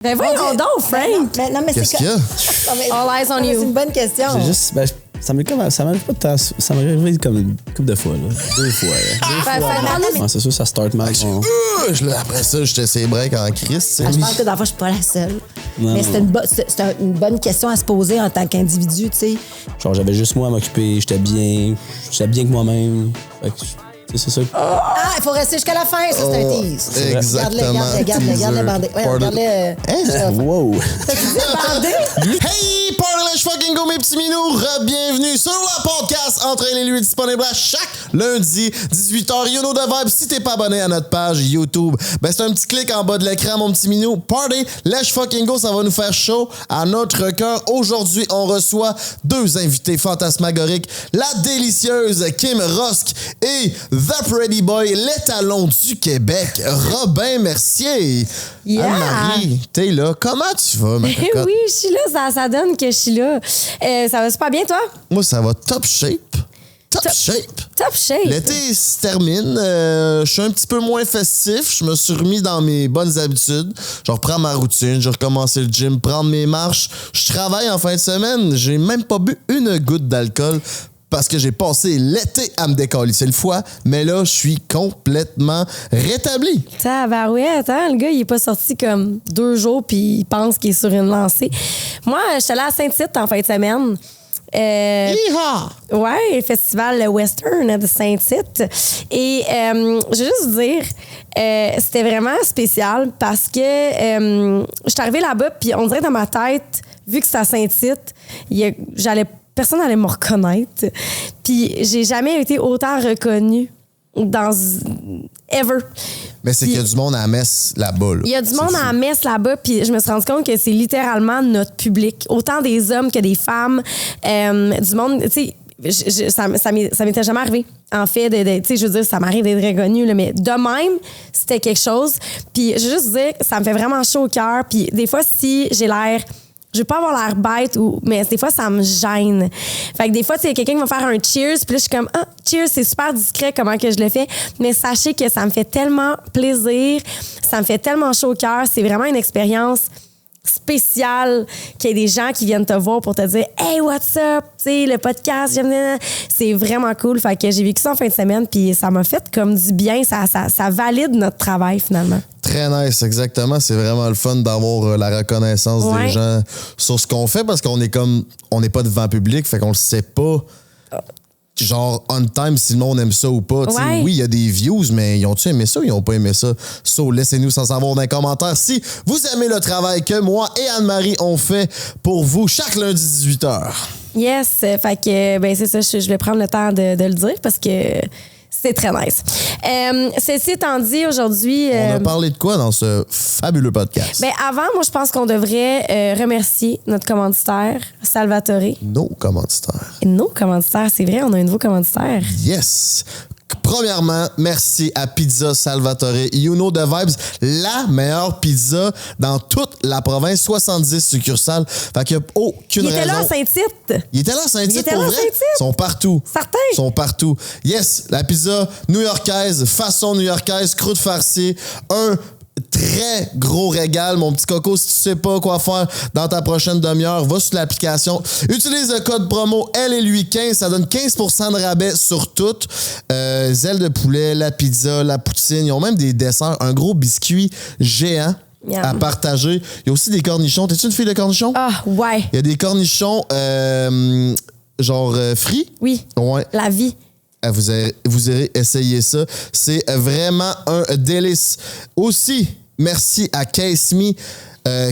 Ben voyons donc, Frank! Non, mais Qu'est-ce qu'il y a? All eyes on C'est you. une bonne question. C'est juste, ça m'arrive pas de temps. Ça m'est arrivé comme une couple de fois, là. 2 fois, là. C'est sûr, ça start mal. Après ça, j'étais ses breaks en Christ. Je pense que dans le fond, je suis pas la seule. Non, mais non. c'est une bonne question à se poser en tant qu'individu, tu sais. Genre, j'avais juste moi à m'occuper, j'étais bien que moi-même. Fait que, c'est ça. Ah, il faut rester jusqu'à la fin, ça, c'est un tease. Exactement. Regarde-le bandé. Ouais, regarde-le. Wow! T'as-tu dit bandé? Hey, party let's fucking go, mes petits minous! Bienvenue sur le podcast Entraînez lui disponible à chaque lundi, 18h. You know the vibe. Si t'es pas abonné à notre page YouTube, ben c'est un petit clic en bas de l'écran, mon petit minou. Party let's fucking go, ça va nous faire chaud à notre cœur. Aujourd'hui, on reçoit 2 invités fantasmagoriques. La délicieuse Kim Rosk et The Pretty Boy, l'étalon du Québec, Robin Mercier. Yeah. Anne-Marie, t'es là. Comment tu vas, ma cocotte? Oui, je suis là, ça donne que je suis là. Ça va super bien, toi? Moi, ça va top shape. Top shape. Top shape. L'été se termine. Je suis un petit peu moins festif. Je me suis remis dans mes bonnes habitudes. Je reprends ma routine. J'ai recommencé le gym, prendre mes marches. Je travaille en fin de semaine. J'ai même pas bu une goutte d'alcool parce que j'ai passé l'été à me décalisser le foie. Mais là, je suis complètement rétabli. Tabarouette, hein? Le gars, il est pas sorti comme 2 jours puis il pense qu'il est sur une lancée. Moi, je suis allée à Saint-Tite en fin de semaine. Yeehaw! Ouais, festival western de Saint-Tite. Et je vais juste vous dire, c'était vraiment spécial parce que je suis arrivée là-bas puis on dirait dans ma tête, vu que c'était à Saint-Tite, personne n'allait me reconnaître. Puis j'ai jamais été autant reconnue dans ever. Mais c'est qu'il y a du monde à la messe là-bas. Là. Il y a du monde à la messe là-bas, puis je me suis rendu compte que c'est littéralement notre public. Autant des hommes que des femmes. Du monde, tu sais, ça m'était jamais arrivé. En fait, tu sais, je veux dire, ça m'arrive d'être reconnue, là, mais de même, c'était quelque chose. Puis je veux juste dire, ça me fait vraiment chaud au cœur. Puis des fois, si j'ai l'air... Je veux pas avoir l'air bête, mais des fois, ça me gêne. Fait que des fois, tu sais, quelqu'un qui va faire un cheers, puis là, je suis comme, ah, cheers, c'est super discret comment que je le fais. Mais sachez que ça me fait tellement plaisir, ça me fait tellement chaud au cœur. C'est vraiment une expérience spéciale qu'il y ait des gens qui viennent te voir pour te dire, hey, what's up? Tu sais, le podcast, j'aime. C'est vraiment cool. Fait que j'ai vécu ça en fin de semaine, puis ça m'a fait comme du bien. Ça valide notre travail, finalement. Très nice, exactement. C'est vraiment le fun d'avoir la reconnaissance des gens sur ce qu'on fait parce qu'on est comme, on n'est pas devant le public, fait qu'on le sait pas. Genre, on time, si le monde aime ça ou pas. Ouais. Oui, il y a des views, mais ils ont-tu aimé ça ou ils n'ont pas aimé ça? So, laissez-nous sans savoir dans les commentaires si vous aimez le travail que moi et Anne-Marie ont fait pour vous chaque lundi 18h. Yes, fait que, ben c'est ça, je vais prendre le temps de le dire parce que c'est très nice. Ceci étant dit, aujourd'hui... On a parlé de quoi dans ce fabuleux podcast? Ben avant, moi, je pense qu'on devrait remercier notre commanditaire, Salvatore. Nos commanditaires. Nos commanditaires, c'est vrai, on a un nouveau commanditaire. Yes! Premièrement, merci à Pizza Salvatore. You know the vibes, la meilleure pizza dans toute la province, 70 succursales. Fait qu'il n'y a aucune raison. Il était là à Saint-Tite. Il était là à Saint-Tite, pour vrai? Ils sont partout. Certains. Ils sont partout. Yes, la pizza new-yorkaise, façon new-yorkaise, croûte farcie, un très gros régal, mon petit coco. Si tu sais pas quoi faire dans ta prochaine demi-heure, va sur l'application. Utilise le code promo Elle et lui 15. Ça donne 15% de rabais sur tout. Ailes de poulet, la pizza, la poutine. Ils ont même des desserts. Un gros biscuit géant. Yum. À partager. Il y a aussi des cornichons. T'es-tu une fille de cornichons? Ah, ouais. Il y a des cornichons genre frits. Oui. Ouais. La vie. Vous irez essayer ça. C'est vraiment un délice. Aussi, merci à Case Me,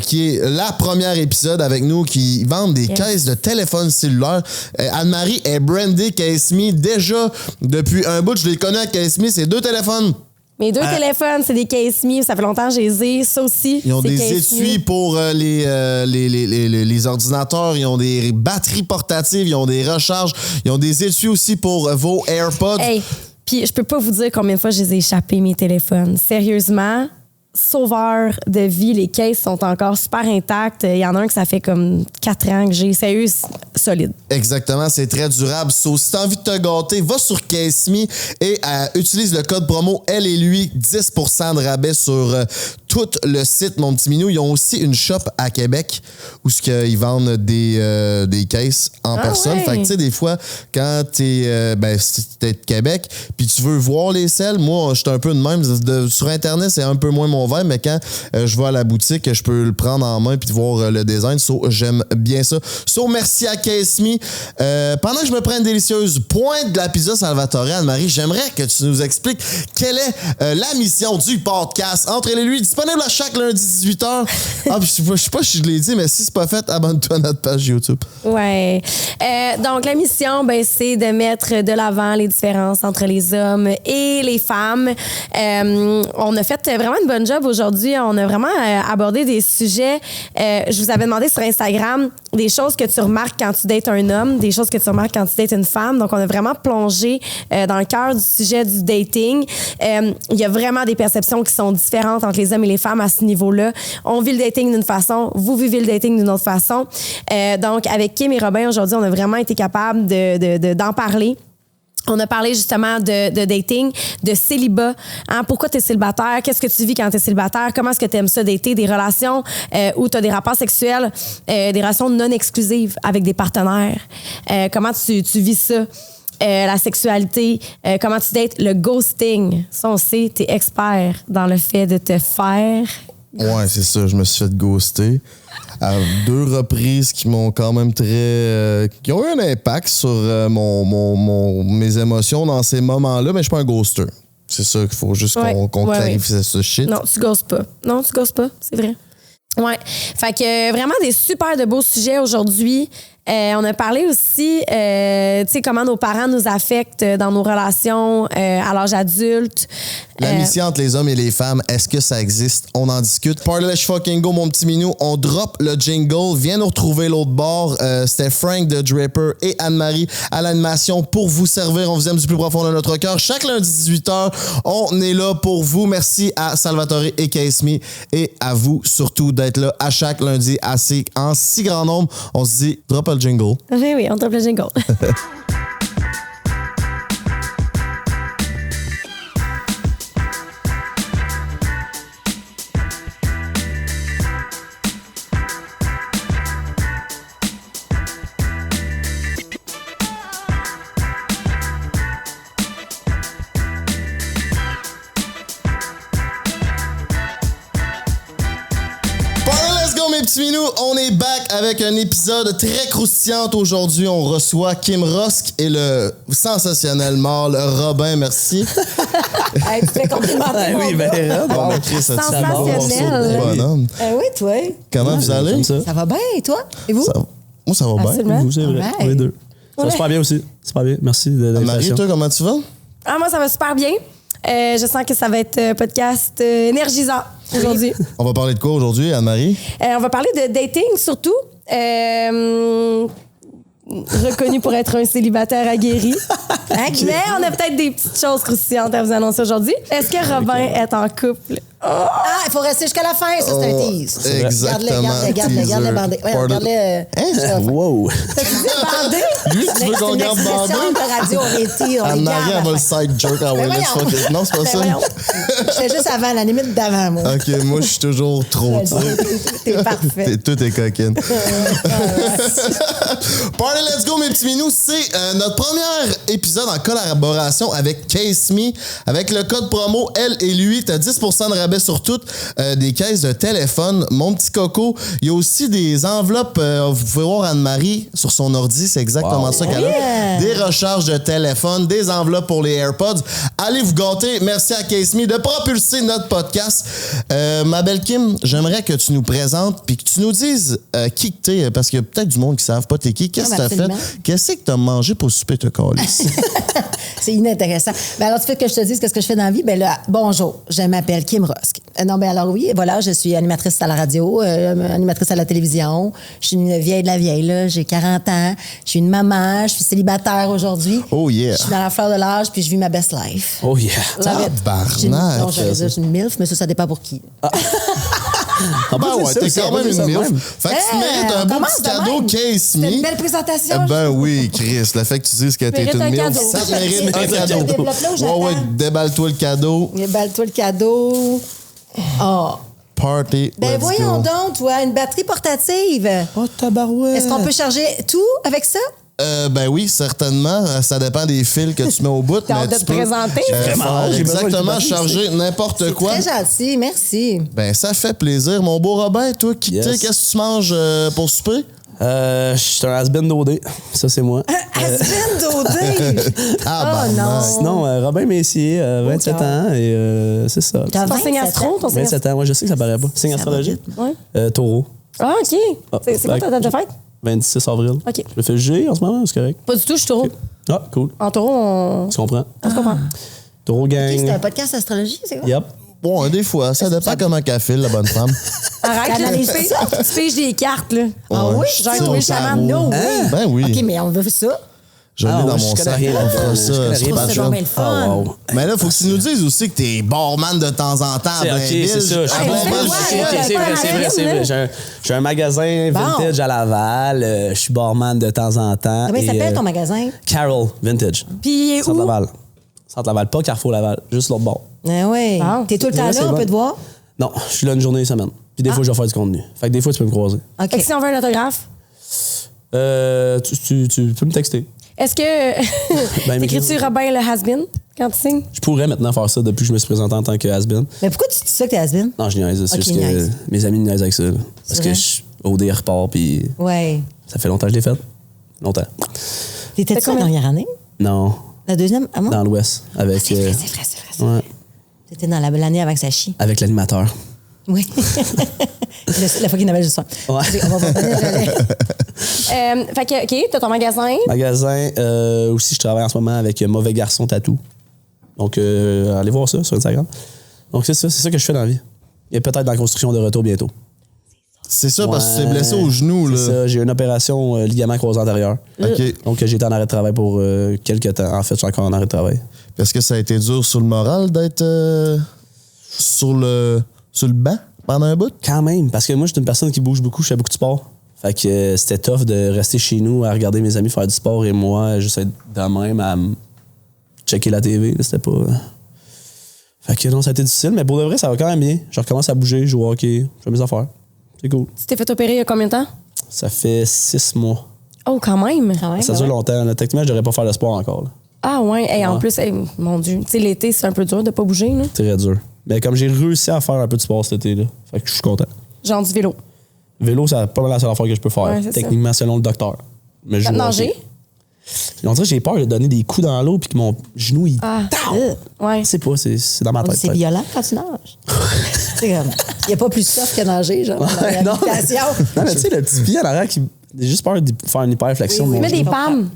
qui est la première épisode avec nous, qui vendent des caisses de téléphone cellulaire. Anne-Marie est brandée Case Me déjà depuis un bout. Je les connais à Case Me, c'est 2 téléphones. Mes 2 téléphones, c'est des Case Me. Ça fait longtemps que je les ai. Ça aussi, ils ont c'est des étuis pour les ordinateurs. Ils ont des batteries portatives. Ils ont des recharges. Ils ont des étuis aussi pour vos AirPods. Hey, puis je peux pas vous dire combien de fois je les ai échappés, mes téléphones. Sérieusement, sauveur de vie. Les caisses sont encore super intactes. Il y en a un que ça fait comme 4 ans que j'ai. Sérieux, solide. Exactement, c'est très durable. So, si t'as envie de te gâter, va sur Casey et utilise le code promo elle et lui 10% de rabais sur tout le site Mon Petit Minou. Ils ont aussi une shop à Québec où ils vendent des caisses en personne. Ouais. Fait que tu sais, des fois, quand t'es de Québec puis tu veux voir les selles, moi, je suis un peu de même. Sur Internet, c'est un peu moins mon vibe, mais quand je vais à la boutique, je peux le prendre en main puis voir le design. J'aime bien ça. Merci à Casey. Pendant que je me prends une délicieuse pointe de la pizza Salvatore, Anne-Marie, j'aimerais que tu nous expliques quelle est la mission du podcast Entre elle et lui, disponible à chaque lundi 18h. Je sais pas si je l'ai dit, mais si c'est pas fait, abonne-toi à notre page YouTube. Ouais. Donc, la mission, c'est de mettre de l'avant les différences entre les hommes et les femmes. On a fait vraiment une bonne job aujourd'hui. On a vraiment abordé des sujets. Je vous avais demandé sur Instagram des choses que tu remarques quand tu dates un homme, des choses que tu remarques quand tu dates une femme. Donc, on a vraiment plongé dans le cœur du sujet du dating. Il y a vraiment des perceptions qui sont différentes entre les hommes et les femmes à ce niveau-là. On vit le dating d'une façon, vous vivez le dating d'une autre façon. Donc, avec Kim et Robin, aujourd'hui, on a vraiment été capable d'en parler. On a parlé justement de dating, de célibat. Hein? Pourquoi tu es célibataire? Qu'est-ce que tu vis quand tu es célibataire? Comment est-ce que tu aimes ça dater? Des relations où tu as des rapports sexuels, des relations non exclusives avec des partenaires. Comment tu vis ça? La sexualité, comment tu dates? Le ghosting. Ça, on sait, tu es expert dans le fait de te faire... Ouais, c'est ça. Je me suis fait ghoster à 2 reprises qui m'ont quand même qui ont eu un impact sur mes émotions dans ces moments-là, mais je suis pas un ghoster. C'est ça qu'il faut juste qu'on clarifie ce shit. Non, tu ghostes pas. Non, tu ghostes pas, c'est vrai. Ouais. Fait que vraiment des super de beaux sujets aujourd'hui. On a parlé aussi, tu sais, comment nos parents nous affectent dans nos relations à l'âge adulte. L'amitié entre les hommes et les femmes, est-ce que ça existe? On en discute. Party let's fucking go, mon petit minou. On drop le jingle. Viens nous retrouver l'autre bord. C'était Frank de Draper et Anne-Marie à l'animation pour vous servir. On vous aime du plus profond de notre cœur. Chaque lundi 18h, on est là pour vous. Merci à Salvatore et Casey et à vous surtout d'être là à chaque lundi en si grand nombre. On se dit, drop le jingle. Oui, on drop le jingle. Petit minou, on est back avec un épisode très croustillant aujourd'hui. On reçoit Kim Rosk et le sensationnel mâle Robin. Merci. Hey, tu fais complimenter. Oui, Bon, Sensationnel. Bonhomme. Oui, toi. Comment vous allez? Ça va bien, et toi? Et vous? Moi, ça va bien. Absolument. Vous, c'est vrai. Ouais. On est deux. Ça va super bien aussi. Super bien. Merci de Marie, l'invitation. toi, comment tu vas? Moi, ça va super bien. Je sens que ça va être un podcast énergisant aujourd'hui. On va parler de quoi aujourd'hui, Anne-Marie? On va parler de dating surtout. Reconnu pour être un célibataire aguerri. Mais on a peut-être des petites choses croustillantes à vous annoncer aujourd'hui. Est-ce que Robin est en couple? Ah, il faut rester jusqu'à la fin, ça, c'est un tease. Exactement. Regarde-le bandé. Ouais, regarde-le. Wow. Bandé? Lui, tu veux qu'on garde bandé? de radio, on est Anne-Marie, elle va le side joke. Ah ouais, Ben let's voyons. fuck it. Non, c'est pas ça. Je fais juste avant, la limite d'avant, moi. OK, moi, je suis toujours trop, tu sais. T'es parfait. Tout est coquine. Party let's go, mes petits minous. C'est notre premier épisode en collaboration avec Case Me. Avec le code promo elle et lui, t'as 10% de rabais sur toutes des caisses de téléphone. Mon petit coco, il y a aussi des enveloppes. Vous pouvez voir Anne-Marie sur son ordi, c'est exactement ça qu'elle a. Des recharges de téléphone, des enveloppes pour les AirPods. Allez vous gâter. Merci à Case Me de propulser notre podcast. Ma belle Kim, j'aimerais que tu nous présentes puis que tu nous dises qui que t'es, parce qu'il y a peut-être du monde qui ne savent pas t'es qui. Qu'est-ce que t'as fait? Qu'est-ce que t'as mangé pour souper te calice? C'est inintéressant. Ben alors, tu fais que je te dise qu'est-ce que je fais dans la vie? Ben là, bonjour, je m'appelle Kim Rosk. Non, ben alors oui, voilà, je suis animatrice à la radio, animatrice à la télévision. Je suis une vieille de la vieille, là. J'ai 40 ans. Je suis une maman. Je suis célibataire aujourd'hui. Oh yeah. Je suis dans la fleur de l'âge, puis je vis ma best life. Oh yeah. Love it. Tabarnak. Non, je suis une MILF, mais ça dépend pour qui. En Ben plus, ouais, c'est t'es ça, quand même c'est une ça, milf. même. Fait que tu mérites un beau commence petit de cadeau même. Case C'était une Me. belle présentation. Ben oui, Chris, le fait que tu dises que t'es Mérite une un milf, cadeau. ça te mérite un Je cadeau. développe là où j'attends. Ouais, déballe-toi le cadeau. Balle-toi le cadeau. Oh. Party, Ben let's voyons go. donc, toi, une batterie portative. Oh, tabarouette. Est-ce qu'on peut charger tout avec ça? Ben oui, certainement. Ça dépend des fils que tu mets au bout. T'as mais hâte de tu te peux, présenter? Vraiment hâte, j'ai besoin exactement de charger n'importe quoi. Très gentil, merci. Ben ça fait plaisir. Mon beau Robin, toi, Yes. qu'est-ce que tu manges pour souper? Je suis un has-been d'OD. Ça, c'est moi. Has-been d'OD. Ah, Oh non. Sinon, Robin Messier, 27 ans, et c'est ça. T'as Ton signe 27 astro, ans? ton signe 27 ans, moi, je sais que ça paraît pas. Signe astrologique? Ouais. Taureau. Ah, OK. C'est quoi ta date de fête? 26 avril. OK. Je me fais juger en ce moment, c'est correct. Pas du tout, je suis taureau. Ah, cool. En taureau, on Tu comprends? se comprend. Taureau gang. C'est un podcast d'astrologie, c'est quoi? Yep. Bon, des fois, ça dépend comment qu'elle file, la bonne femme. Arrête, là, Analyse tu piges des cartes, là. Ah oui? Genre, Tire oui, au chaman, tarot. no. Ben oui. OK, mais on veut ça. Je l'ai Ah, dans ouais, mon je connais sac. rien On là-dedans. fera Je ça. connais C'est rien pas C'est cher. donc bien le fun. Ah, wow. Mais là, faut que tu nous dises aussi que t'es barman de temps en temps à C'est ok, Blainville. c'est ça. Je suis Hey, bon, c'est man. quoi, Ok, là? ok, c'est vrai, c'est vrai, c'est vrai. J'ai un magasin vintage à Laval. Je suis barman de temps en temps. Comment il et, s'appelle ton magasin? Carol Vintage. Puis il est Centre où? Laval. Centre Laval, pas Carrefour Laval, juste l'autre bord. Ah oui. Bon. T'es tout le temps Ouais, là, c'est on bon. peut te voir? Non, je suis là une journée, une semaine. Puis des fois, je vais faire du contenu. Fait que des fois, tu peux me croiser. OK. Fait que si on veut un autographe, Tu peux me texter. est-ce que Ben, t'écris-tu Robin le has-been quand tu signes? Je pourrais maintenant faire ça depuis que je me suis présenté en tant que has-been. Mais pourquoi tu dis ça que t'es has-been? Non, je niaise. C'est Ok, juste que niaise. mes amis niaisent avec ça. là. Parce vrai? que OD repart, puis Ouais. ça fait longtemps que je l'ai fait. Longtemps. T'étais-tu la combien? dernière année? Non, La deuxième? Ah bon? dans l'Ouest. Avec, C'est vrai, c'est vrai, c'est vrai. ouais, T'étais dans l'année avant que ça chie. avec l'animateur. Oui. La fois qu'il n'avait juste soin. Ouais. On va revenir, j'allais. Fait que, OK, t'as ton magasin. Magasin, aussi, je travaille en ce moment avec Mauvais Garçon Tatou. Donc, allez voir ça sur Instagram. Donc, c'est ça que je fais dans la vie. Et peut-être dans la construction de retour bientôt. C'est ça, parce que tu t'es Ouais. blessé au genou, C'est là. ça, j'ai une opération ligament croisé antérieur. OK. Donc, j'ai été en arrêt de travail pour quelques temps. En fait, je suis encore en arrêt de travail. Est-ce que ça a été dur sur le moral d'être sur le banc pendant un bout? Quand même, parce que moi, je suis une personne qui bouge beaucoup, je fais beaucoup de sport. Fait que c'était tough de rester chez nous à regarder mes amis faire du sport et moi, juste être de même à checker la TV. Là, c'était pas. Fait que non, ça a été difficile, mais pour de vrai, ça va quand même bien. Je recommence à bouger, je joue au hockey, je fais mes affaires. C'est cool. Tu t'es fait opérer il y a combien de temps? Ça fait 6 mois. Oh, quand même. Quand même, Ça quand dure même. longtemps. Là. Techniquement, je devrais pas faire le sport encore. Là. Ah ouais, et en Ouais. plus, hey, mon Dieu, tu sais, l'été, c'est un peu dur de pas bouger, là. Très dur. Mais comme j'ai réussi à faire un peu de sport cet été, là, fait que je suis content. Genre du vélo. Vélo, c'est pas mal la seule affaire que je peux faire. Ouais, c'est Techniquement, selon le docteur. Mais je joue au Nager? hockey. On dirait que j'ai peur de donner des coups dans l'eau puis que mon genou, il. Ah, Down! ouais. Je sais pas, c'est dans ma On dit tête. c'est peut-être. violent quand tu nages. C'est comme. Il n'y a pas plus soft que nager, genre. Dans la non, mais, réhabilitation. non, mais tu sais, le petit pied en arrière qui. J'ai juste peur de faire une hyperflexion. Oui, de mon Mets genou. des palmes.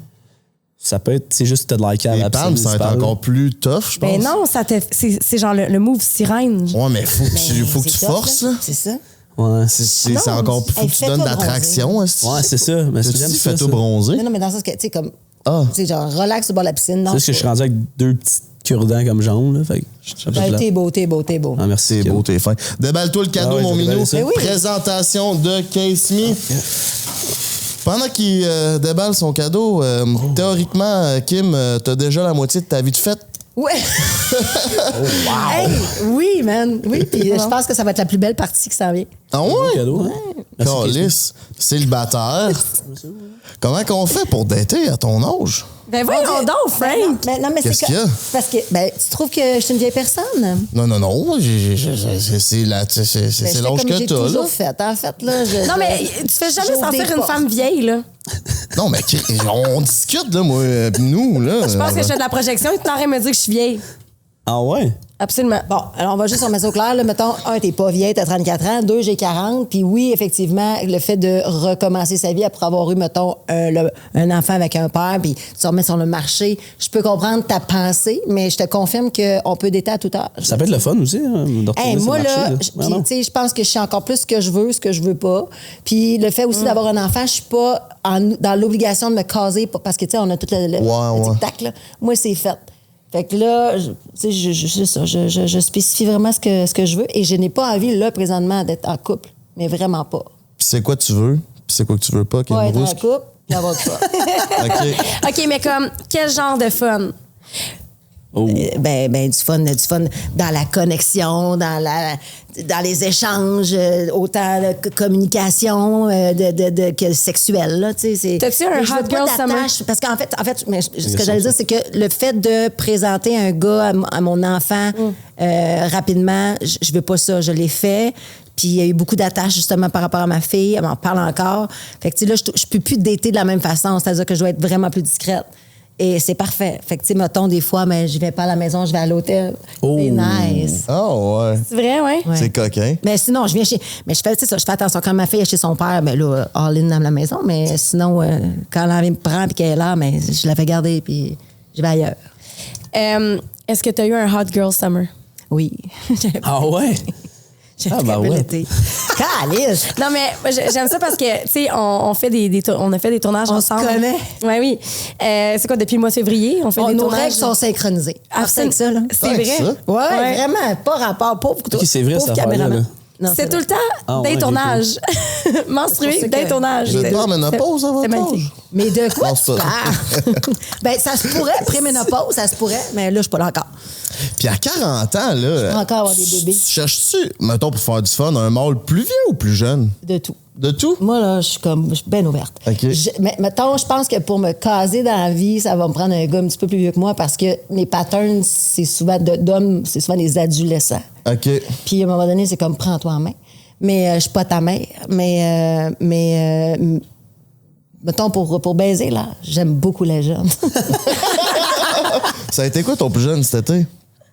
Ça peut être. C'est juste que t'as de la cave. Les palmes, ça va être encore plus tough, je pense. Ben non, c'est genre le move sirène. Ouais, mais faut que tu C'est forces, tough, là. C'est ça. Ouais. C'est Non, encore plus. Faut hey, que tu donnes de fais-toi l'attraction. Ouais, c'est ça. Mais Tu j'aime dis, ça, fais-toi ça. bronzer. Non, mais dans le sens que, tu sais, comme. Ah. Tu sais, genre, relax au bord de la piscine. Non, C'est juste que je suis rendu avec 2 petits cure-dents comme jambes, là. Fait que je suis un peu Ben, plat. t'es beau, t'es beau, t'es beau. Ah, merci. C'est Kim. beau, t'es fin. Déballe-toi le cadeau, Ah ouais, mon je vais minou. déballer ça. Mais oui. Présentation de Case Me. Pendant qu'il déballe son cadeau, théoriquement, Kim, t'as déjà la moitié de ta vie de fête. Ouais. Hey, oui, man. Oui, puis je pense que ça va être la plus belle partie qui s'en vient. Ah Beau ouais? cadeau, hein? Merci, Kim. Calice, célibataire. Comment qu'on fait pour dater à ton âge? Ben voyons donc, Frank. Non, mais Qu'est-ce c'est qu'il y a? parce que ben, tu trouves que je suis une vieille personne? Non, c'est Ben, l'âge je fais comme j'ai que t'as, là. toujours fait. En fait, là, Non, mais tu fais jamais j'ouvre sentir des une portes. femme vieille, là. Non, mais on discute, là, moi, pis nous, là. Je pense que je fais de la projection et tu t'en me dire que je suis vieille. Ah ouais? Absolument. Bon, alors on va juste remettre ça au clair. Là. Mettons, 1, t'es pas vieille, t'as 34 ans. 2, j'ai 40. Puis oui, effectivement, le fait de recommencer sa vie après avoir eu, mettons, un enfant avec un père, puis tu remets sur le marché, je peux comprendre ta pensée, mais je te confirme qu'on peut dater à tout âge. Ça peut être le fun aussi, hein, de retourner Hey, sur moi, le marché, là, là. puis, Ah, non. tu sais, je pense que je sais encore plus ce que je veux, ce que je veux pas. Puis le fait aussi d'avoir un enfant, je suis pas dans l'obligation de me caser parce que, tu sais, on a tout le Ouais. tic-tac, là. Moi, c'est fait. Fait que là, c'est ça, je spécifie vraiment ce que je veux et je n'ai pas envie, là, présentement, d'être en couple. Mais vraiment pas. Puis c'est quoi tu veux? Puis c'est quoi que tu veux pas? Pas être en couple, puis avoir ça. OK. OK, mais comme, quel genre de fun? Oh. Ben, du fun dans la connexion, dans les échanges, autant de communication que sexuelle, là, tu sais. T'as-tu un hot girl summer? Parce qu'en fait, ce que j'allais dire, c'est que le fait de présenter un gars à mon enfant rapidement, je veux pas ça. Je l'ai fait. Puis il y a eu beaucoup d'attaches justement par rapport à ma fille. Elle m'en parle encore. Fait que, tu sais, là, je peux plus dater de la même façon. C'est-à-dire que je dois être vraiment plus discrète. Et c'est parfait. Fait que, tu sais, mettons, des fois, mais je vais pas à la maison, je vais à l'hôtel. Oh. C'est nice. Oh, ouais. C'est vrai, ouais? Ouais. C'est coquin. Mais sinon, je viens chez. Mais je fais, tu sais, je fais attention. Quand ma fille est chez son père, ben là, all in dans la maison. Mais sinon, quand elle me prend et qu'elle est là, mais je la fais garder puis je vais ailleurs. Est-ce que tu as eu un hot girl summer? Oui. Ah ouais? J'ai Ah, un ben très bel ouais. été. Calice! Non, mais j'aime ça parce que, tu sais, on a fait des tournages On se ensemble. connaît. Ouais, oui. C'est quoi, depuis le mois de février? On fait des Nos tournages. règles sont synchronisées. Ah, c'est que ça, là. C'est Ouais, vrai? ça. Ouais, vraiment, pas rapport. Pauvre Ok, c'est vrai, pauvre cette affaire-là, caméraman. là. Non, C'est tout le temps Ah, des ouais, tournages. C'est pour Menstrué, ça des que- tournages. Vous êtes pas en ménopause à votre C'est magnifique. âge? Mais de quoi Non, tu c'est pas parles? Ben, ça se pourrait, préménopause, ça se pourrait, mais là, je suis pas là encore. Puis à 40 ans, là. Je peux encore avoir des bébés. Cherches-tu, mettons, pour faire du fun, un mâle plus vieux ou plus jeune? De tout. De tout? Moi, là, je suis bien ouverte. OK. Mais mettons, je pense que pour me caser dans la vie, ça va me prendre un gars un petit peu plus vieux que moi parce que mes patterns, c'est souvent d'hommes, c'est souvent des adolescents. OK. Puis à un moment donné, c'est comme prends-toi en main. Mais je suis pas ta mère. Mais mettons, pour baiser, là, j'aime beaucoup les jeunes. Ça a été quoi ton plus jeune cet été?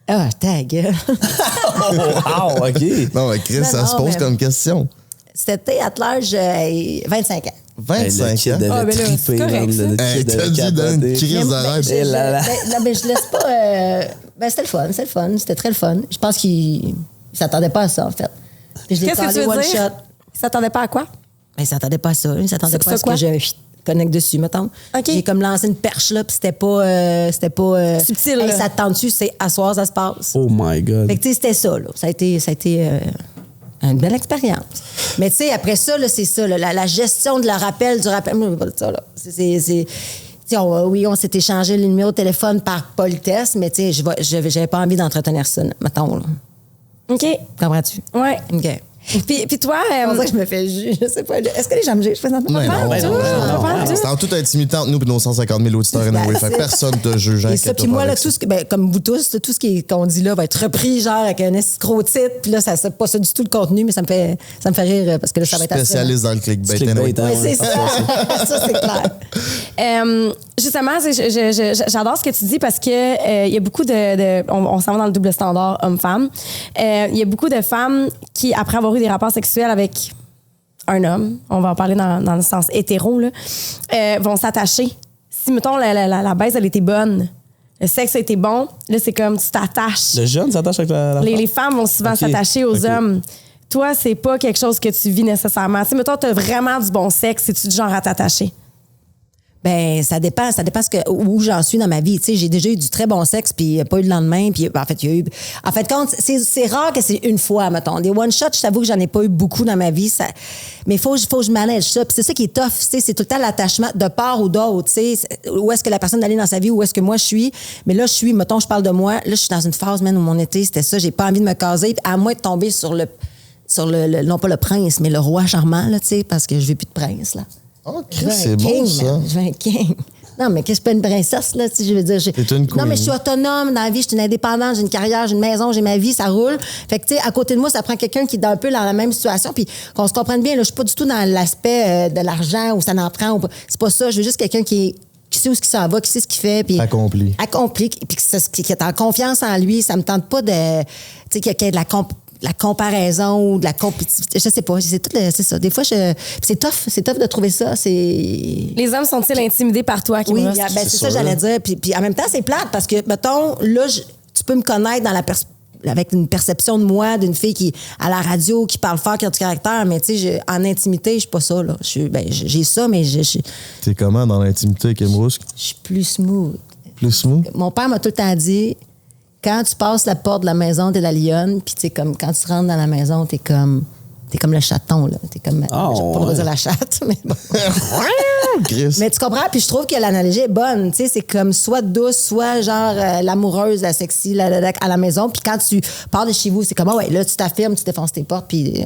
Ah, ta gueule. Oh, wow, OK. Non, mais Chris, Non, ça non, se pose mais- comme question. C'était à l'âge 25 ans. 25 Le kid ans. devait Ah, ben là, c'est triper, correct, man, ça. le Hey, kid t'as devait dit dans une capoter. crise de rêve. Eh là là. Non, mais je laisse pas. C'était le fun. C'était très le fun. Je pense qu'il s'attendait pas à ça, en fait. Puis je l'ai Qu'est-ce que tu parlé veux one dire? shot. Il s'attendait pas à quoi? Mais il s'attendait pas à ça. Il s'attendait C'est pas à ce quoi? que je connecte dessus, mettons. OK. J'ai comme lancé une perche, là, puis c'était pas. Subtil, Hey, là. ça te tente dessus, c'est à soir, ça se passe. Oh my God. Fait que, tu sais, c'était ça, là. Ça a été une belle expérience. Mais, tu sais, après ça, là, c'est ça, là, la gestion de la rappel, du rappel. Moi, je veux pas de ça, là. Tu sais, on s'est échangé le numéro de téléphone par politesse, mais, tu sais, j'avais pas envie d'entretenir ça, mettons, là. OK. Comprends-tu? Ouais. OK. Puis toi, C'est pour ça que je me fais juger. Je sais pas. Est-ce que les gens me jugent présentement? Ouais, Pas non, du tout, non, pas non. du tout. C'est en toute intimité entre nous et nos 150 000 auditeurs anyway. Fait que personne te juge. Et ça, puis moi, là, tout ce que, ben, comme vous tous, tout ce qu'on dit là va être repris, genre, avec un escroc titre. Puis là, c'est pas ça du tout le contenu, mais ça me fait rire parce que là, Je ça suis va être spécialiste dans le clickbait. Clickbait, anyway. hein. Oui, c'est ça. Ça, c'est clair. Justement, j'adore ce que tu dis parce que il y a beaucoup on s'en va dans le double standard homme-femme. Il y a beaucoup de femmes qui, après avoir eu des rapports sexuels avec un homme, on va en parler dans le sens hétéro, là, vont s'attacher. Si, mettons, la baise, elle était bonne, le sexe a été bon, là, c'est comme tu t'attaches. Le jeune s'attache avec la Les femmes vont souvent Ok, s'attacher aux ok. hommes. Toi, c'est pas quelque chose que tu vis nécessairement. Tu sais, mettons, t'as vraiment du bon sexe, c'est-tu du genre à t'attacher? Ben, ça dépend où j'en suis dans ma vie. Tu sais, j'ai déjà eu du très bon sexe, puis il n'y a pas eu de lendemain, puis en fait, il y a eu. En fait, c'est rare que c'est une fois, mettons. Des one-shots, je t'avoue que j'en ai pas eu beaucoup dans ma vie. Mais il faut que je manage ça. Puis c'est ça qui est tough, tu sais, c'est tout le temps l'attachement de part ou d'autre, tu sais. Où est-ce que la personne allait dans sa vie, où est-ce que moi je suis. Mais là, mettons, je parle de moi. Là, je suis dans une phase, même où mon été, c'était ça. J'ai pas envie de me caser, à moins de tomber sur le non pas le prince, mais le roi charmant, là, tu sais, parce que je veux plus de prince, là. Oh, Je veux Chris, un c'est bon, king, ça. man. Je veux un king. Non, mais qu'est-ce que c'est pas une princesse, là? Je veux dire, T'es une non, mais je queen. suis autonome dans la vie, je suis une indépendante, j'ai une carrière, j'ai une maison, j'ai ma vie, ça roule. Fait que, tu sais, à côté de moi, ça prend quelqu'un qui est un peu dans la même situation. Puis qu'on se comprenne bien, là, je suis pas du tout dans l'aspect de l'argent ou ça n'en prend. C'est pas ça. Je veux juste quelqu'un qui sait où ce qu'il s'en va, qui sait ce qu'il fait. Puis Accompli. Puis qui est en confiance en lui. Ça me tente pas de. Tu sais, qu'il y ait de la comparaison ou de la compétitivité. Je sais pas. C'est ça. Des fois, c'est tough de trouver ça. Les hommes sont-ils intimidés par toi, Kim Oui, Ross? ben, c'est ça sûr. j'allais dire. Puis en même temps, c'est plate parce que, mettons, là, tu peux me connaître dans avec une perception de moi, d'une fille qui à la radio, qui parle fort, qui a du caractère, mais tu sais, en intimité, je suis pas ça, là. J'ai ça, mais je T'es comment dans l'intimité, Kim Rousk? suis plus smooth. Plus smooth? Mon père m'a tout le temps dit, quand tu passes la porte de la maison, t'es la lionne, puis tu sais, comme quand tu rentres dans la maison, t'es comme le chaton, là. T'es comme, Oh, pas dire la chatte, mais bon. Chris. Mais tu comprends? Puis je trouve que l'analogie est bonne. Tu sais, c'est comme soit douce, soit genre l'amoureuse, la sexy, à la maison. Puis quand tu pars de chez vous, c'est comme, ouais, là, tu t'affirmes, tu défonces tes portes. Puis.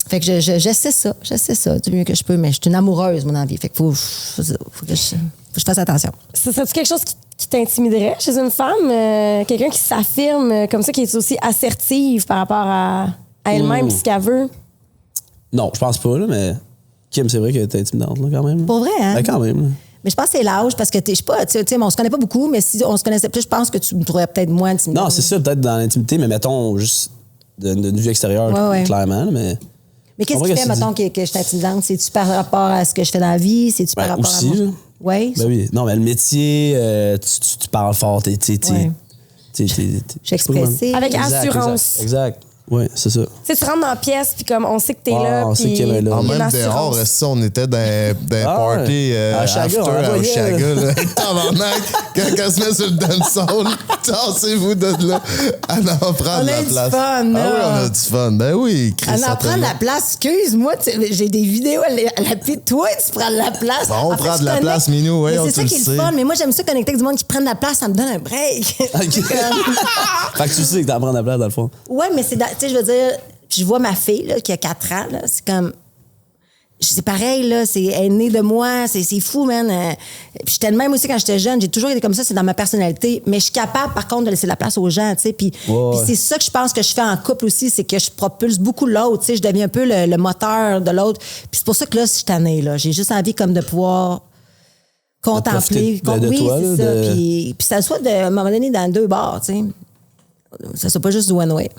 Fait que j'essaie ça du mieux que je peux. Mais je suis une amoureuse, mon envie. Fait que faut que je fasse attention. Ça serait-tu quelque chose qui t'intimiderait chez une femme? Quelqu'un qui s'affirme comme ça, qui est aussi assertive par rapport à elle-même et ce qu'elle veut? Non, je pense pas, là, mais Kim, c'est vrai qu'elle est intimidante, là, quand même. Pour vrai, hein? Ben, quand même, là. Mais je pense que c'est l'âge, parce que je sais pas, tu sais, on se connaît pas beaucoup, mais si on se connaissait plus, je pense que tu me trouverais peut-être moins intimidante. Non, c'est ça, peut-être dans l'intimité, mais mettons juste d'une vue extérieure, Ouais. clairement, mais. Mais qu'est-ce qui fait, mettons, que je suis intimidante? C'est-tu par rapport à ce que je fais dans la vie? C'est-tu par rapport aussi, à là. moi? Oui. Ben oui. Non, mais le métier, tu parles fort, Ouais. Je suis expressive. Avec assurance. Exact. Oui, c'est ça. Tu sais, tu rentres dans la pièce, puis comme on sait que t'es là. On sait puis qu'elle est là. En il y a une même dehors, assurance. ça, on était dans party à Oshaga, after on à envoyait, Oshaga. Là. Tabarnak, quand elle se met sur le dancehall, tassez-vous de là. Elle en prend On de a la eu du place. fun, là. Ah oui, on a du fun. Ben oui, Chris. Elle en prend de la place. Excuse-moi, j'ai des vidéos à la pite. Toi, tu prends de la place. Bon, on En fait, prend je de la connecte. place, Minou, oui, Mais on c'est ça te qui est le le sait. fun. Mais moi, j'aime ça connecter avec du monde qui prennent de la place. Ça me donne un break. OK. Fait que tu sais que t'en prends de la place, dans le fond. Ouais, mais c'est, tu sais, je veux dire, je vois ma fille, là, qui a 4 ans, là, c'est comme, c'est pareil, là, elle est née de moi, c'est fou, man. Puis j'étais de même aussi quand j'étais jeune, j'ai toujours été comme ça, c'est dans ma personnalité, mais je suis capable, par contre, de laisser la place aux gens, tu sais, puis c'est ça que je pense que je fais en couple aussi, c'est que je propulse beaucoup l'autre, tu sais, je deviens un peu le moteur de l'autre, puis c'est pour ça que là, je suis tannée, là, j'ai juste envie comme de pouvoir contempler. profiter de Oui, toi, c'est là, ça, puis ça soit à un moment donné dans 2 bars, tu sais. Ça soit pas juste du one way.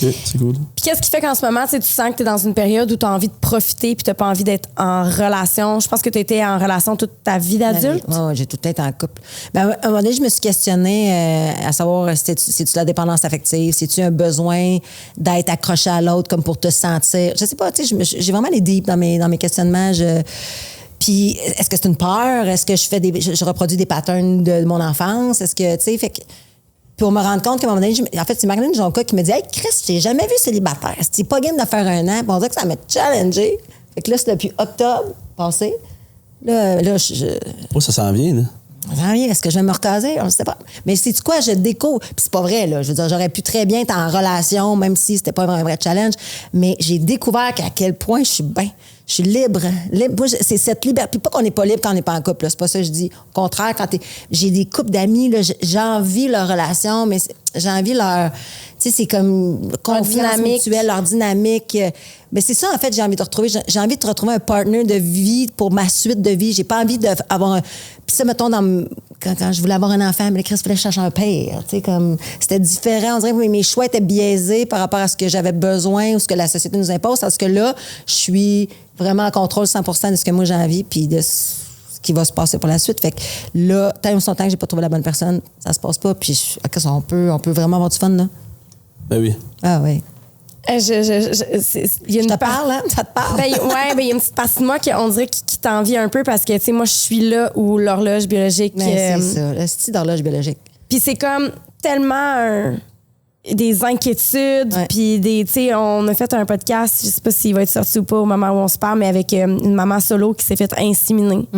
OK, c'est cool. Puis qu'est-ce qui fait qu'en ce moment, tu sens que tu es dans une période où tu as envie de profiter puis tu n'as pas envie d'être en relation? Je pense que tu étais en relation toute ta vie d'adulte. Oui, j'ai tout le temps été en couple. Ben, à un moment donné, je me suis questionnée à savoir c'est-tu la dépendance affective, c'est-tu un besoin d'être accroché à l'autre comme pour te sentir. Je sais pas, tu sais, j'ai vraiment les deep dans mes questionnements. Puis, est-ce que c'est une peur? Est-ce que je reproduis des patterns de mon enfance? Est-ce que, tu sais, fait que. Pour me rendre compte qu'à un moment donné, en fait, c'est Marlène Jonca qui me dit « Hey, Chris, je t'ai jamais vu célibataire. C'est pas game de faire un an. » Puis on dirait que ça m'a challengé. Fait que là, c'est depuis octobre passé. Là, Oh, ça s'en vient, là. est-ce que je vais me recaser? On ne sait pas. Mais c'est quoi? Je découvre. Puis c'est pas vrai, là. Je veux dire, j'aurais pu très bien être en relation, même si c'était pas un vrai challenge. Mais j'ai découvert qu'à quel point je suis bien. Je suis libre. Moi, c'est cette liberté. Puis pas qu'on n'est pas libre quand on n'est pas en couple, là. C'est pas ça que je dis. Au contraire, j'ai des couples d'amis, là, j'envie leur relation, mais j'ai envie leur. Tu sais, c'est comme confiance mutuelle, leur dynamique. Mais c'est ça, en fait, j'ai envie de retrouver. J'ai envie de retrouver un partner de vie pour ma suite de vie. J'ai pas envie d'avoir un. Puis ça, mettons, quand je voulais avoir un enfant, mais Chris, il fallait que je cherche un père. Tu sais, comme. C'était différent. On dirait que mes choix étaient biaisés par rapport à ce que j'avais besoin ou ce que la société nous impose. Parce que là, je suis vraiment en contrôle 100% de ce que moi j'ai envie puis de ce qui va se passer pour la suite. Fait que là, tant que j'ai pas trouvé la bonne personne, ça se passe pas. Puis on peut vraiment avoir du fun, là. Ben oui. Ah oui. Il y a Je te parle, hein? Ça te parle? Ben, ouais, ben, il y a une petite partie de moi qu'on dirait qui t'envie un peu parce que, tu sais, moi, je suis là où l'horloge biologique. Mais c'est ça, le style d'horloge biologique. Puis c'est comme tellement des inquiétudes. Ouais. Puis tu sais, on a fait un podcast, je sais pas s'il va être sorti ou pas au moment où on se parle, mais avec une maman solo qui s'est fait inséminer.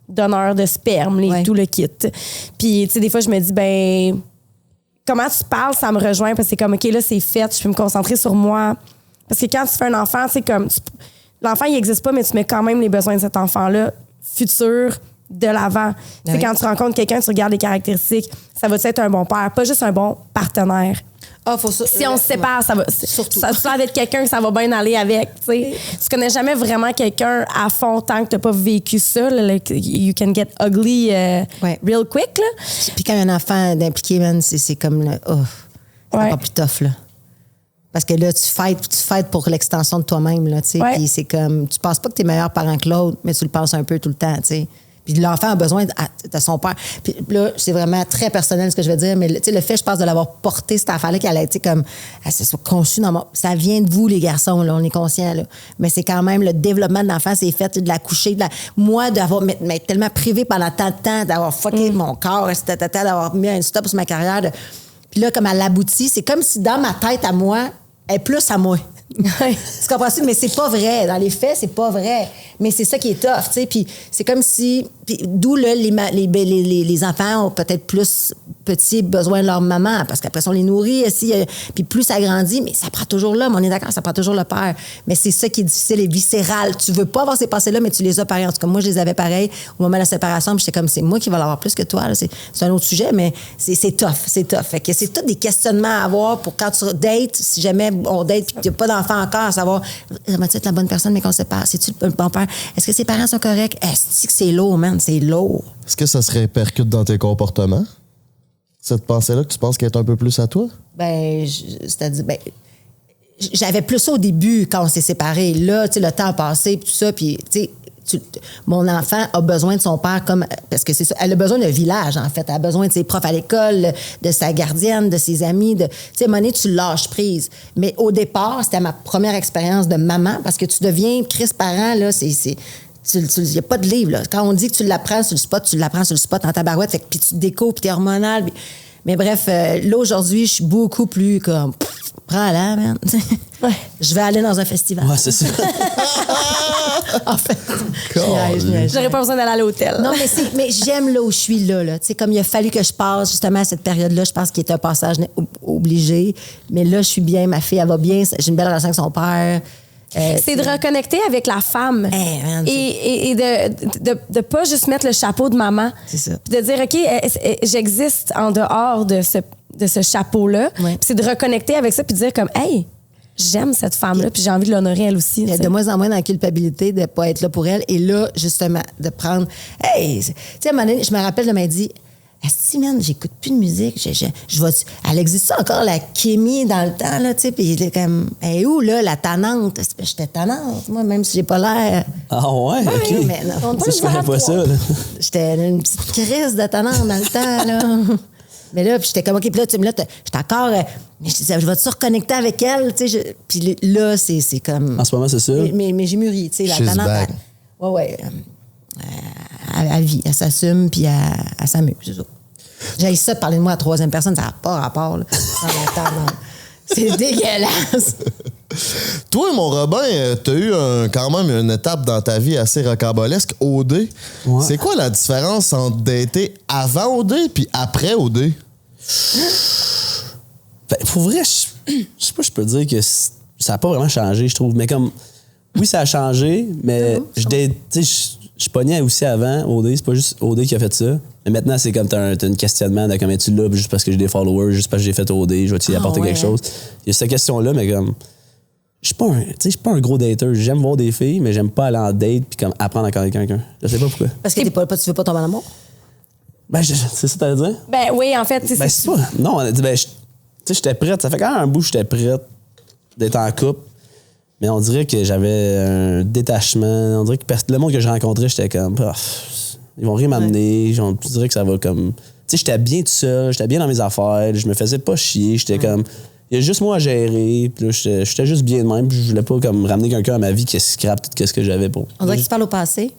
Donneur de sperme, tout le kit. Puis, tu sais, des fois, je me dis, ben. Comment tu parles, ça me rejoint parce que c'est comme, OK, là, c'est fait, je peux me concentrer sur moi. Parce que quand tu fais un enfant, c'est comme, l'enfant, il n'existe pas, mais tu mets quand même les besoins de cet enfant-là, futur, de l'avant. Oui. Quand tu rencontres quelqu'un, tu regardes les caractéristiques, ça va être un bon père, pas juste un bon partenaire. Si on se sépare, ça va. Surtout. Ça a l'air d'être quelqu'un que ça va bien aller avec. Tu connais jamais vraiment quelqu'un à fond tant que tu n'as pas vécu ça. Là, you can get ugly real quick. Là. Puis quand il y a un enfant d'impliqué, man, c'est comme c'est encore plus tough, là. Parce que là, tu fights pour l'extension de toi-même, là, tu sais. Ouais. Puis c'est comme, tu penses pas que t'es meilleur parent que l'autre, mais tu le penses un peu tout le temps, tu sais. Puis l'enfant a besoin de son père. Puis là, c'est vraiment très personnel ce que je veux dire, mais tu sais, le fait, je pense, de l'avoir porté cette affaire-là, qu'elle a été comme, elle se soit conçue dans mon... Ça vient de vous, les garçons, là, on est conscients, là. Mais c'est quand même le développement de l'enfant, c'est fait de la coucher, moi, d'avoir m'être tellement privée pendant tant de temps, d'avoir fucké mon corps, d'avoir mis un stop sur ma carrière. Puis là, comme elle aboutit, c'est comme si dans ma tête à moi, elle est plus à moi. Tu comprends-tu? Mais c'est pas vrai. Dans les faits, c'est pas vrai. Mais c'est ça qui est tough, tu sais. Puis c'est comme si... D'où là, les enfants ont peut-être plus petits besoin de leur maman, parce qu'après ça, on les nourrit aussi. Puis plus ça grandit, mais ça prend toujours l'homme. On est d'accord, ça prend toujours le père. Mais c'est ça qui est difficile et viscéral. Tu veux pas avoir ces pensées-là, mais tu les as pareil. En tout cas, moi, je les avais pareil au moment de la séparation. Puis j'étais comme, c'est moi qui vais l'avoir plus que toi. Là. C'est un autre sujet, mais c'est tough. C'est tough. Fait que c'est tous des questionnements à avoir pour quand tu dates, si jamais on date puis que tu n'as pas d'enfant encore, à savoir, vas-tu être la bonne personne, mais qu'on se sépare? C'est-tu le bon père? Est-ce que ses parents sont corrects? Est-ce que c'est lourd, man? C'est lourd. Est-ce que ça se répercute dans tes comportements? Cette pensée-là que tu penses qu'elle est un peu plus à toi? C'est-à-dire, j'avais plus ça au début quand on s'est séparés. Là, tu sais, le temps a passé, puis tout ça, puis, tu sais, mon enfant a besoin de son père comme... Parce que c'est ça, elle a besoin d'un village, en fait. Elle a besoin de ses profs à l'école, de sa gardienne, de ses amis. Tu sais, à un moment donné, tu lâches prise. Mais au départ, c'était ma première expérience de maman, parce que tu deviens Chris parent, là, il n'y a pas de livre, là. Quand on dit que tu l'apprends sur le spot, tu l'apprends sur le spot en tabarouette, fait que, puis tu te découvres, puis t'es hormonal. Mais bref, là, aujourd'hui, je suis beaucoup plus comme... Prends-la, man. Ouais. Je vais aller dans un festival. Ouais, c'est ça. En fait, J'aurais pas besoin d'aller à l'hôtel. Non, mais j'aime là où je suis là. Tu sais, comme il a fallu que je passe justement à cette période-là, je pense qu'il est un passage obligé. Mais là, je suis bien, ma fille, elle va bien. J'ai une belle relation avec son père. C'est de reconnecter avec la femme et de pas juste mettre le chapeau de maman. C'est ça. Puis de dire, OK, j'existe en dehors de ce chapeau-là. Ouais. Puis c'est de reconnecter avec ça puis de dire comme, hey, j'aime cette femme-là puis j'ai envie de l'honorer elle aussi. Il y a de moins en moins dans la culpabilité de ne pas être là pour elle. Et là, justement, de prendre... Hey! Tu sais, à un moment donné, je me rappelle, elle m'a dit... Si, man, j'écoute plus de musique. Elle existe encore, la Kémie, dans le temps, là, tu sais, puis il est comme, hey, où, là, la tannante? J'étais tannante, moi, même si j'ai pas l'air... Ah ouais? OK. Mais non, Ça, je connais pas ça, là. J'étais une petite crise de tannante dans le temps, là. Mais là, puis j'étais comme, OK, puis là, j'étais encore... mais je disais, je vais te reconnecter avec elle, tu sais. Puis là, c'est comme... En ce moment, c'est ça. Mais j'ai mûri, tu sais, la She's tannante... back. Ouais. Elle vit, elle s'assume, puis elle s'amuse, c'est ça. J'ai ça de parler de moi à troisième personne, ça n'a pas rapport, là. C'est dégueulasse. Toi, mon Robin, t'as eu quand même une étape dans ta vie assez rocambolesque, OD. Ouais. C'est quoi la différence entre dater avant OD puis après OD? Pour vrai, je sais pas, je peux dire que ça n'a pas vraiment changé, je trouve. Mais comme, oui, ça a changé, mais je pognais aussi avant OD, c'est pas juste OD qui a fait ça. Mais maintenant, c'est comme t'as un questionnement de comment es-tu là juste parce que j'ai des followers, juste parce que j'ai fait OD, je vais t'y apporter quelque chose. Il y a cette question-là, mais comme, je suis pas un gros dater. J'aime voir des filles, mais j'aime pas aller en date puis comme apprendre à connaître quelqu'un. Je sais pas pourquoi. Parce que tu veux pas tomber en amour? C'est ça que t'allais dire? Ben oui, en fait, c'est C'est pas. Non, j'étais prête. Ça fait quand même un bout que j'étais prête d'être en couple. Mais on dirait que j'avais un détachement. On dirait que le monde que j'ai rencontré, j'étais comme... ils vont rien m'amener. Je dirais que ça va comme... Tu sais, j'étais bien tout seul. J'étais bien dans mes affaires. Je me faisais pas chier. J'étais comme... Il y a juste moi à gérer. Puis là, j'étais juste bien de même. Puis je voulais pas comme ramener quelqu'un à ma vie qui scrape tout ce que j'avais pour... On dirait que tu parles au passé.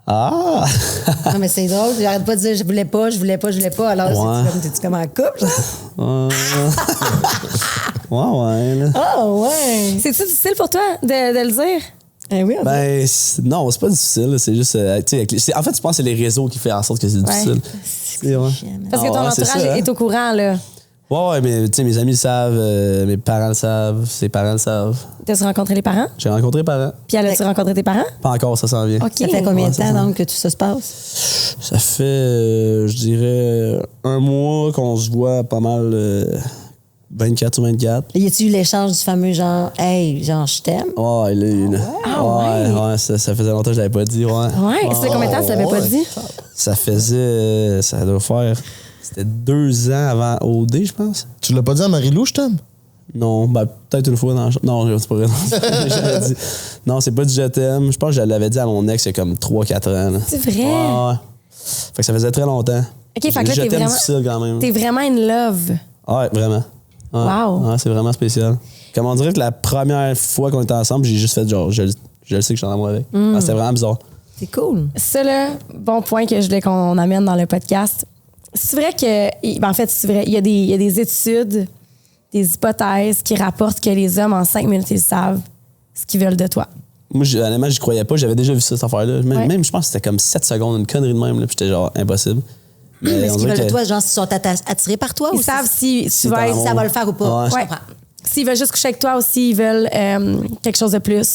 Ah! Non, mais c'est drôle. J'arrête pas de dire je voulais pas. Alors, t'es-tu comme en couple? Ouais, là. Ah, ouais. C'est-tu difficile pour toi de le dire? Oui, non, c'est pas difficile. C'est juste... en fait, je pense que c'est les réseaux qui font en sorte que c'est difficile. Parce que ton entourage est au courant, là. Ouais, mais tu sais, mes amis le savent, mes parents le savent, ses parents le savent. T'as-tu rencontré les parents? J'ai rencontré les parents. Puis as-tu rencontré tes parents? Pas encore, ça s'en vient. OK. Ça fait combien de temps, donc, que tout ça se passe? Ça fait, je dirais, un mois qu'on se voit pas mal 24 sur 24. Y a-tu eu l'échange du fameux genre, hey, genre, je t'aime? Ouais, ouais, ça faisait longtemps que je l'avais pas dit, ouais. Ouais, ça fait combien de temps que tu l'avais pas dit? Ça doit faire... C'était 2 ans avant OD, je pense. Tu l'as pas dit à Marie-Lou, je t'aime? Non, ben, peut-être une fois dans non, c'est pas vrai. J'avais dit. Non, c'est pas du je t'aime. Je pense que je l'avais dit à mon ex il y a comme 3-4 ans. Là. C'est vrai? Ouais. Fait que ça faisait très longtemps. OK, fait que là, Je t'es t'aime vraiment... difficile quand même. T'es vraiment in love. Ouais, vraiment. Ouais. Wow. Ouais, c'est vraiment spécial. Comme on dirait que la première fois qu'on était ensemble, j'ai juste fait genre, je le sais que je suis en amour avec. Ah, c'était vraiment bizarre. C'est cool. Ça, là, bon point que je voulais qu'on amène dans le podcast. C'est vrai que... Ben, en fait, c'est vrai. Il y a des études, des hypothèses qui rapportent que les hommes, en 5 minutes, ils savent ce qu'ils veulent de toi. Moi, honnêtement, j'y croyais pas. J'avais déjà vu ça, cette affaire-là. Même je pense que c'était comme 7 secondes, une connerie de même. Là, puis j'étais genre, impossible. Mais ce on qu'ils dirait veulent de que- toi, genre, s'ils sont attirés par toi Ils ou savent si tu vas t'en être... si ça va le faire ou pas. Ouais. Je Ouais. comprends. S'ils veulent juste coucher avec toi ou s'ils veulent quelque chose de plus,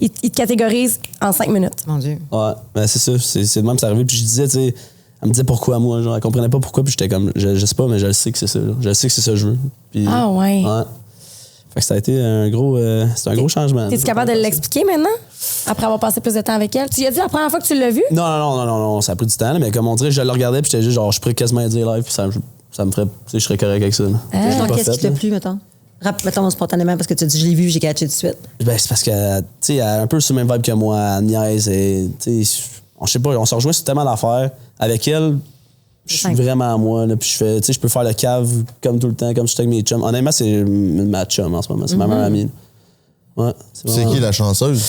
ils te catégorisent en 5 minutes. Mon Dieu. Ouais, ben c'est ça. C'est de même, c'est arrivé. Puis je disais, tu sais, elle me disait pourquoi moi. Genre, elle comprenait pas pourquoi. Puis j'étais comme, je sais pas, mais je le sais que c'est ça. Là. Je sais que c'est ça que je veux. Puis, Ah ouais. Fait que ça a été un gros, c'est un gros changement. Es-tu capable de l'expliquer maintenant? Après avoir passé plus de temps avec elle? Tu lui as dit la première fois que tu l'as vue? Non, ça a pris du temps. Là, mais comme on dirait, je le regardais. Puis j'étais juste genre, je pourrais quasiment dire live. Puis ça me ferait, tu sais, je serais correct avec ça. Là. Je l'ai Genre, pas qu'est-ce fait, qui t'a là. plu, mettons? Mettons spontanément parce que tu as dit je l'ai vu, j'ai catché tout de suite. Ben, c'est parce que, tu sais, elle a un peu sur le même vibe que moi, elle niaise et, tu sais, je sais pas, on se rejoint sur tellement d'affaires. Avec elle, je suis simple. vraiment moi, là, puis je fais, tu sais, je peux faire le cave comme tout le temps, comme je suis avec mes chums. Honnêtement, c'est ma chum en ce moment, c'est ma meilleure amie. Ouais, C'est vraiment- qui la chanceuse?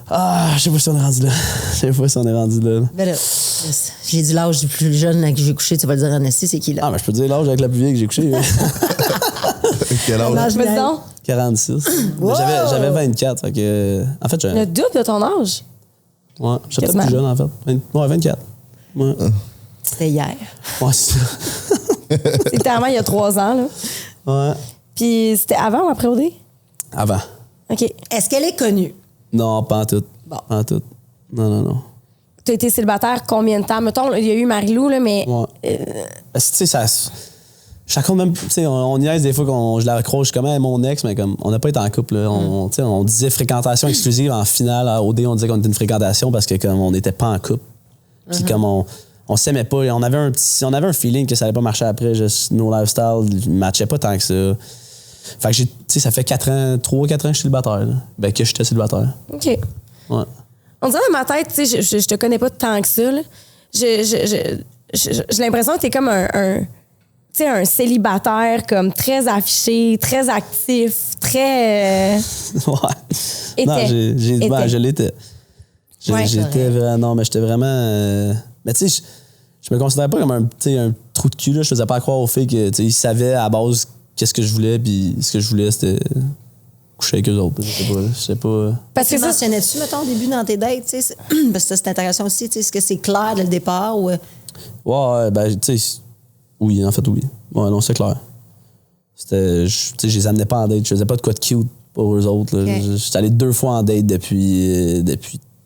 Ah, je sais pas si on est rendu là. Je sais pas si on est rendu là. Ben là, j'ai dit l'âge du plus jeune à qui j'ai couché, tu vas le dire en esti, c'est qui là? Ah, mais je peux te dire l'âge avec la plus vieille que j'ai couché. hein. Quel âge? L'âge Vas-y de- donc. 46. Mais Wow! J'avais 24, fait que, en fait, Le double de ton âge? ouais, j'étais peut-être Quasiment. plus jeune, en fait. Ouais, 24. Ouais, C'était hier. ouais c'est ça. C'est littéralement il y a 3 ans. Là. Ouais. Puis c'était avant ou après OD? Avant. OK. Est-ce qu'elle est connue? Non, pas en tout. Bon. Pas en tout. Non. Tu as été célibataire combien de temps? Mettons, il y a eu Marie-Lou, là, mais... Ouais. Parce que, tu sais, ça. Je raconte même, tu sais, on niaise des fois je la accroche comme mon ex, mais comme on n'a pas été en couple. Là. Tu sais, on disait fréquentation exclusive en finale. À OD, on disait qu'on était une fréquentation parce que comme on n'était pas en couple. Puis comme on s'aimait pas, on avait un feeling que ça allait pas marcher après. Juste, nos lifestyles ne matchaient pas tant que ça. Fait que tu sais, ça fait 3-4 ans que je suis célibataire. Là. Ben, que j'étais célibataire. OK. Ouais. On dirait dans ma tête, tu sais, je te connais pas tant que ça. Là. J'ai l'impression que t'es comme tu sais, un célibataire comme très affiché, très actif, très... Ouais. Non, Était. je l'étais. Ouais, J'étais vraiment. Non, mais j'étais vraiment. Mais tu sais, je me considérais pas comme un trou de cul. Là. Je faisais pas croire aux filles que tu sais, ils savaient à base qu'est-ce que je voulais, puis ce que je voulais, c'était coucher avec eux autres. Je sais pas. Parce que Tu ça, mentionnais-tu, mettons, au début dans tes dates, tu sais, parce que ça, c'est intéressant aussi, tu sais, est-ce que c'est clair dès le départ ou... Ouais, ben, tu sais, oui, en fait, oui. Ouais, non, c'est clair. C'était. Tu sais, je les amenais pas en date. Je faisais pas de quoi de cute pour eux autres. Là. Ok. J'étais allé 2 fois en date depuis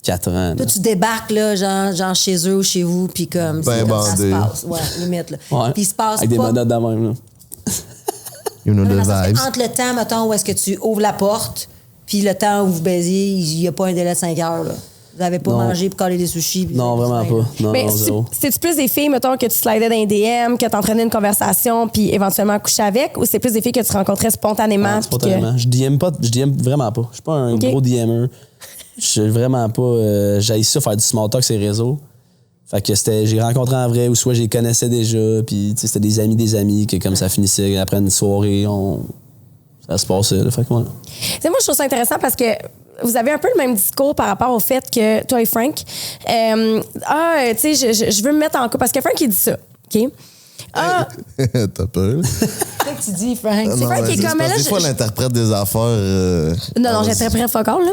4 ans. là. Toi, tu débarques, là, genre chez eux ou chez vous, puis comme, Ben c'est comme ça se bandé. passe. Ouais, limite, là. Ouais. Puis il se passe Avec des pas... menottes de même. Là. You know Non, the ça, c'est vibes. entre le temps, mettons, où est-ce que tu ouvres la porte, puis le temps où vous baisiez, il n'y a pas un délai de 5 heures, là. Vous n'avez pas Non. mangé pour coller des sushis. puis Non, vous avez vraiment faim, pas. Non, mais non, zéro. c'est-tu plus des filles, mettons, que tu slidais dans les DM, que t'entraînais une conversation, puis éventuellement coucher avec, ou c'est plus des filles que tu rencontrais spontanément? Ouais, puis spontanément. Je DM vraiment pas. Je suis pas un Ok. gros DMer. Je suis vraiment pas. J'haïs ça faire du small talk sur les réseaux. Fait que j'ai rencontré en vrai, ou soit je les connaissais déjà, puis tu sais, c'était des amis, que comme ça finissait après une soirée, ça se passait. Là. Fait que, ouais. Tu sais, moi, je trouve ça intéressant parce que vous avez un peu le même discours par rapport au fait que toi et Frank, tu sais, je veux me mettre en couple. Parce que Frank, il dit ça, OK? Ah, T'as peur? Qu'est-ce que tu dis, Frank? Non, Frank mais qui est c'est comme, parce là, que des fois, je- l'interprète des affaires. non, j'interprète fuck all, là.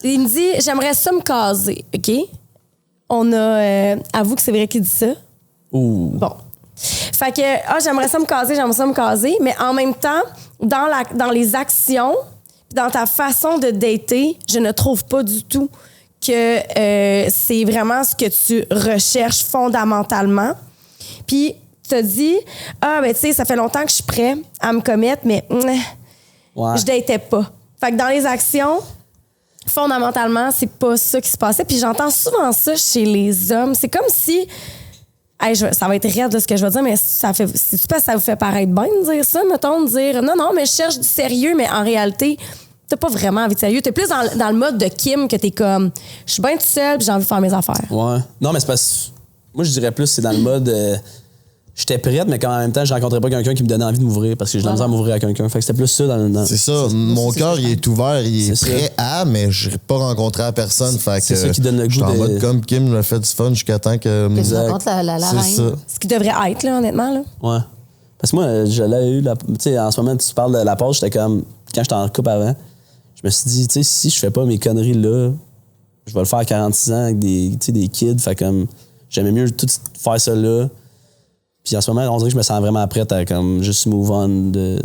Il me dit, j'aimerais ça me caser, OK? On a... avoue que c'est vrai qu'il dit ça. Ouh. Bon. Fait que, j'aimerais ça me caser, mais en même temps, dans les actions, dans ta façon de dater, je ne trouve pas du tout que c'est vraiment ce que tu recherches fondamentalement. Puis, tu te dis, ben, tu sais, ça fait longtemps que je suis prêt à me commettre, mais Ouais. je datais pas. Fait que dans les actions, fondamentalement, c'est pas ça qui se passait. Puis j'entends souvent ça chez les hommes. C'est comme si Hey, ça va être raide là, ce que je vais dire, mais si tu penses que ça vous fait paraître bien de dire ça, mettons, de dire non, mais je cherche du sérieux, mais en réalité, t'as pas vraiment envie de sérieux. T'es plus dans le mode de Kim que t'es comme, je suis bien toute seule puis j'ai envie de faire mes affaires. Ouais. Non, mais c'est parce moi, je dirais plus, c'est dans le mode. J'étais prête, mais quand en même temps, je rencontrais pas quelqu'un qui me donnait envie de m'ouvrir parce que j'ai de la misère à m'ouvrir à quelqu'un. Fait que c'était plus ça dans C'est ça. Mon cœur, il est ouvert, il est prêt à, mais je n'ai pas rencontré à personne. Fait que c'est ça qui donne le goût. Je suis en mode comme Kim me fait du fun jusqu'à temps que. Tu rencontres la C'est reine. ça. Ce qui devrait être, là, honnêtement. Là. Ouais. Parce que moi, je l'ai eu. Tu sais, en ce moment, tu parles de la pause, j'étais comme. Quand j'étais en couple avant, je me suis dit, tu sais, si je fais pas mes conneries là, je vais le faire à 46 ans avec des kids. Fait comme. J'aimais mieux tout faire ça là. Puis en ce moment, on dirait que je me sens vraiment prête à comme juste move on de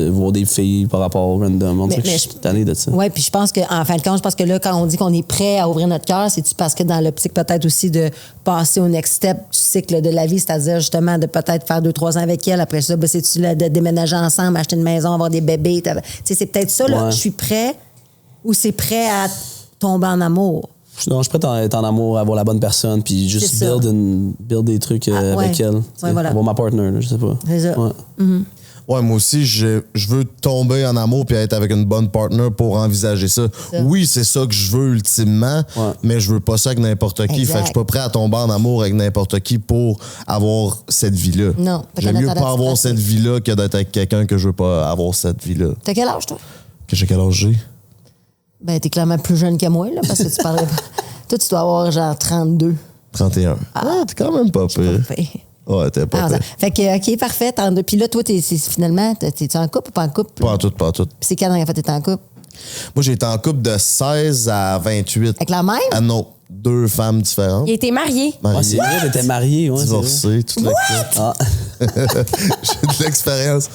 voir des filles par rapport au random. On dirait que je suis tanné de ça. Oui, puis je pense qu'en fin de compte, je pense que là, quand on dit qu'on est prêt à ouvrir notre cœur, c'est parce que dans l'optique peut-être aussi de passer au next step du cycle de la vie, c'est-à-dire justement de peut-être faire 2-3 ans avec elle. Après ça, ben, c'est-tu là, de déménager ensemble, acheter une maison, avoir des bébés. Tu sais, c'est peut-être ça, là, je suis prêt ou c'est prêt à tomber en amour. Non, je suis prêt à être en amour, à avoir la bonne personne, puis juste build des trucs avec elle. Ouais, voilà. Avoir ma partner, là, je sais pas. C'est ça. Ouais. Mm-hmm. Ouais, moi aussi, je veux tomber en amour puis être avec une bonne partner pour envisager ça. Oui, c'est ça que je veux ultimement, mais je veux pas ça avec n'importe qui. Exact. Fait que je suis pas prêt à tomber en amour avec n'importe qui pour avoir cette vie-là. Non. J'aime mieux pas avoir cette vie-là que d'être avec quelqu'un que je veux pas avoir cette vie-là. T'as quel âge, toi? Que j'ai quel âge j'ai? Ben, t'es clairement plus jeune que moi, là, parce que tu parlerais pas. Toi, tu dois avoir genre 32. 31. Ah, t'es quand même pas pire. Ouais, t'es pas pire. Fait que, OK, parfait. 32. Puis là, toi, finalement, t'es-tu en couple ou pas en couple? Pas en tout, pas en tout. Puis c'est quand la dernière fois que t'étais en couple? Moi, j'ai été en couple de 16 à 28. Avec la même? Ah non, 2 femmes différentes. Il a été marié. Ouais, c'est vrai, t'étais marié. Ouais, divorcé, toute la quête. Ah. J'ai de l'expérience.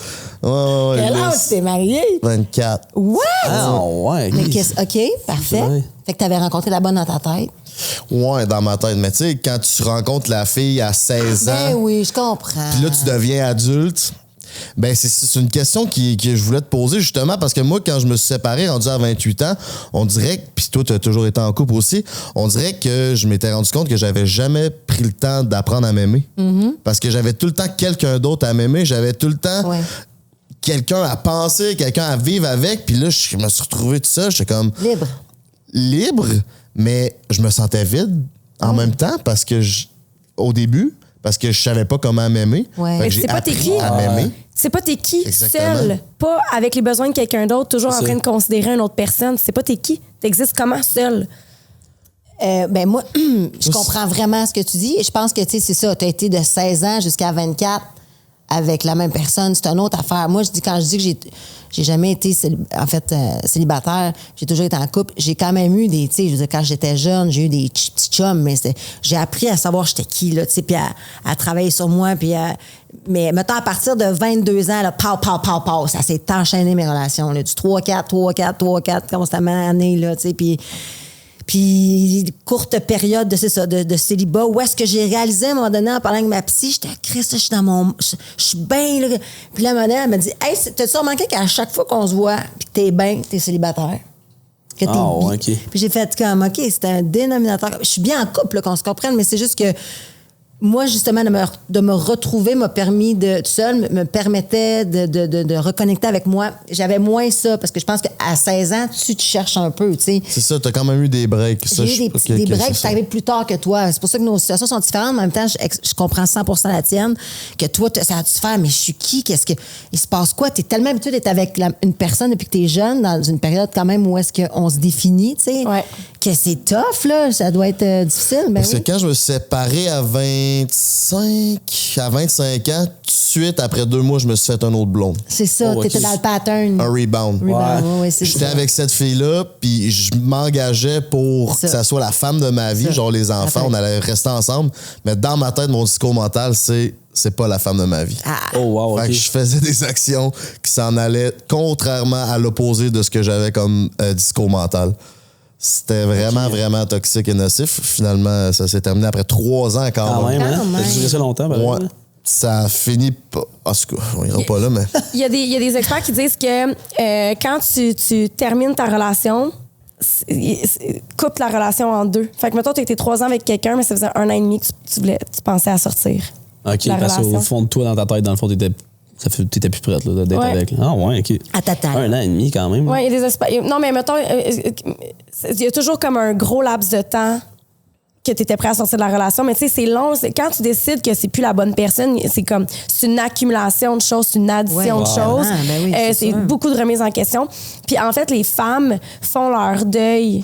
Ouais, Quel âge tu t'es marié? 24. What? Ah, ouais. Mais OK, parfait. vrai. Fait que t'avais rencontré la bonne dans ta tête. Ouais, dans ma tête. Mais tu sais, quand tu rencontres la fille à 16 ans, Ben oui, je comprends. puis là, tu deviens adulte, ben c'est une question que je voulais te poser justement parce que moi, quand je me suis séparé, rendu à 28 ans, on dirait que, puis toi, tu as toujours été en couple aussi, on dirait que je m'étais rendu compte que j'avais jamais pris le temps d'apprendre à m'aimer. Parce que j'avais tout le temps quelqu'un d'autre à m'aimer, j'avais tout le temps quelqu'un à penser, quelqu'un à vivre avec, puis là, je me suis retrouvé tout seul, j'étais comme... Libre, mais je me sentais vide en même temps parce que au début, parce que je savais pas comment m'aimer. Ouais. Fait que Mais j'ai c'est pas t'es appris qui. à m'aimer. C'est pas t'es qui Exactement. seul, pas avec les besoins de quelqu'un d'autre, toujours en C'est train ça. de considérer une autre personne. C'est pas t'es qui. T'existes comment seul? Ben moi, je comprends vraiment ce que tu dis. Et je pense que, tu sais, c'est ça. Tu as été de 16 ans jusqu'à 24 avec la même personne. C'est une autre affaire. Moi, quand je dis que j'ai jamais été, célibataire, j'ai toujours été en couple. J'ai quand même eu des, tu sais, je veux dire, quand j'étais jeune, j'ai eu des petits chums, mais j'ai appris à savoir j'étais qui, là, tu sais, puis à travailler sur moi, puis mais mettons, à partir de 22 ans, là, pow, ça s'est enchaîné, mes relations, là, du 3-4, constamment année, là, tu sais, puis courte période de célibat où est-ce que j'ai réalisé à un moment donné en parlant avec ma psy, j'étais Christ, je suis bien là. Puis là, à un moment donné, elle m'a dit hey, t'as-tu remarqué qu'à chaque fois qu'on se voit puis que t'es bien, t'es célibataire? Que t'es ouais, OK. Puis j'ai fait comme OK, c'est un dénominateur. Je suis bien en couple, là, qu'on se comprenne, mais c'est juste que moi, justement, de me retrouver m'a permis tout seul, me permettait de reconnecter avec moi. J'avais moins ça, parce que je pense qu'à 16 ans, tu te cherches un peu, tu sais. C'est ça, t'as quand même eu des breaks. J'ai eu des breaks, c'est arrivé plus tard que toi. C'est pour ça que nos situations sont différentes, mais en même temps, je comprends 100% la tienne, que toi, ça a dû se faire, mais je suis qui? Il se passe quoi? T'es tellement habitué d'être avec une personne depuis que t'es jeune, dans une période quand même où est-ce qu'on se définit, tu sais, que c'est tough, là. Ça doit être difficile, ben Parce que quand je me suis séparé à 25 ans, tout de suite, après 2 mois, je me suis fait un autre blonde. C'est ça, t'étais dans le pattern. Un rebound. Ouais, c'est J'étais ça. avec cette fille-là, puis je m'engageais pour que ça soit la femme de ma vie, genre les enfants, on allait rester ensemble. Mais dans ma tête, mon discours mental, c'est pas la femme de ma vie. Oh, wow, Fait OK. que je faisais des actions qui s'en allaient contrairement à l'opposé de ce que j'avais comme discours mental. C'était vraiment, vraiment toxique et nocif. Finalement, ça s'est terminé après 3 ans quand Quand même. même, hein? Ça a duré ça longtemps, pareil, Ouais. là. Ça a fini pas. En tout cas, on ira pas là, mais. Il y a des experts qui disent que quand tu termines ta relation, coupe la relation en deux. Fait que, mettons, tu étais 3 ans avec quelqu'un, mais ça faisait 1 an et demi que tu pensais à sortir. OK, la parce relation. qu'au fond de toi, dans ta tête, dans le fond, t'étais plus prête là, d'être Ouais. avec. Ah ouais, OK. À ta taille. 1 an et demi quand même. Oui, il y a des non, mais mettons, il y a toujours comme un gros laps de temps que tu étais prêt à sortir de la relation. Mais tu sais, c'est long. Quand tu décides que c'est plus la bonne personne, c'est une accumulation de choses, c'est une addition de choses. Ah, ben oui, c'est c'est sûr. beaucoup de remises en question. Puis en fait, les femmes font leur deuil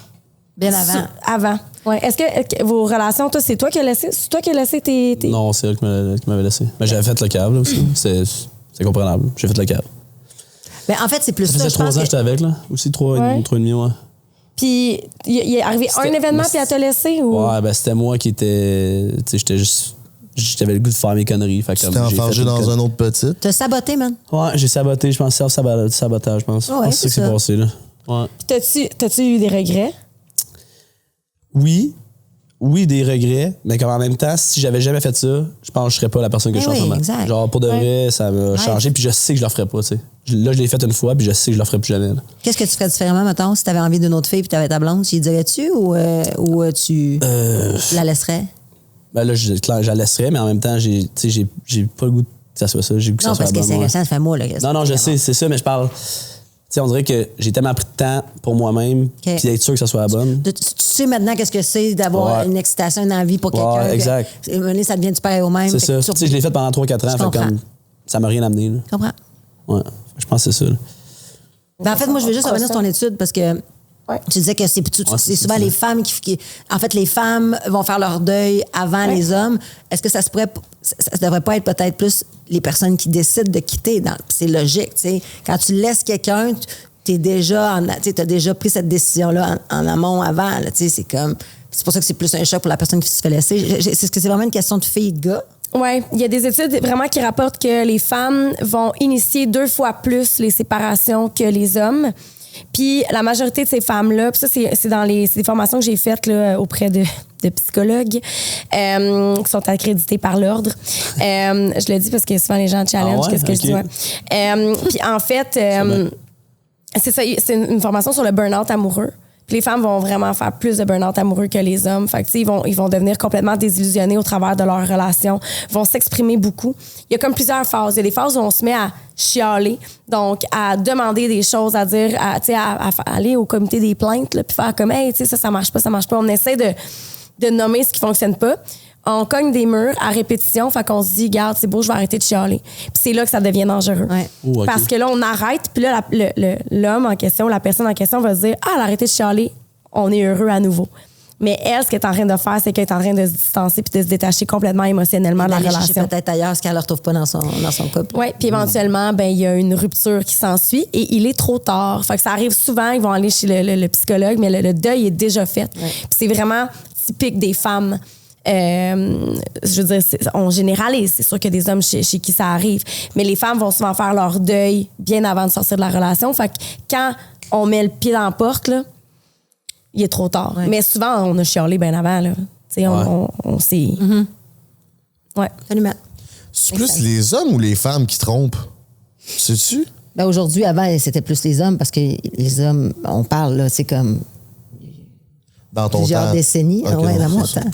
Bien avant. avant. Ouais. Est-ce que vos relations, toi, c'est toi qui as laissé tes... Non, c'est elle qui m'avait laissé. Mais j'avais fait le câble là, aussi. C'est comprenable. J'ai fait le câble. Mais en fait, c'est plus Ça ça. faisait Je 3 pense ans que- que j'étais avec, là. Aussi 3 Ouais. et demi, ouais. Puis il est arrivé un événement puis elle t'a laissé ou... Ouais, ben c'était moi qui étais. Tu sais, j'avais le goût de faire mes conneries. Fait Tu comme t'es j'ai enfargé fait dans une un autre petit. T'as saboté, man. Ouais, j'ai saboté, je pense, self-sabotage, je pense. Ouais, Je pense que c'est c'est ce qui s'est ça. passé, là. Ouais. Puis t'as-tu eu des regrets? Oui, des regrets, mais comme en même temps, si j'avais jamais fait ça, je pense que je serais pas la personne que Eh je suis en oui, ce moment. exact. Genre, pour de vrai, ça m'a changé, puis je sais que je le referais pas, tu sais. Là, je l'ai fait une fois, puis je sais que je le referais plus jamais. Là. Qu'est-ce que tu ferais différemment, mettons, si t'avais envie d'une autre fille puis t'avais ta blonde? Tu y dirais-tu ou tu la laisserais? Ben là, je la laisserais, mais en même temps, j'ai pas le goût que ça soit ça. J'ai le goût que Non, ça parce soit que la bonne, ouais. ça fait moi, là. Non, je sais, c'est ça, mais je parle. Tu sais, on dirait que j'ai tellement pris de temps pour moi-même, puis d'être sûr que ça soit la bonne. Tu sais maintenant qu'est-ce que c'est d'avoir Ouais. une excitation, une envie pour quelqu'un. Ouais, exact. À un moment donné, ça devient du pareil au même. C'est Fait que ça. Tu sais, je l'ai fait pendant 3-4 ans, Je fait comprends. comme ça m'a rien amené. Là. Je comprends. Ouais, je pense que c'est ça. Là. Ben, en fait, moi, je veux juste revenir sur ton étude parce que Ouais. tu disais que c'est c'est souvent ça. les femmes qui. En fait, les femmes vont faire leur deuil avant Ouais. les hommes. Est-ce que ça devrait pas être peut-être plus les personnes qui décident de quitter? C'est logique, tu sais. Quand tu laisses quelqu'un, tu as déjà pris cette décision-là en amont avant. Là, tu sais, c'est comme. C'est pour ça que c'est plus un choc pour la personne qui se fait laisser. Est-ce que c'est vraiment une question de fille et de gars? Oui, il y a des études vraiment qui rapportent que les femmes vont initier 2 fois plus les séparations que les hommes. Puis la majorité de ces femmes-là, puis ça, c'est des formations que j'ai faites là, auprès de psychologues qui sont accrédités par l'ordre. Je le dis parce que souvent les gens challenge Ah ouais? qu'est-ce que je dis. Ok. Ouais. Puis en fait, c'est ça, c'est une formation sur le burn-out amoureux. Puis les femmes vont vraiment faire plus de burn-out amoureux que les hommes. Fait que, tu sais, ils vont devenir complètement désillusionnés au travers de leur relation, vont s'exprimer beaucoup. Il y a comme plusieurs phases. Il y a des phases où on se met à chialer, donc à demander des choses, à dire, tu sais, à aller au comité des plaintes, là, puis faire comme, hey, tu sais, ça marche pas. On essaie de nommer ce qui fonctionne pas. On cogne des murs à répétition, fait qu'on se dit, regarde, c'est beau, je vais arrêter de chialer. Puis c'est là que ça devient dangereux. Ouais. Oh, ok. Parce que là, on arrête, puis là, l'homme en question, la personne en question va se dire, ah, elle a arrêté de chialer, on est heureux à nouveau. Mais elle, ce qu'elle est en train de faire, c'est qu'elle est en train de se distancer puis de se détacher complètement émotionnellement de la D'aller chercher relation. peut-être ailleurs ce qu'elle ne retrouve pas dans son couple. Oui, puis éventuellement, ben il y a une rupture qui s'ensuit et il est trop tard. Fait que ça arrive souvent, ils vont aller chez le psychologue, mais le deuil est déjà fait. Puis c'est vraiment typique des femmes. Je veux dire, on généralise. C'est sûr qu'il y a des hommes chez qui ça arrive. Mais les femmes vont souvent faire leur deuil bien avant de sortir de la relation. Fait que quand on met le pied dans la porte, là, il est trop tard. Ouais. Mais souvent, on a chialé bien avant. Là. Tu sais, on s'est... Ouais. Absolument. C'est plus les hommes ou les femmes qui trompent? Sais-tu? Ben aujourd'hui, avant, c'était plus les hommes parce que les hommes, on parle, là, c'est comme Dans ton plusieurs temps? décennies. Ok, Ouais, dans non, mon c'est ça. temps.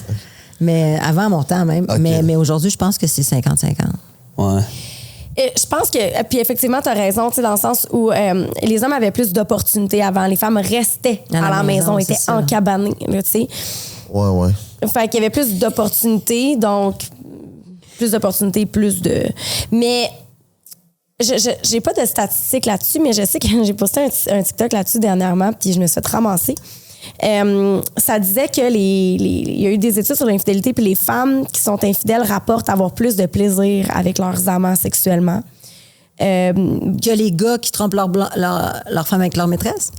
Mais avant mon temps même. Ok. Mais aujourd'hui, je pense que c'est 50-50. Ouais. Et je pense que, puis effectivement, tu as raison, tu sais, dans le sens où les hommes avaient plus d'opportunités avant. Les femmes restaient à la maison, c'est étaient ça. encabanées, là, tu sais. Ouais. Fait qu'il y avait plus d'opportunités, donc plus d'opportunités, plus de... Mais j'ai pas de statistiques là-dessus, mais je sais que j'ai posté un TikTok là-dessus dernièrement, puis je me suis fait ramasser. Ça disait que il y a eu des études sur l'infidélité, puis les femmes qui sont infidèles rapportent avoir plus de plaisir avec leurs amants sexuellement. Que les gars qui trompent leur femme avec leur maîtresse?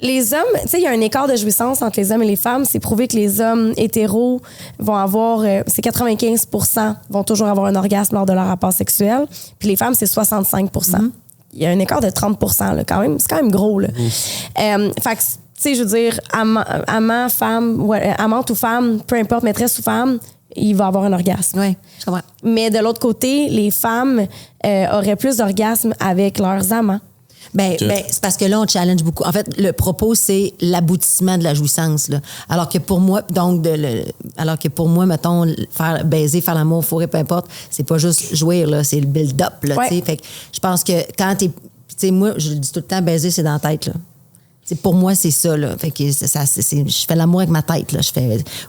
Les hommes, tu sais, il y a un écart de jouissance entre les hommes et les femmes. C'est prouvé que les hommes hétéros vont avoir, c'est 95% vont toujours avoir un orgasme lors de leur rapport sexuel. Puis les femmes, c'est 65%. Il y a un écart de 30%, là, quand même. C'est quand même gros, là. Fait que, tu sais, je veux dire, amant, femme, amante ou femme, peu importe, maîtresse ou femme, il va avoir un orgasme. Oui, je comprends. Mais de l'autre côté, les femmes auraient plus d'orgasmes avec leurs amants. Ben, c'est parce que là, on challenge beaucoup. En fait, le propos, c'est l'aboutissement de la jouissance. Là. Alors que pour moi, mettons, faire baiser, faire l'amour, fourrer, peu importe, c'est pas juste jouir, là, c'est le build-up. Là, Ouais. fait que je pense que quand t'es. Tu sais, moi, je le dis tout le temps, baiser, c'est dans la tête. Là. Pour moi, c'est ça. Là. Fait que je fais l'amour avec ma tête. Là.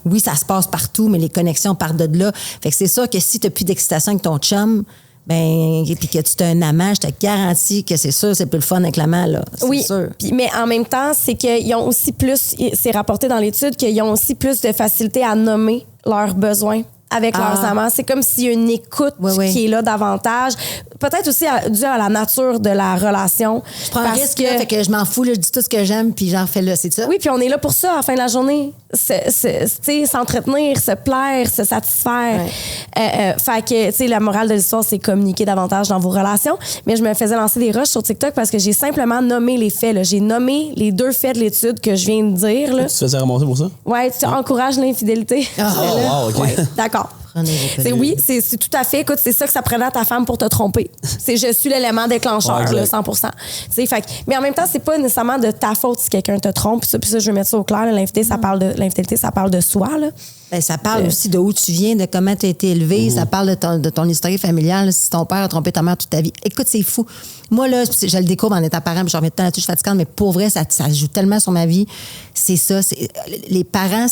Oui, ça se passe partout, mais les connexions partent de là. Fait que c'est sûr que si tu n'as plus d'excitation avec ton chum, ben, puis que tu t'as un amant, je te garantis que c'est sûr, c'est plus le fun avec l'amant, là. C'est Oui, sûr. mais en même temps, c'est qu'ils ont aussi plus, c'est rapporté dans l'étude qu'ils ont aussi plus de facilité à nommer leurs besoins avec leurs amants. C'est comme s'il y a une écoute qui est là davantage. Peut-être aussi dû à la nature de la relation. Je prends un risque, là, fait que je m'en fous, là, je dis tout ce que j'aime, puis j'en fais là, c'est ça? Oui, puis on est là pour ça à la fin de la journée. S'entretenir, se plaire, se satisfaire. Fait que, tu sais, la morale de l'histoire, c'est communiquer davantage dans vos relations. Mais je me faisais lancer des rushs sur TikTok parce que j'ai simplement nommé les faits. Là. J'ai nommé les 2 faits de l'étude que je viens de dire. Là. Tu te faisais remonter pour ça? Ouais, tu encourages l'infidélité. Wow, OK. Ouais, d'accord. Oui, c'est tout à fait. Écoute, c'est ça que ça prenait à ta femme pour te tromper. C'est je suis l'élément déclencheur, Ouais, là, 100%. Fait, mais en même temps, c'est pas nécessairement de ta faute si quelqu'un te trompe. Puis ça, je vais mettre ça au clair. L'infidélité, ça parle de soi. Là. Ben, ça parle aussi de où tu viens, de comment tu as été élevé. Ça parle de ton historique familial. Si ton père a trompé ta mère toute ta vie. Écoute, c'est fou. Moi, là, je le découvre en étant parent, puis je reviens tout le temps là-dessus, je suis fatigante, mais pour vrai, ça joue tellement sur ma vie. C'est ça. Les parents,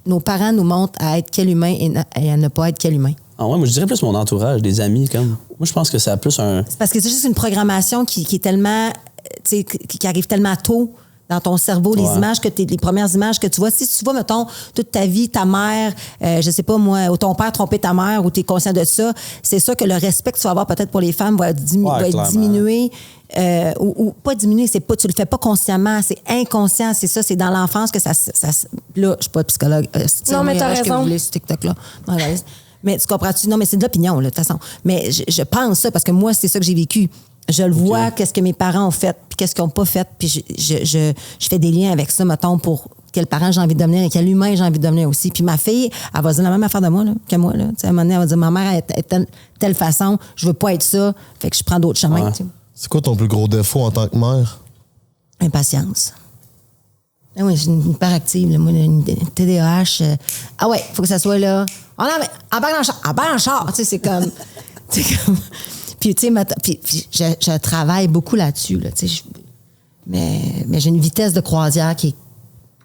nos parents nous montrent à être quel humain et à ne pas être quel humain. Ah ouais, moi, je dirais plus mon entourage, des amis, comme. Moi, je pense que ça a plus un. C'est parce que c'est juste une programmation qui est tellement. Tu sais, qui arrive tellement tôt dans ton cerveau, les images les premières images que tu vois. Si tu vois, mettons, toute ta vie, ta mère, je sais pas moi, ou ton père tromper ta mère, ou tu es conscient de ça, c'est ça que le respect que tu vas avoir peut-être pour les femmes va être diminué. Ou pas diminué, c'est pas, tu le fais pas consciemment, c'est inconscient, c'est ça, c'est dans l'enfance que ça là, je suis pas psychologue. Non, mais t'as raison. Que vous voulez sur TikTok, là. Mais tu comprends-tu? Non, mais c'est de l'opinion, là, de toute façon. Mais je pense ça, parce que moi, c'est ça que j'ai vécu. Je le vois, qu'est-ce que mes parents ont fait, puis qu'est-ce qu'ils n'ont pas fait, puis je fais des liens avec ça, mettons, pour quel parent j'ai envie de devenir et quel humain j'ai envie de devenir aussi. Puis ma fille, elle va dire la même affaire de moi là, que moi. Là. À un moment donné, elle va dire, ma mère est telle façon, je veux pas être ça, fait que je prends d'autres chemins. Tu sais. C'est quoi ton plus gros défaut en tant que mère? Impatience. Ah oui, je suis une hyperactive, là, moi, une TDAH. Ah ouais, faut que ça soit là. Oh non, mais embarque dans le char. Tu sais, c'est comme. Puis, tu sais, je travaille beaucoup là-dessus. Là, mais j'ai une vitesse de croisière qui est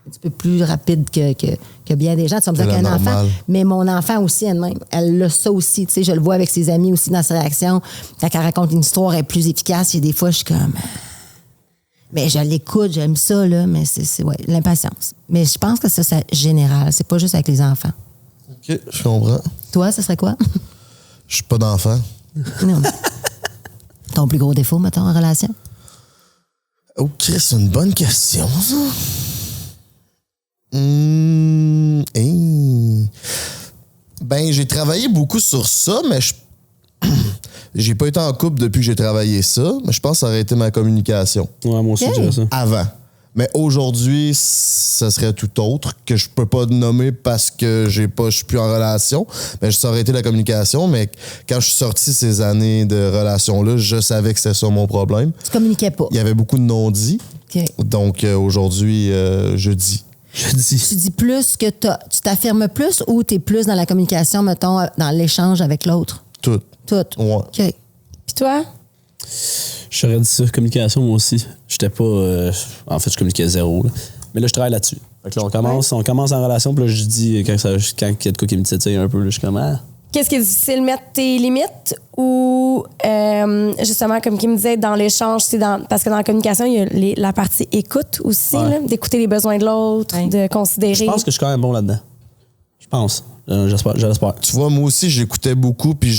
un petit peu plus rapide que bien des gens. Tu vas me dire qu'un enfant. Mais mon enfant aussi, elle-même, elle a ça aussi. Tu sais, je le vois avec ses amis aussi dans ses réactions. Quand elle raconte une histoire, elle est plus efficace. Et des fois, je suis comme. Mais je l'écoute, j'aime ça, là. Mais c'est l'impatience. Mais je pense que ça, c'est général. C'est pas juste avec les enfants. OK, je comprends. Toi, ce serait quoi? Je suis pas d'enfant. Non. Ton plus gros défaut, mettons, en relation? OK, c'est une bonne question, ça. Ben, j'ai travaillé beaucoup sur ça, mais j'ai pas été en couple depuis que j'ai travaillé ça, mais je pense que ça aurait été ma communication. Ouais, moi aussi, je dirais ça. Avant. Mais aujourd'hui, ça serait tout autre, que je peux pas nommer parce que je suis plus en relation. Mais ça aurait été la communication. Mais quand je suis sorti ces années de relation-là, je savais que c'était ça mon problème. Tu communiquais pas. Il y avait beaucoup de non-dits. Okay. Donc aujourd'hui, je dis. Tu dis plus que tu t'affirmes plus ou tu es plus dans la communication, mettons, dans l'échange avec l'autre? Tout. Ouais. OK. Puis toi? J'aurais dit ça, communication, moi aussi. J'étais pas. En fait, je communiquais zéro. Là. Mais là, je travaille là-dessus. Fait que là, on commence en relation, puis là, je dis, quand il y a de quoi qui me titille un peu, là, je suis comme. Ah. Qu'est-ce qui est difficile, mettre tes limites ou justement, comme Kim me disait, dans l'échange, parce que dans la communication, il y a la partie écoute aussi, là, d'écouter les besoins de l'autre, de considérer. Je pense que je suis quand même bon là-dedans. Je pense. J'espère. Tu vois, moi aussi, j'écoutais beaucoup, puis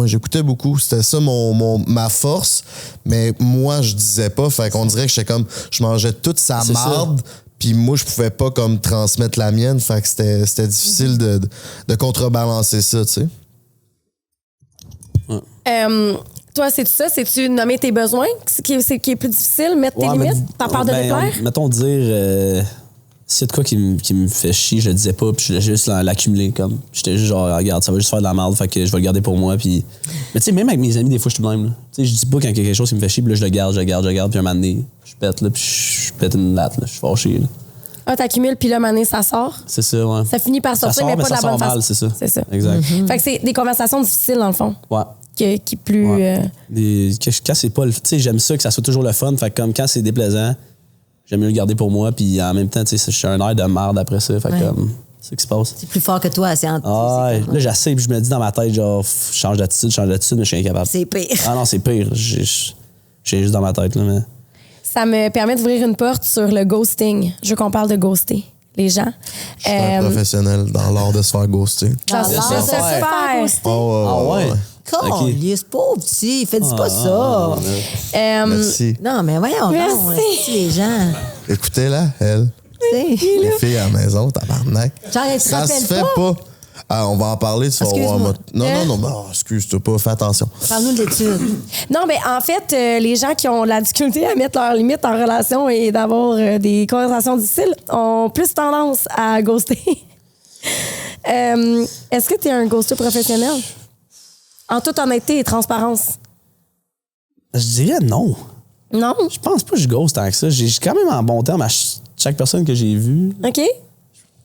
j'écoutais beaucoup. C'était ça ma force. Mais moi, je disais pas. Fait qu'on dirait que j'étais comme. Je mangeais toute sa marde. Puis moi, je pouvais pas comme transmettre la mienne. Fait que c'était difficile de contrebalancer ça, tu sais. Ouais. Toi, c'est ça? C'est-tu nommer tes besoins qui est plus difficile? Mettre tes limites? Par peur de déplaire? Mettons dire. s'il y a de quoi qui me fait chier, je le disais pas, puis je voulais juste l'accumuler. Comme, j'étais juste genre, regarde, ça va juste faire de la merde, fait que je vais le garder pour moi. Puis... Mais tu sais, même avec mes amis, des fois, je suis de même. Tu sais, je dis pas quand il y a quelque chose qui me fait chier, puis là, je le garde, puis un moment donné, je pète, là, puis je pète une latte, là, je suis fâché. Là. Ah, t'accumules, puis là, mané, ça sort. C'est ça, ouais. Ça finit par sortir, mais pas de la bonne façon. C'est ça. C'est ça. Exact. Fait que c'est des conversations difficiles, dans le fond. Ouais. Qui plus. Ouais. Quand c'est pas le. Tu sais, j'aime ça que ça soit toujours le fun. Fait que comme quand c'est déplaisant, j'aime mieux le garder pour moi. Puis en même temps, tu sais, je suis un air de merde après ça. Fait que c'est ce qui se passe. C'est plus fort que toi, c'est là, j'essaie, puis je me dis dans ma tête, genre, change d'attitude, mais je suis incapable. C'est pire. Ah non, c'est pire. J'ai juste dans ma tête, là, mais. Ça me permet d'ouvrir une porte sur le ghosting. Je veux qu'on parle de ghoster les gens. Je suis un professionnel dans l'art de se faire ghoster. Dans l'art de se faire. Oh, ouais. Calice, pauvre petit, faites pas ça. Merci. Non, mais voyons Merci. donc, les gens. Écoutez-la, elle. Les filles à la maison, tabarnak. Genre, elle se Ça se rappelle fait pas. Ah, on va en parler, tu vas voir. Excuse-moi. Non, excuse-toi pas, fais attention. Parle-nous de l'étude. Non, mais en fait, les gens qui ont la difficulté à mettre leurs limites en relation et d'avoir des conversations difficiles ont plus tendance à ghoster. Est-ce que tu es un ghoster professionnel? En toute honnêteté et transparence. Je dirais non. Non? Je pense pas que je ghost tant que ça. J'ai quand même en bon terme à chaque personne que j'ai vue. OK?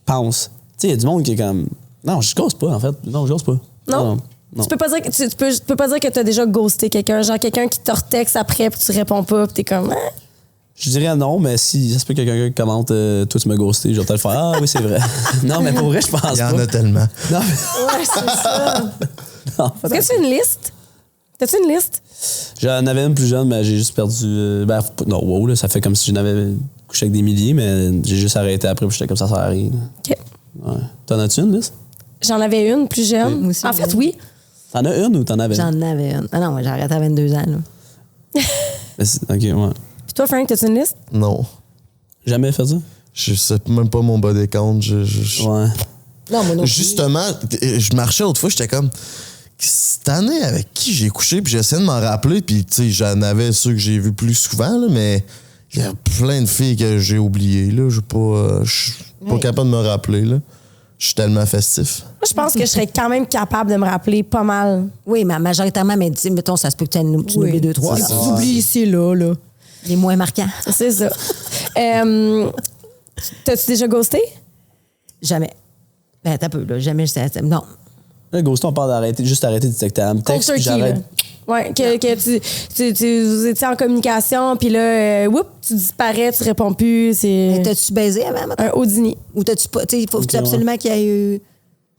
Pense. Tu sais, il y a du monde qui est comme. Non, je ghost pas, en fait. Non, je ghost pas. Non? Tu peux pas dire que tu peux pas dire que t'as déjà ghosté quelqu'un, genre quelqu'un qui te retexte après puis tu réponds pas puis t'es comme Je dirais non, mais si ça se peut que quelqu'un qui commente toi tu m'as ghosté, je vais peut-être faire ah oui c'est vrai. Non, mais pour vrai je pense pas. Il y en a tellement. Non, ouais, c'est ça. non, Est-ce que tu as une liste? T'as-tu une liste? J'en avais une plus jeune, mais j'ai juste perdu. Non, wow, là, ça fait comme si j'en avais couché avec des milliers, mais j'ai juste arrêté après, puis j'étais comme ça sert à rien. OK. Ouais. T'en as-tu une liste? J'en avais une plus jeune. Moi aussi, En fait, oui. T'en as une ou t'en avais? J'en avais une. Ah non, moi, j'ai arrêté à 22 ans. Là. Ok, ouais. Puis toi, Frank, t'as-tu une liste? Non. Jamais fait ça? Je sais même pas mon body count. Ouais. Non, moi non plus. Justement, je marchais l'autre fois, j'étais comme. Cette année, avec qui j'ai couché, puis j'essayais de m'en rappeler, puis tu sais, j'en avais ceux que j'ai vus plus souvent, là, mais il y a plein de filles que j'ai oubliées, là. Je suis pas capable de me rappeler, là. Je suis tellement festif. Moi, je pense que je serais quand même capable de me rappeler pas mal. Oui, mais majoritairement, mais dis, mettons, ça se peut que tu oublies 2-3. Tu oublies ici, là. Les moins marquants. C'est ça. T'as-tu déjà ghosté? Jamais. Ben, t'as peu, là. Jamais. Non. Là, Ghost, on parle d'arrêter, juste arrêter de texter. Elle me texte, puis j'arrête. Ouais, que vous étiez en communication, puis là, tu disparais, tu réponds plus. C'est T'as-tu baisé avant, un haut dîner. Ou t'as-tu pas. Tu sais, il faut Ok, absolument qu'il y ait eu.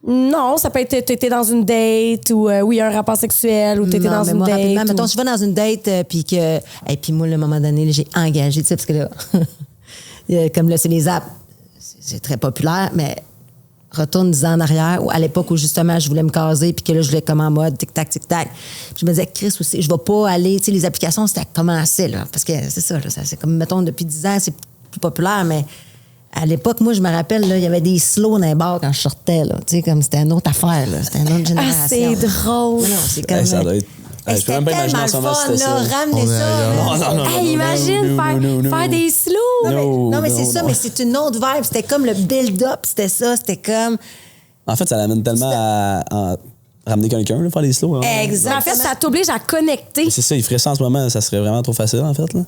Non, ça peut être t'étais dans une date ou oui, un rapport sexuel ou t'étais Non, dans mais une moi, date. rapidement, ou- mettons, je vais dans une date, puis que. Et puis moi, là, à un moment donné, là, j'ai engagé, tu sais, parce que là, comme là, c'est les apps, c'est très populaire, mais retourne 10 ans en arrière, à l'époque où justement je voulais me caser, puis que là, je voulais comme en mode tic-tac, tic-tac. Puis je me disais, Chris aussi, je vais pas aller, tu sais, les applications, c'était commencé, là. Parce que c'est ça, là, c'est comme, mettons, depuis 10 ans, c'est plus populaire, mais à l'époque, moi, je me rappelle, là, il y avait des slows dans les bars quand je sortais, là. Tu sais, comme c'était une autre affaire, là. C'était une autre génération. Ah, c'est drôle. Non, c'est comme. Ça doit être. Je peux même pas imaginer en ce moment si c'était ça. Ramener On est ça. ailleurs. là. Hey, imagine faire des slows. Non, mais c'est ça, mais c'est une autre vibe. C'était comme le build-up, c'était ça, c'était comme. En fait, ça l'amène tellement à ramener quelqu'un, là, faire des slows. Hein. En fait, ça t'oblige à connecter. C'est ça, il ferait ça en ce moment, ça serait vraiment trop facile, en fait. Là.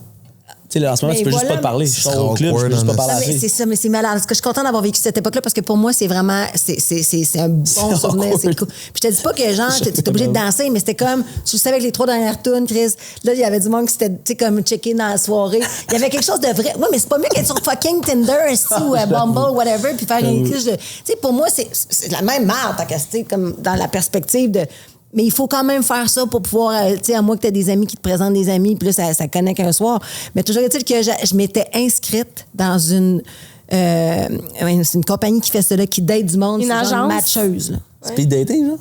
Tu sais, là, en ce moment, Mais tu peux juste voilà, pas te parler. Je c'est sors au club, je peux juste pas parler à la Mais fille. c'est ça, mais c'est malade. Parce que je suis contente d'avoir vécu cette époque-là parce que pour moi, c'est vraiment. C'est un bon souvenir. C'est cool. Puis je te dis pas que, genre, t'es obligé de danser, mais c'était comme. Tu le savais avec les 3 dernières tunes, Chris. Là, il y avait du monde qui s'était, tu sais, comme checké dans la soirée. Il y avait quelque chose de vrai. Ouais, mais c'est pas mieux qu'être sur fucking Tinder, ici, ou Bumble, whatever, puis faire une crise de. Tu sais, pour moi, c'est la même merde, tant qu'à, tu sais, comme dans la perspective de. Mais il faut quand même faire ça pour pouvoir, tu sais, à moins que tu aies des amis qui te présentent des amis, puis là, ça connecte un soir. Mais toujours est-il que je m'étais inscrite dans une c'est une compagnie qui fait ça, là, qui date du monde. Une c'est genre agence? matcheuse, là. Speed dating, genre?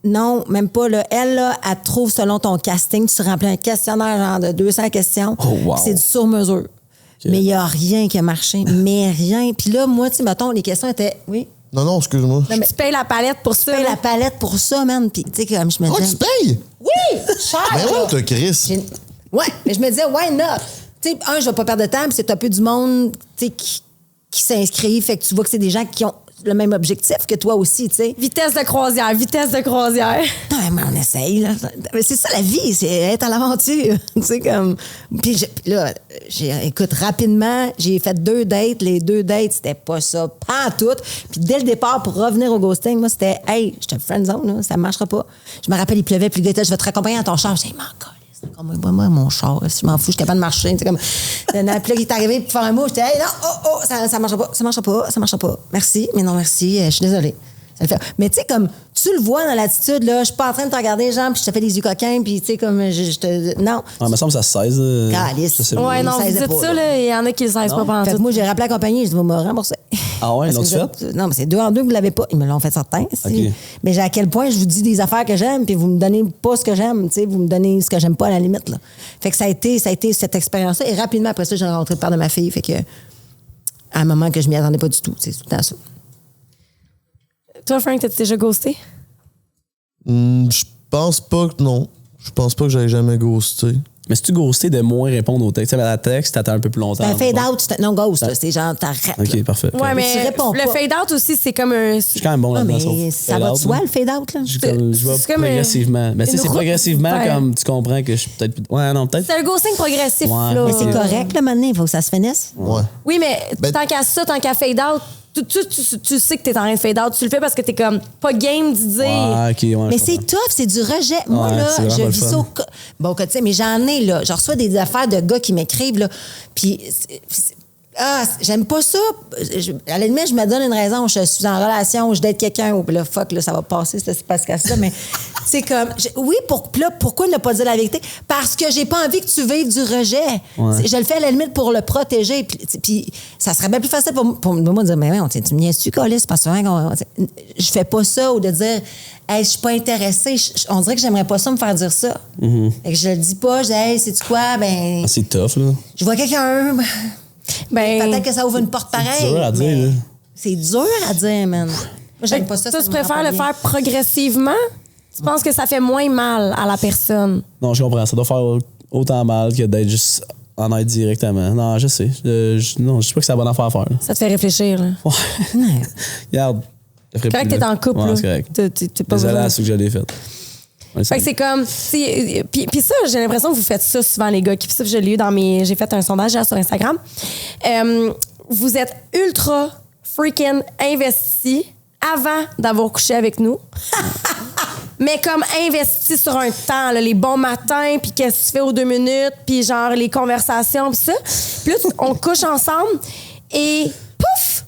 Non, même pas. Là. Elle, là, elle trouve selon ton casting, tu remplis un questionnaire genre de 200 questions. Oh, wow. C'est du sur-mesure. Mais il n'y a rien qui a marché. Mais rien. Puis là, moi, tu sais, mettons, les questions étaient... Oui. Non, excuse-moi. Non, mais Tu payes la palette pour ça. tu payes là. la palette pour ça, man. Puis, tu sais, comme je me Oh, disais... tu payes? Oui! Cher! Ben là. ouais, t'as Chris. Ouais, mais je me disais, why not? Tu sais, je vais pas perdre de temps, puis c'est un peu du monde, tu sais, qui qui s'inscrivent. Fait que tu vois que c'est des gens qui ont le même objectif que toi aussi, tu sais. Vitesse de croisière. Non, mais on essaye, là. Mais c'est ça, la vie, c'est être à l'aventure. Tu sais, comme... Puis là, écoute, rapidement, j'ai fait 2 dates. Les 2 dates, c'était pas ça, pas tout. Puis dès le départ, pour revenir au ghosting, moi, c'était, hey, je te friendzone, là, ça marchera pas. Je me rappelle, il pleuvait, puis le gars était, je vais te raccompagner dans ton char. J'ai dit, moi, mon char, si je m'en fous, je suis capable de marcher. Tu sais, comme, puis là, il est arrivé pour faire un mot, j'étais, hey, non, ça marchera pas. Merci, mais non, merci, je suis désolée. Ça le fait. Mais tu sais, comme, tu le vois dans l'attitude, là, je suis pas en train de te regarder les gens, puis je te fais des yeux coquins, puis tu sais, comme, je te. Non. Ah, il me semble que ça se 16. Calice. Ouais, non, vous dites ça, là, il y en a qui le 16 pas pendant Fait que tout. moi, j'ai rappelé la compagnie, je dis, vous me rembourser. Ah ouais, Parce ils l'ont que fait? Non, mais c'est 2 en 2, vous l'avez pas. Ils me l'ont fait certains. OK. Mais à quel point je vous dis des affaires que j'aime, puis vous me donnez pas ce que j'aime, tu sais, vous me donnez ce que j'aime pas à la limite, là. Fait que ça a été cette expérience-là. Et rapidement, après ça, j'ai rencontré le père de ma fille. Fait que, à un moment que je m'y attendais pas du tout, c'est tout le temps ça. Toi, Frank, t'as-tu déjà ghosté? Je pense pas que non. Je pense pas que j'avais jamais ghosté. Mais si tu ghosté de moins répondre au texte, tu sais, à la texte, t'attends un peu plus longtemps. Un fade-out, non, ghost, là, c'est genre, t'arrêtes. OK, là. parfait. Ouais, mais tu réponds le pas. fade-out aussi, c'est comme un. Je suis quand même bon Ah, là-dedans. mais sauf ça va de fade-out, soi, là. le fade-out, là? Je vais C'est comme progressivement. Mais tu sais, une c'est route. progressivement Ouais. comme tu comprends que je suis peut-être. Ouais, non, peut-être. C'est un ghosting progressif, Ouais, là. mais C'est correct, là, maintenant, il faut que ça se finisse. Ouais. Oui, mais Ben- tant qu'à ça, tant qu'à fade-out, tu sais que t'es en train de fade-out. Tu le fais parce que t'es comme pas game d'y dire. Ouais, OK, ouais. Mais je c'est comprends. tough, c'est du rejet. Moi, Ouais, là, c'est vraiment je pas vis le ça fun. au quotidien, mais j'en ai, là. Je reçois des affaires de gars qui m'écrivent, là. Puis, j'aime pas ça. À la limite, je me donne une raison. Je suis en relation, je date quelqu'un, ou là, fuck, là, ça va passer, c'est pas ce cas-là. Mais c'est comme, oui, là, pourquoi ne pas dire la vérité? Parce que j'ai pas envie que tu vives du rejet. Ouais. Je le fais à la limite pour le protéger. Puis ça serait bien plus facile pour moi de dire, mais ouais, tu me niaises-tu, Colis? Parce que je fais pas ça, ou de dire, hey, je suis pas intéressée. On dirait que j'aimerais pas ça me faire dire ça. Fait que je le dis pas, je dis, hey, sais-tu quoi? Ben, Ah, c'est tough, là. je vois quelqu'un. Ben, Peut-être que ça ouvre une porte pareille. dur à dire, mais là. C'est dur à dire, man. Moi, j'aime pas ça. toi, ça tu me rend préfères pas le bien. faire progressivement? Tu penses que ça fait moins mal à la personne? Non, je comprends. Ça doit faire autant mal que d'être juste en être directement. Non, je sais. Non, je sais pas que c'est la bonne affaire à faire. Là. Ça te fait réfléchir, là. Ouais. Regarde. je ferai Correct, plus, t'es là. en couple, Ouais, là. c'est correct. T'es pas Désolé besoin. à ceux que je l'ai fait. Ouais, Fait que c'est comme. Puis ça, j'ai l'impression que vous faites ça souvent, les gars. Puis ça, je l'ai eu dans mes. J'ai fait un sondage là, sur Instagram. Vous êtes ultra freaking investis avant d'avoir couché avec nous. Mais comme investis sur un temps, là, les bons matins, puis qu'est-ce que tu fais aux 2 minutes, puis genre les conversations, puis ça. Puis là, on couche ensemble et pouf!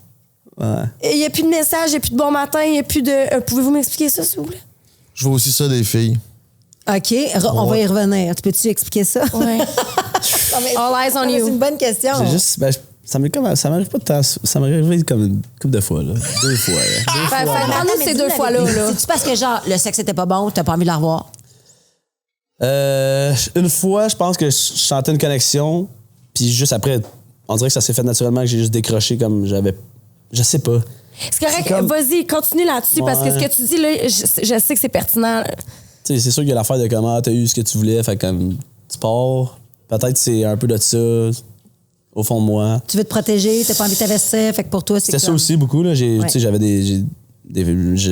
Ouais. Il n'y a plus de message, il n'y a plus de bon matin, il n'y a plus de. Pouvez-vous m'expliquer ça, s'il vous plaît? Je vois aussi ça des filles. OK, on va y revenir. Tu peux-tu expliquer ça? Ouais. Non, mais- All eyes on non, mais you. C'est une bonne question. J'ai juste. Ça m'arrive pas de temps. Ça m'est arrivé comme une couple de fois, là. 2 fois, là. Fait demande-nous ces 2 fois-là. Là. C'est-tu parce que, genre, le sexe était pas bon, t'as pas envie de la revoir? Une fois, je pense que je sentais une connexion, puis juste après, on dirait que ça s'est fait naturellement, que j'ai juste décroché comme j'avais. Je sais pas. C'est correct, C'est comme- vas-y, continue là-dessus, parce que ce que tu dis, là, je sais que c'est pertinent. Tu sais, c'est sûr qu'il y a l'affaire de comment t'as eu ce que tu voulais, fait comme tu pars. Peut-être c'est un peu de ça, au fond de moi. Tu veux te protéger, t'as pas envie de t'investir, fait que pour toi, c'est C'était ça comme- aussi beaucoup, là. Ouais. Tu sais, j'avais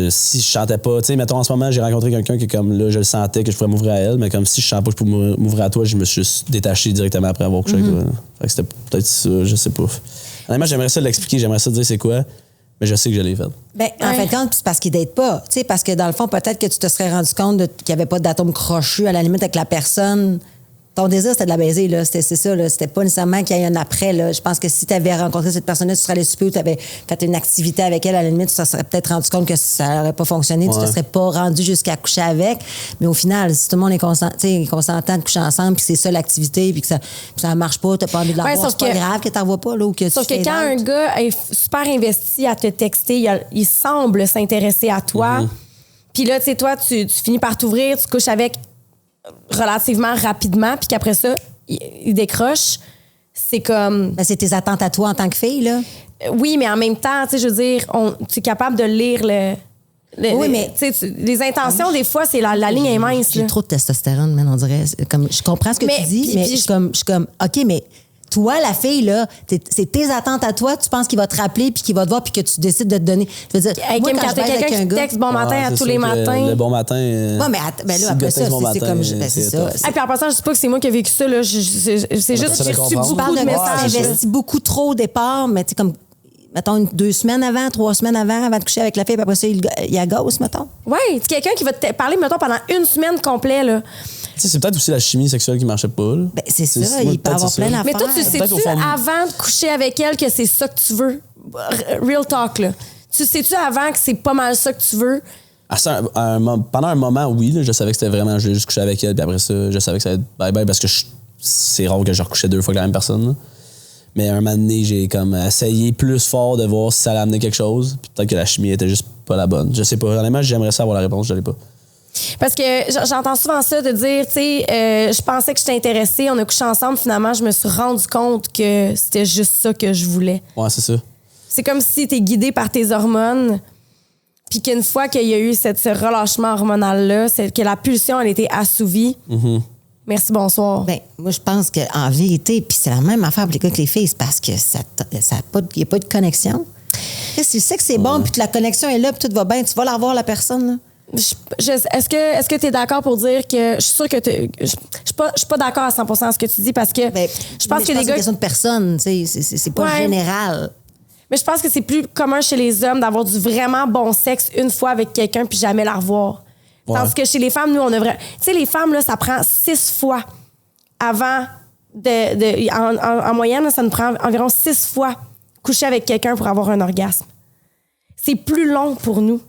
si je chantais pas, tu sais, mettons en ce moment, j'ai rencontré quelqu'un qui, comme là, je le sentais que je pourrais m'ouvrir à elle, mais comme si je chantais pas, je pouvais m'ouvrir à toi, je me suis juste détaché directement après avoir couché avec toi. Fait que c'était peut-être ça, je sais pas. Honnêtement, j'aimerais ça l'expliquer, j'aimerais ça dire c'est quoi, mais je sais que je l'ai fait. Ben, en Ouais. fin de compte, c'est parce qu'ils datent pas. Tu sais, parce que dans le fond, peut-être que tu te serais rendu compte qu'il n'y avait pas d'atome crochu à la limite avec la personne. Ton désir, c'était de la baiser, là. C'est ça, là. C'était pas nécessairement qu'il y ait un après, là. Je pense que si tu avais rencontré cette personne-là, tu serais allé souper ou tu avais fait une activité avec elle, à la limite, tu te serais peut-être rendu compte que ça n'aurait pas fonctionné. Tu Ouais. te serais pas rendu jusqu'à coucher avec. Mais au final, si tout le monde est consentant de coucher ensemble, puis c'est ça l'activité, puis que ça marche pas, tu n'as pas envie de la Ouais, voir, sauf c'est pas que- grave que tu n'en vois pas, là, ou que Sauf tu que quand un gars est super investi à te texter, il semble s'intéresser à toi. Puis là, tu sais, toi, tu finis par t'ouvrir, tu couches avec relativement rapidement, puis qu'après ça, il décroche. C'est comme... Ben, c'est tes attentes à toi en tant que fille, là. Oui, mais en même temps, tu sais, je veux dire, tu es capable de lire Oui, mais- tu sais, les intentions, des fois, c'est la ligne est mince. J'ai là. trop de testostérone, man, on dirait. C'est comme, je comprends ce que Mais- tu dis, puis- mais puis je suis comme, OK, mais Toi, la fille, là, c'est tes attentes à toi. Tu penses qu'il va te rappeler puis qu'il va te voir puis que tu décides de te donner. Je veux dire, Hey, moi, Kim, quand quand je t'as baise avec quelqu'un un qui gars... texte bon matin à tous les matins. Le bon matin. Ouais, mais là, après ça, c'est comme... c'est ça. Et puis en passant, je dis pas que c'est moi qui ai vécu ça. Là. C'est juste que j'ai reçu Tu parles beaucoup de de messages. investi beaucoup trop au départ, mais tu sais, comme, mettons, 2 semaines avant, 3 semaines avant de coucher avec la fille, puis après ça, il y a gosse, mettons. Oui, c'est quelqu'un qui va te parler, mettons, pendant une semaine complète. Là. Tu sais, c'est peut-être aussi la chimie sexuelle qui marchait pas. Là. Ben, c'est ça, moi, il peut peut-être avoir c'est plein ça. d'affaires. Mais toi, tu Peut-être qu'au sais-tu fond- avant de coucher avec elle que c'est ça que tu veux? Real talk, là. Tu sais-tu avant que c'est pas mal ça que tu veux? Pendant un moment, oui, là, je savais que c'était vraiment, je juste coucher avec elle, puis après ça, je savais que ça allait être bye-bye parce que c'est rare que je recouchais 2 fois avec la même personne. Là. Mais un moment donné, j'ai comme essayé plus fort de voir si ça allait amener quelque chose, puis peut-être que la chimie était juste pas la bonne. Je sais pas. Honnêtement, j'aimerais ça avoir la réponse, je l'ai pas. Parce que j'entends souvent ça de dire, tu sais, je pensais que j'étais intéressée, on a couché ensemble, finalement, je me suis rendu compte que c'était juste ça que je voulais. Ouais, c'est ça. C'est comme si t'es guidé par tes hormones, puis qu'une fois qu'il y a eu ce relâchement hormonal-là, c'est que la pulsion, elle était assouvie. Merci, bonsoir. Ben, moi, je pense qu'en vérité, puis c'est la même affaire pour les gars que les filles, c'est parce que il n'y a pas de connexion. Si tu sais que c'est bon, puis que la connexion est là, puis tout va bien, tu vas la revoir, la personne, là. Est-ce que tu es d'accord pour dire que je suis sûre que je suis pas d'accord à 100% à ce que tu dis parce que Ben, je pense mais que les c'est une gars question de personne, tu sais, c'est pas Ouais. général. mais je pense que c'est plus commun chez les hommes d'avoir du vraiment bon sexe une fois avec quelqu'un puis jamais la revoir. Ouais. Tandis que chez les femmes, nous on a vraiment tu sais les femmes là ça prend 6 fois avant en moyenne là, ça nous prend environ 6 fois coucher avec quelqu'un pour avoir un orgasme. C'est plus long pour nous.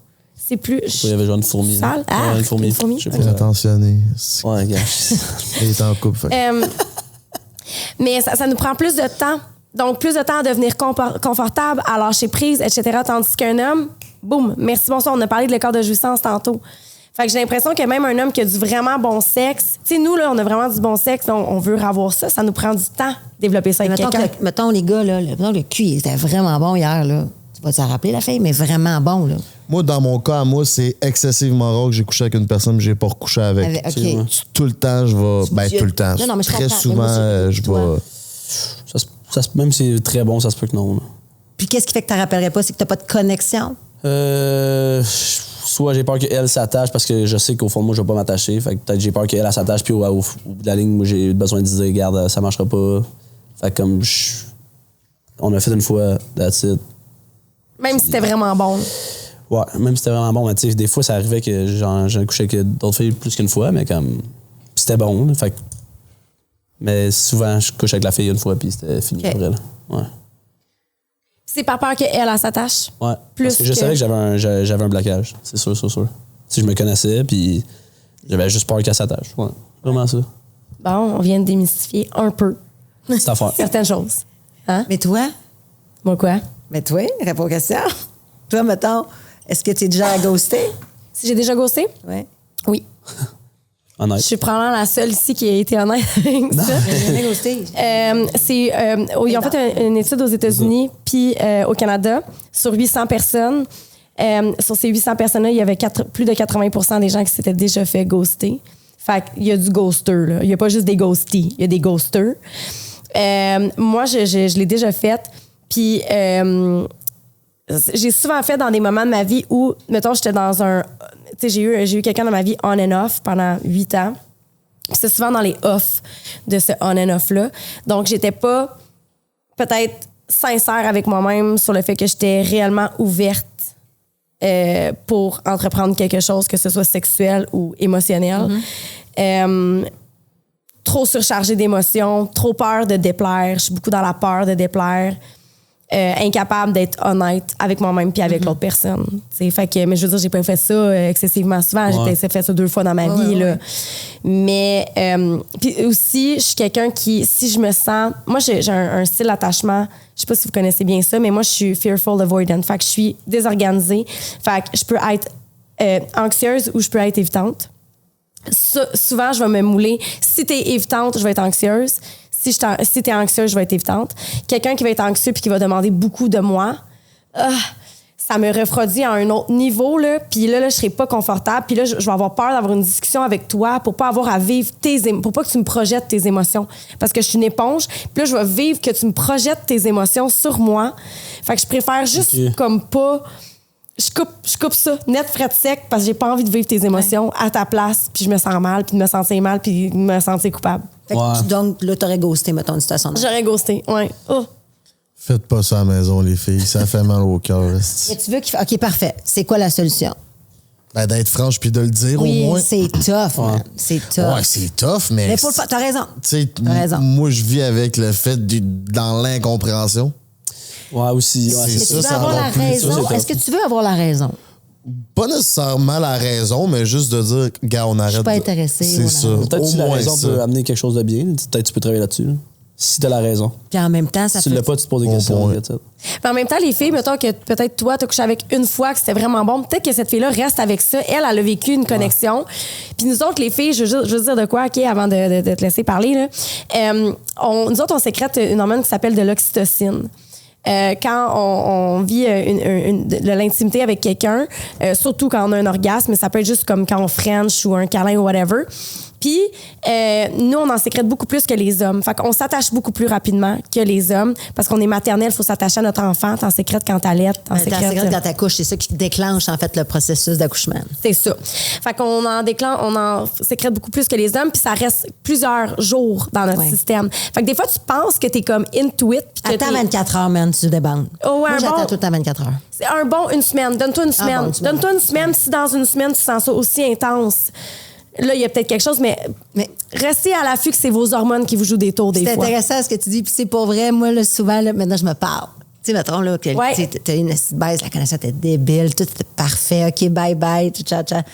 C'est plus Il y avait genre une fourmi. là. Sale. Ouais, une fourmi. Une fourmi. Je sais T'es pas. attentionné. Ouais, gars. Il est en couple. fait. Mais ça nous prend plus de temps. Donc, plus de temps à devenir confortable, à lâcher prise, etc. Tandis qu'un homme, boum, merci, bonsoir. On a parlé de l'écart de jouissance tantôt. Fait que j'ai l'impression que même un homme qui a du vraiment bon sexe, tu sais, nous, là, on a vraiment du bon sexe, on veut avoir ça. Ça nous prend du temps de développer ça avec quelqu'un. Mettons, les gars, là, mettons, le cul, il était vraiment bon hier, là. Tu vas te rappeler, la fille, mais vraiment bon, là. Moi, dans mon cas, c'est excessivement rare que j'ai couché avec une personne que j'ai pas recouché avec. OK. Tout le temps, je vais. Ben, tout le temps. Non, non, mais je Très comprends. souvent, Mais moi, je toi. vais. Même si c'est très bon, ça se peut que non. Là. Puis qu'est-ce qui fait que tu ne rappellerais pas? C'est que tu n'as pas de connexion? Soit j'ai peur qu'elle s'attache parce que je sais qu'au fond de moi, je vais pas m'attacher. Fait que peut-être j'ai peur qu'elle s'attache, puis au bout de la ligne, moi, j'ai besoin de dire, regarde, ça marchera pas. Fait que comme on a fait une fois, that's it. Même si c'était vraiment bon. Ouais, même si c'était vraiment bon, mais tu sais, des fois, ça arrivait que j'en couchais avec d'autres filles plus qu'une fois, mais comme c'était bon. Fait que, mais souvent, je couche avec la fille une fois, puis c'était fini OK. pour elle. Ouais. C'est par peur qu'elle, elle s'attache. Ouais. Plus Parce que je que- savais que j'avais un blocage. C'est sûr. Si je me connaissais, puis j'avais juste peur qu'elle s'attache. Ouais. Vraiment ça. Bon, on vient de démystifier un peu C'est à faire. certaines choses. Hein? Mais toi? Moi, quoi? Mais toi, réponds aux questions. Toi, mettons, est-ce que tu es déjà à ghoster? Si j'ai déjà ghosté? Oui. Oui. Honnête. Je suis probablement la seule ici qui a été honnête avec ça. J'ai jamais ghosté. Ils ont fait une étude aux États-Unis puis au Canada sur 800 personnes. Sur ces 800 personnes-là, il y avait plus de 80% des gens qui s'étaient déjà fait ghoster. Fait qu'il y a du ghoster, là. Il n'y a pas juste des ghosties, il y a des ghosters. Moi, je l'ai déjà fait. Puis j'ai souvent fait dans des moments de ma vie où, mettons, j'étais dans un... Tu sais, j'ai eu quelqu'un dans ma vie on and off pendant 8 ans. Puis c'est souvent dans les off de ce on and off-là. Donc, j'étais pas peut-être sincère avec moi-même sur le fait que j'étais réellement ouverte pour entreprendre quelque chose, que ce soit sexuel ou émotionnel. Trop surchargée d'émotions, trop peur de déplaire. Je suis beaucoup dans la peur de déplaire. Incapable d'être honnête avec moi-même puis avec l'autre personne. T'sais. Fait que, mais je veux dire, j'ai pas fait ça excessivement souvent. Ouais. J'ai fait ça 2 fois dans ma vie. Là. Mais puis aussi, je suis quelqu'un qui, si je me sens... Moi, j'ai un style d'attachement. Je sais pas si vous connaissez bien ça, mais moi, je suis fearful avoidant. Fait que je suis désorganisée. Fait que je peux être anxieuse ou je peux être évitante. Souvent, je vais me mouler. Si t'es évitante, je vais être anxieuse. Si t'es anxieuse, je vais être évitante. Quelqu'un qui va être anxieux puis qui va demander beaucoup de moi, ça me refroidit à un autre niveau, là. Puis là, je serai pas confortable. Puis là, je vais avoir peur d'avoir une discussion avec toi pour pas avoir à vivre pour pas que tu me projettes tes émotions. Parce que je suis une éponge. Puis là, je vais vivre que tu me projettes tes émotions sur moi. Fait que je préfère juste comme pas... Je coupe ça, net, frais de sec, parce que j'ai pas envie de vivre tes émotions à ta place, puis je me sens mal, puis de me sentir mal, puis de me sentir coupable. Fait que donc, là, t'aurais ghosté, mettons, une situation. J'aurais ghosté, ouais. Oh. Faites pas ça à la maison, les filles. Ça fait mal au cœur. Et tu veux qu'il OK, parfait. C'est quoi la solution? Ben, d'être franche puis de le dire au moins. C'est tough, man. C'est tough. Ouais, c'est tough, mais. Mais t'as raison. T'as raison. Moi, je vis avec le fait dans l'incompréhension. Ouais, aussi. Ouais, Est-ce que tu veux avoir la raison? Est-ce que tu veux avoir la raison? Pas nécessairement la raison, mais juste de dire, gars, on arrête. Je suis pas intéressé. C'est ça. Peut-être que la raison peut amener quelque chose de bien. Peut-être que tu peux travailler là-dessus. Là. Si t'as la raison. Puis en même temps, ça si tu l'as pas, tu te poses des questions. En même temps, les filles, mettons que peut-être toi, t'as couché avec une fois, que c'était vraiment bon, peut-être que cette fille-là reste avec ça. Elle a vécu une connexion. Puis nous autres, les filles, je veux dire de quoi, OK, avant de te laisser parler, là. Nous autres, on sécrète une hormone qui s'appelle de l'oxytocine. Quand on vit de l'intimité avec quelqu'un, surtout quand on a un orgasme, ça peut être juste comme quand on French ou un câlin ou whatever. Puis, nous, on en sécrète beaucoup plus que les hommes. Fait qu'on s'attache beaucoup plus rapidement que les hommes parce qu'on est maternel, il faut s'attacher à notre enfant. T'en sécrètes quand t'allaites, t'en sécrètes quand t'accouches. C'est ça qui déclenche, en fait, le processus d'accouchement. C'est ça. Fait qu'on on en sécrète beaucoup plus que les hommes, puis ça reste plusieurs jours dans notre système. Fait que des fois, tu penses que t'es comme into it. Attends 24 heures, man, tu débandes. Oh, ouais, moi, j'attends tout le temps 24 heures. C'est une semaine. Donne-toi une semaine. Donne-toi une semaine si dans une semaine, tu sens ça aussi intense. Là, il y a peut-être quelque chose, mais restez à l'affût que c'est vos hormones qui vous jouent des tours des fois. C'est intéressant ce que tu dis, puis c'est pas vrai. Moi, là, souvent, là, maintenant, je me parle. Tu sais, mettons, là, que t'as une baisse, la connaissance était débile, tout était parfait, OK, bye-bye, tout tcha-tcha.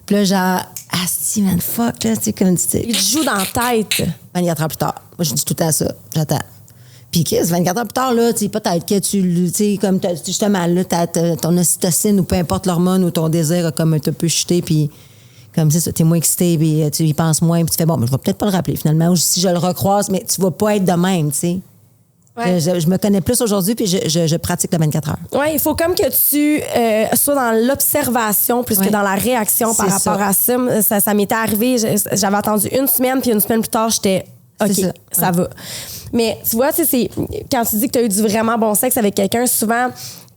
Puis là, genre, si, man, fuck, là, tu sais, comme tu sais. Il te joue dans la tête. 24 heures plus tard. Moi, je dis tout le temps ça. J'attends. Puis, 24 heures plus tard, là, tu sais, peut-être que tu sais, comme justement, là, ton ocytocine ou peu importe l'hormone ou ton désir a comme un peu chuté, puis. Comme ça, t'es moins excité, puis tu y penses moins, puis tu fais, bon, mais je vais peut-être pas le rappeler finalement, ou si je le recroise, mais tu vas pas être de même, tu sais. Ouais. Je me connais plus aujourd'hui, puis je pratique le 24 heures. Oui, il faut comme que tu sois dans l'observation plus que dans la réaction par rapport à ça. Ça m'était arrivé, j'avais attendu une semaine, puis une semaine plus tard, j'étais OK, ça va. Mais tu vois, c'est quand tu dis que tu as eu du vraiment bon sexe avec quelqu'un, souvent...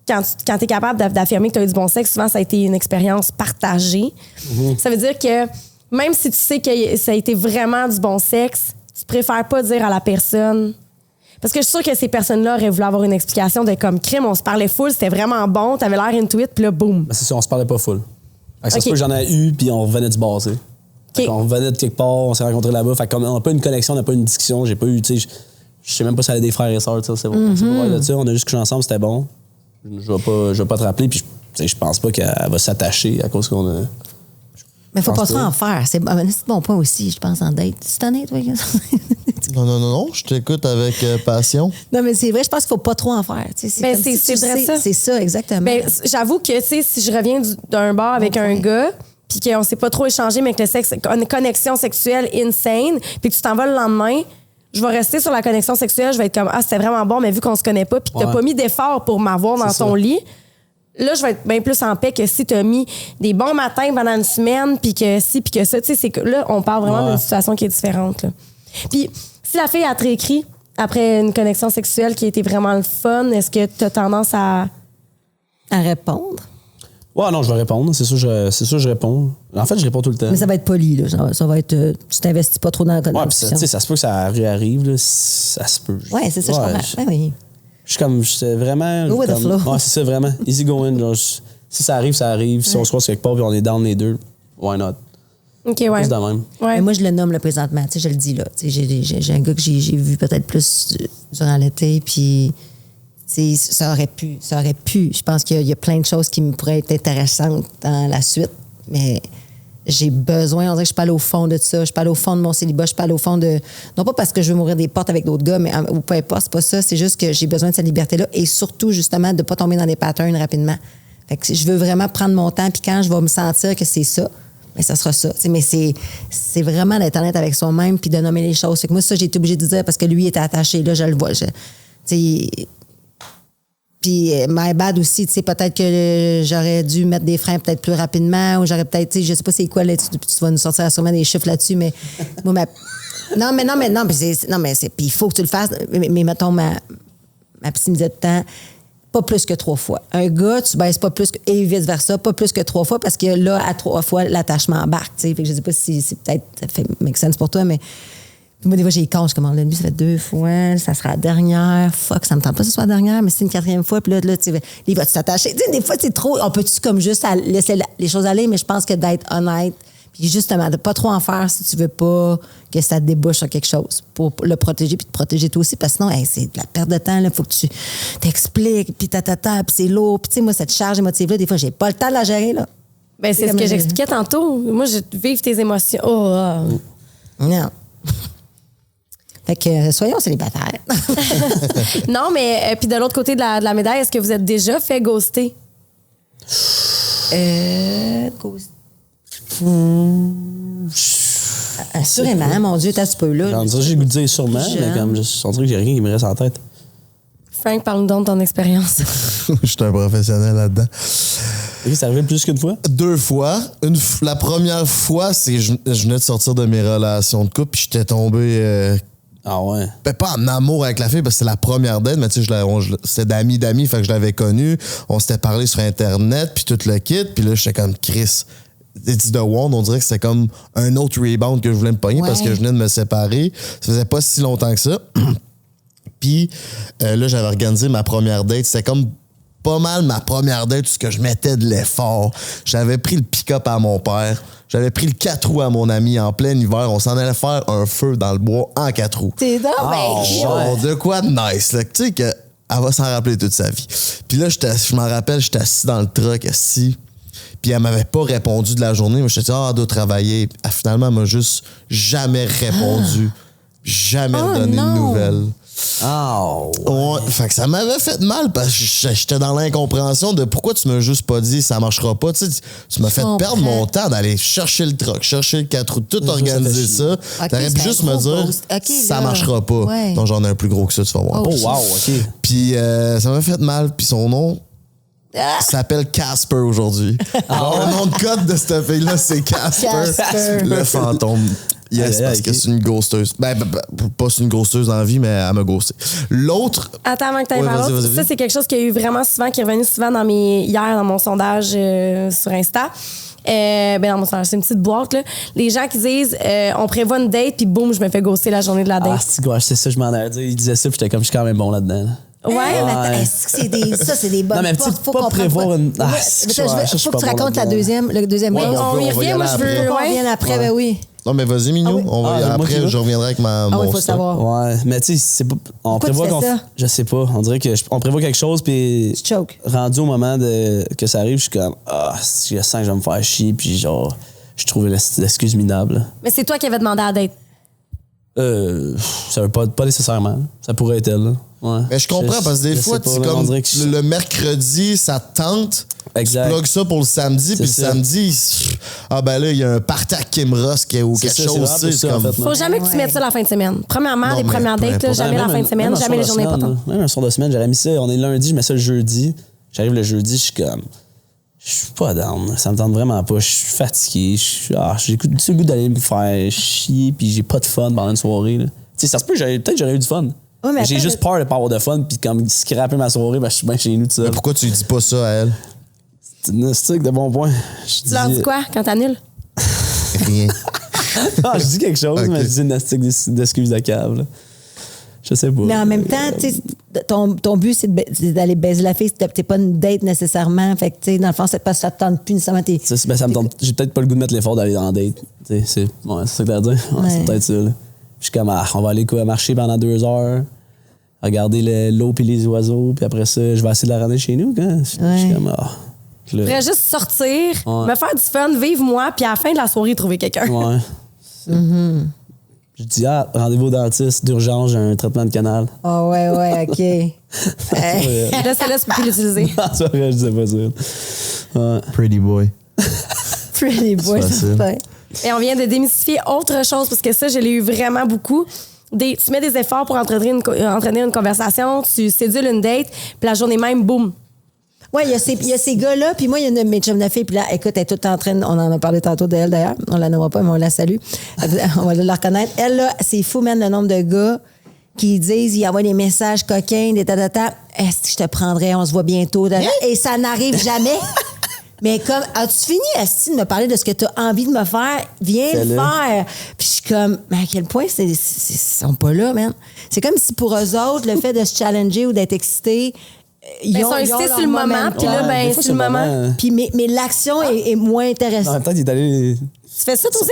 Quand tu es capable d'affirmer que tu as eu du bon sexe, souvent, ça a été une expérience partagée. Mm-hmm. Ça veut dire que même si tu sais que ça a été vraiment du bon sexe, tu préfères pas dire à la personne... Parce que je suis sûre que ces personnes-là auraient voulu avoir une explication de comme crime, on se parlait full, c'était vraiment bon, t'avais l'air into it, puis là, boum. Ben c'est ça, on se parlait pas full. Ça se peut que j'en ai eu, puis on revenait du bar, tu sais. On revenait de quelque part, on s'est rencontrés là-bas. Fait qu'on n'a pas une connexion, on n'a pas une discussion, j'ai pas eu, tu sais... Je sais même pas si elle a des frères et sœurs, tu sais, c'est bon. Mm-hmm. On a juste couché ensemble, c'était bon. Je vais pas te rappeler, puis je pense pas qu'elle va s'attacher à cause qu'on a... Mais faut pas trop en faire. C'est bon point aussi, je pense, en date. C'est honnête, toi? Non, je t'écoute avec passion. Non, mais c'est vrai, je pense qu'il faut pas trop en faire. C'est vrai ça. C'est ça, exactement. Ben, j'avoue que, tu sais, si je reviens d'un bar avec un gars, puis qu'on s'est pas trop échangé, mais que le sexe, une connexion sexuelle insane, puis que tu t'en vas le lendemain... Je vais rester sur la connexion sexuelle, je vais être comme c'était vraiment bon, mais vu qu'on se connaît pas puis que t'as pas mis d'effort pour m'avoir dans ton lit, là je vais être bien plus en paix que si t'as mis des bons matins pendant une semaine puis que si puis que ça, tu sais, c'est que là on parle vraiment d'une situation qui est différente. Là. Puis si la fille a te réécrit après une connexion sexuelle qui a été vraiment le fun, est-ce que t'as tendance à répondre? Ouais, non, je vais répondre. C'est sûr, je réponds. En fait, je réponds tout le temps. Mais ça va être poli, là. Ça va être. Tu t'investis pas trop dans la connexion. Ouais, puis ça se peut que ça réarrive, là. Ça se peut. Ouais, c'est ça, je comprends. Oui. Je suis comme. Je vraiment. Go with the flow. Ouais, c'est ça, vraiment. Easy going. Genre, si ça arrive, ça arrive. Si on se croise quelque part puis on est down les deux, why not? OK, ouais. C'est de même. Ouais. Mais moi, je le nomme là, présentement. Tu sais, je le dis là. Tu sais, j'ai un gars que j'ai vu peut-être plus durant l'été, puis. Ça aurait pu. Je pense qu'il y a plein de choses qui me pourraient être intéressantes dans la suite, mais j'ai besoin, on dirait que je suis pas allée au fond de ça, je suis pas allée au fond de mon célibat, je suis pas allée au fond de... Non pas parce que je veux m'ouvrir des portes avec d'autres gars, mais ou peu importe, c'est pas ça, c'est juste que j'ai besoin de cette liberté-là et surtout, justement, de pas tomber dans des patterns rapidement. Fait que je veux vraiment prendre mon temps, puis quand je vais me sentir que c'est ça, mais ça sera ça. Mais c'est vraiment d'être honnête avec soi-même puis de nommer les choses. Fait que moi, ça, j'ai été obligée de dire parce que lui était attaché, là, je le vois. Puis, my bad aussi, tu sais, peut-être que j'aurais dû mettre des freins peut-être plus rapidement ou j'aurais peut-être, tu sais, je sais pas c'est quoi, là, tu vas nous sortir sûrement des chiffres là-dessus, mais moi, non, mais puis il faut que tu le fasses. Mais mettons, ma psy me disait tout le temps, pas plus que 3 fois. Un gars, tu baisses pas plus et vice-versa, pas plus que 3 fois parce que là, à 3 fois, l'attachement embarque, tu sais. Fait que je sais pas si c'est peut-être, ça fait make sense pour toi, mais moi, des fois, j'ai quand je commande le nuit, ça fait 2 fois, ça sera la dernière. Fuck, ça me tente pas que ce soit la dernière, mais c'est une 4e fois, puis là, tu sais, il va t'attacher. Tu sais, des fois, c'est trop. On peut-tu comme juste laisser les choses aller, mais je pense que d'être honnête, puis justement, de pas trop en faire si tu veux pas que ça te débouche sur quelque chose pour le protéger, puis te protéger toi aussi, parce que sinon, c'est de la perte de temps, là. Faut que tu t'expliques, puis puis c'est lourd. Puis tu sais, moi, cette charge émotive-là, des fois, j'ai pas le temps de la gérer, là. Ben, c'est ce que j'expliquais tantôt. Moi, je vive tes émotions. Non. Fait que soyons célibataires. Non, mais puis de l'autre côté de la médaille, est-ce que vous êtes déjà fait ghoster? Assurément, mon Dieu, t'as ce peu là. J'ai le goût de dire sûrement, mais comme on dirait que j'ai rien qui me reste en tête. Frank, parle-nous donc de ton expérience. Je suis un professionnel là-dedans. Et c'est arrivé plus qu'une fois? 2 fois. La première fois, c'est que je venais de sortir de mes relations de couple puis j'étais tombé... Ah ouais? Ben, pas en amour avec la fille, parce que c'est la première date, mais tu sais, c'était d'amis, fait que je l'avais connue. On s'était parlé sur Internet, puis tout le kit, puis là, j'étais comme Chris. It's the one, on dirait que c'était comme un autre rebound que je voulais me pogner parce que je venais de me séparer. Ça faisait pas si longtemps que ça. Puis là, j'avais organisé ma première date. C'était comme pas mal ma première date où je mettais de l'effort. J'avais pris le pick-up à mon père. J'avais pris le 4 roues à mon ami en plein hiver. On s'en allait faire un feu dans le bois en 4 roues. T'es donc, Genre, de quoi de nice, là. Tu sais qu'elle va s'en rappeler toute sa vie. Puis là, je m'en rappelle, j'étais assis dans le truck, assis. Puis elle m'avait pas répondu de la journée. Moi, je dit, elle doit travailler. Finalement, elle m'a juste jamais répondu. Jamais redonné de nouvelles. Oh, ouais. Fait que ça m'avait fait mal parce que j'étais dans l'incompréhension de pourquoi tu m'as juste pas dit ça marchera pas. Tu sais, tu m'as fait perdre mon temps d'aller chercher le truck, chercher le 4 roues, tout organiser ça. T'aurais pu juste me dire ça marchera pas. Ouais. Donc j'en ai un plus gros que ça, tu vas voir. Oh, wow, OK. Puis ça m'a fait mal. Puis son nom s'appelle Casper aujourd'hui. Alors, le nom de code de cette fille-là, c'est Casper. Le fantôme. Yes, parce que c'est une ghosteuse. Ben, pas c'est une ghosteuse dans la vie, mais elle m'a ghosté. L'autre... Attends, avant que tu ailles par l'autre, ça, c'est quelque chose qui a eu vraiment souvent, qui est revenu souvent hier dans mon sondage sur Insta. Dans mon sondage, c'est une petite boîte, là. Les gens qui disent on prévoit une date, puis boum, je me fais ghoster la journée de la date. Ah, c'est ça, je m'en allais dire. Il disait ça, puis j'étais comme, je suis quand même bon là-dedans. Ouais, mais est-ce que c'est des bonnes non, mais faut pas prévoir une... faut que tu racontes le deuxième. On y revient, moi, je veux... On revient après, ben oui. Non, mais vas-y, Minou. Après, je reviendrai avec mon il faut savoir. Ouais, mais tu sais, c'est pas... On prévoit qu'on... Je sais pas. On dirait on prévoit quelque chose, puis... Tu choques. Rendu au moment que ça arrive, je suis comme... je sens que je vais me faire chier, puis genre... Je trouvais l'excuse minable. Mais c'est toi qui avais demandé à la date. Ça veut pas nécessairement. Ça pourrait être elle, là. Ouais. Mais je comprends, parce que des fois, c'est comme le mercredi, ça te tente. Exact. Tu plugues ça pour le samedi, puis le samedi, ben là, il y a un party à Kim Rusk ou quelque chose. Faut jamais que tu mettes ça la fin de semaine. Premièrement, les premières dates, jamais la fin de semaine, jamais les journées importantes. Même un soir de semaine, j'aurais mis ça. On est lundi, je mets ça le jeudi. J'arrive le jeudi, je suis comme... Je suis pas down. Ça me tente vraiment pas. Je suis fatigué. J'ai le goût d'aller me faire chier, puis j'ai pas de fun pendant une soirée. Tu sais, ça se peut, peut-être j'aurais eu du fun. Ouais, mais j'ai juste peur de pas avoir de fun, puis comme scraper ma soirée, je suis bien chez nous tout ça. Mais pourquoi tu lui dis pas ça à elle? C'est diagnostic de bon point. Tu leur dis quoi quand t'annules? Rien. Non, je dis quelque chose, mais je dis diagnostic d'excuse de câble. Je sais pas. Mais en même temps, ton but, c'est d'aller baiser la fille. T'es pas une date nécessairement. Fait que, dans le fond, c'est pas ça te tente plus nécessairement. Ça me tente. J'ai peut-être pas le goût de mettre l'effort d'aller en date. C'est ça que t'as à dire. Ouais, c'est peut-être ça. Là. Je suis comme, on va aller marcher pendant 2 heures, regarder l'eau puis les oiseaux, puis après ça, je vais essayer de la ramener chez nous. Je suis comme, je voudrais juste sortir, me faire du fun, vivre moi, puis à la fin de la soirée, trouver quelqu'un. Ouais. Je dis, rendez-vous au dentiste d'urgence, j'ai un traitement de canal. Ah ouais, OK. Là, celle-là, tu peux plus l'utiliser. Non, c'est vrai, je disais pas ça. Ouais. Pretty boy. Pretty boy, c'est Et on vient de démystifier autre chose, parce que ça, je l'ai eu vraiment beaucoup. Tu mets des efforts pour entraîner une conversation, tu sédules une date, puis la journée même, boum. Oui, il y a ces gars-là, puis moi, il y a une de mes chums de filles, puis là, écoute, elle est toute en train, on en a parlé tantôt d'elle d'ailleurs, on la nommera pas, mais on la salue. On va la reconnaître. Elle, là, c'est fou, man, le nombre de gars qui disent, ils envoient des messages coquins, des tatata, est-ce que je te prendrais, on se voit bientôt, et ça n'arrive jamais. Mais comme, as-tu fini, Asti, de me parler de ce que tu as envie de me faire? Viens le faire. Puis je suis comme, mais à quel point ils sont pas là, man. C'est comme si pour eux autres, le fait de se challenger ou d'être excités, ils sont excités sur le moment, puis là, ben, c'est le moment. Puis, mais l'action est moins intéressante. En même temps, il est allé. Tu fais ça, toi aussi?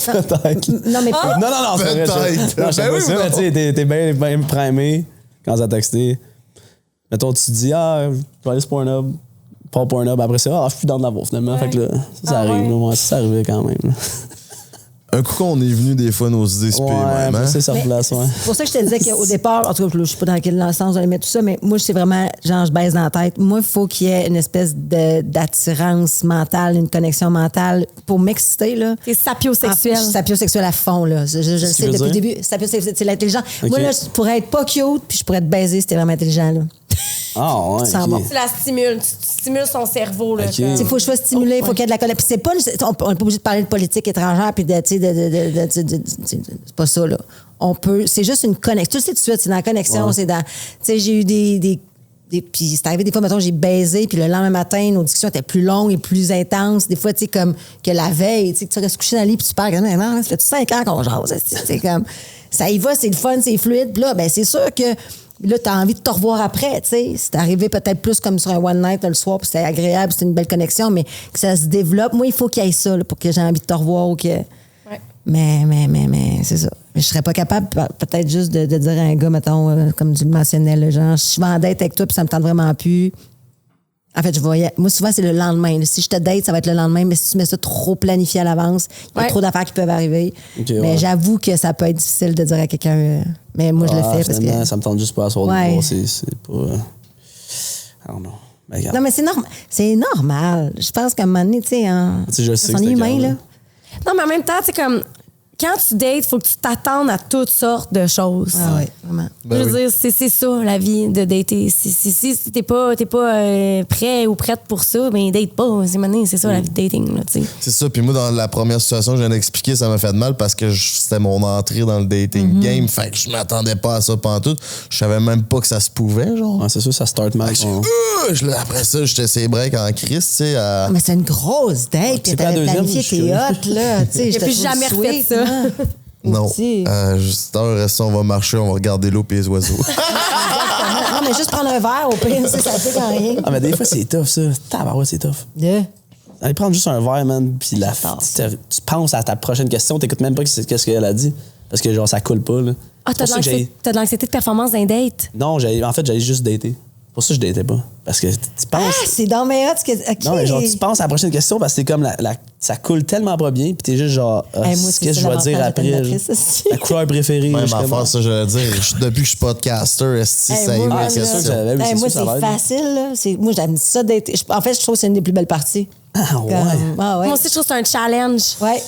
Peut-être. Non, mais pas. Non, c'est vrai. Peut-être. Non, je sais pas ça, mais tu sais, t'es bien primé quand ça t'a texté. Mettons, tu te dis, je vais aller sur Pornhub. Pas Pornhub, après ça, je suis dans de la voix finalement. Fait que là, ça arrive. Moi, ça arrivait quand même. Un coup qu'on est venu des fois nos idées spé même. Hein? C'est ça place, ouais. C'est pour ça que je te disais qu'au départ, en tout cas, je sais pas dans quel sens j'allais mettre tout ça, mais moi, c'est vraiment, genre, je baisse dans la tête. Moi, il faut qu'il y ait une espèce d'attirance mentale, une connexion mentale pour m'exciter, là. C'est sapiosexuel. Je suis sapiosexuel à fond, là. Je le sais depuis le début. Sapiosexuel, c'est l'intelligent. Okay. Moi, là, je pourrais être pas cute, puis je pourrais te baiser si t'es vraiment intelligent, là. Ah, ouais. Ça bon. Tu la stimules, tu stimules son cerveau. Là, Il faut que je sois stimulé, il faut qu'il y ait de la colère. Puis c'est pas, on n'est pas obligé de parler de politique étrangère, puis c'est pas ça, là. C'est juste une connexion. Tu sais, tout de suite, c'est dans la connexion, c'est dans. Tu sais, j'ai eu des puis c'est arrivé des fois, mettons, j'ai baisé, puis le lendemain matin, nos discussions étaient plus longues et plus intenses. Des fois, tu sais, comme que la veille, tu sais, que tu restes couché dans le lit, puis tu parles, non, ça fait 5 ans qu'on jase. C'est comme, ça y va, c'est le fun, c'est fluide. Puis là, ben, c'est sûr que. Là, t'as envie de te revoir après, tu sais. C'est arrivé peut-être plus comme sur un one night le soir, puis c'était agréable, c'était une belle connexion, mais que ça se développe. Moi, il faut qu'il y ait ça, là, pour que j'ai envie de te revoir ou que. Ouais. Mais, c'est ça. Mais je serais pas capable, peut-être juste de dire à un gars, mettons, comme tu le mentionnais, là, genre, je vais en date avec toi, puis ça me tente vraiment plus. En fait, moi, souvent, c'est le lendemain. Si je te date, ça va être le lendemain, mais si tu mets ça trop planifié à l'avance, il y a trop d'affaires qui peuvent arriver. Okay, mais j'avoue que ça peut être difficile de dire à quelqu'un. Mais moi, je le fais parce que. Ça me tente juste pas à soir de voir. C'est pas. I don't know. Non, mais c'est normal. Je pense qu'à un moment donné, tu sais, je sais on est humain, là. Non, mais en même temps, c'est comme. Quand tu dates, il faut que tu t'attendes à toutes sortes de choses. Ah oui, vraiment. Je veux dire, c'est ça, la vie de dater. Si t'es pas prêt ou prête pour ça, ben date pas. C'est ça, la vie de dating. Là, c'est ça. Puis moi, dans la première situation que je viens d'expliquer, ça m'a fait de mal parce que c'était mon entrée dans le dating game. Fait que je m'attendais pas à ça pantoute. Je savais même pas que ça se pouvait, genre. Ouais, c'est sûr, ça start mal. Après ça, j'étais ses breaks en crise, tu sais. Mais c'est une grosse date. C'est t'avais planifié tes hottes, là. J'ai plus jamais refait ça. Non. Juste on va marcher, on va regarder l'eau et les oiseaux. Non, mais juste prendre un verre, au pire, ça fait quand rien. Ah, mais des fois, c'est tough, ça. Tabarouette, c'est tough. Allez prendre juste un verre, man, puis tu penses à ta prochaine question, t'écoutes même pas qu'est-ce qu'elle a dit. Parce que, genre, ça coule pas, là. Ah, t'as de l'anxiété de performance d'un date? Non, en fait, j'allais juste dater. Pour ça, je datais pas. Parce que tu penses. Ah, c'est dans mes hot. Okay. Non, mais genre, tu penses à la prochaine question parce que c'est comme ça coule tellement pas bien, puis t'es juste genre, qu'est-ce que je vais dire après? La couleur préférée. Même affaire, ça, je veux dire. Depuis que je suis podcaster, ça y est, moi, c'est facile, là. Moi, j'aime ça dater. En fait, je trouve que c'est une des plus belles parties. Ah, ouais. Moi aussi, je trouve que c'est un challenge. Ouais.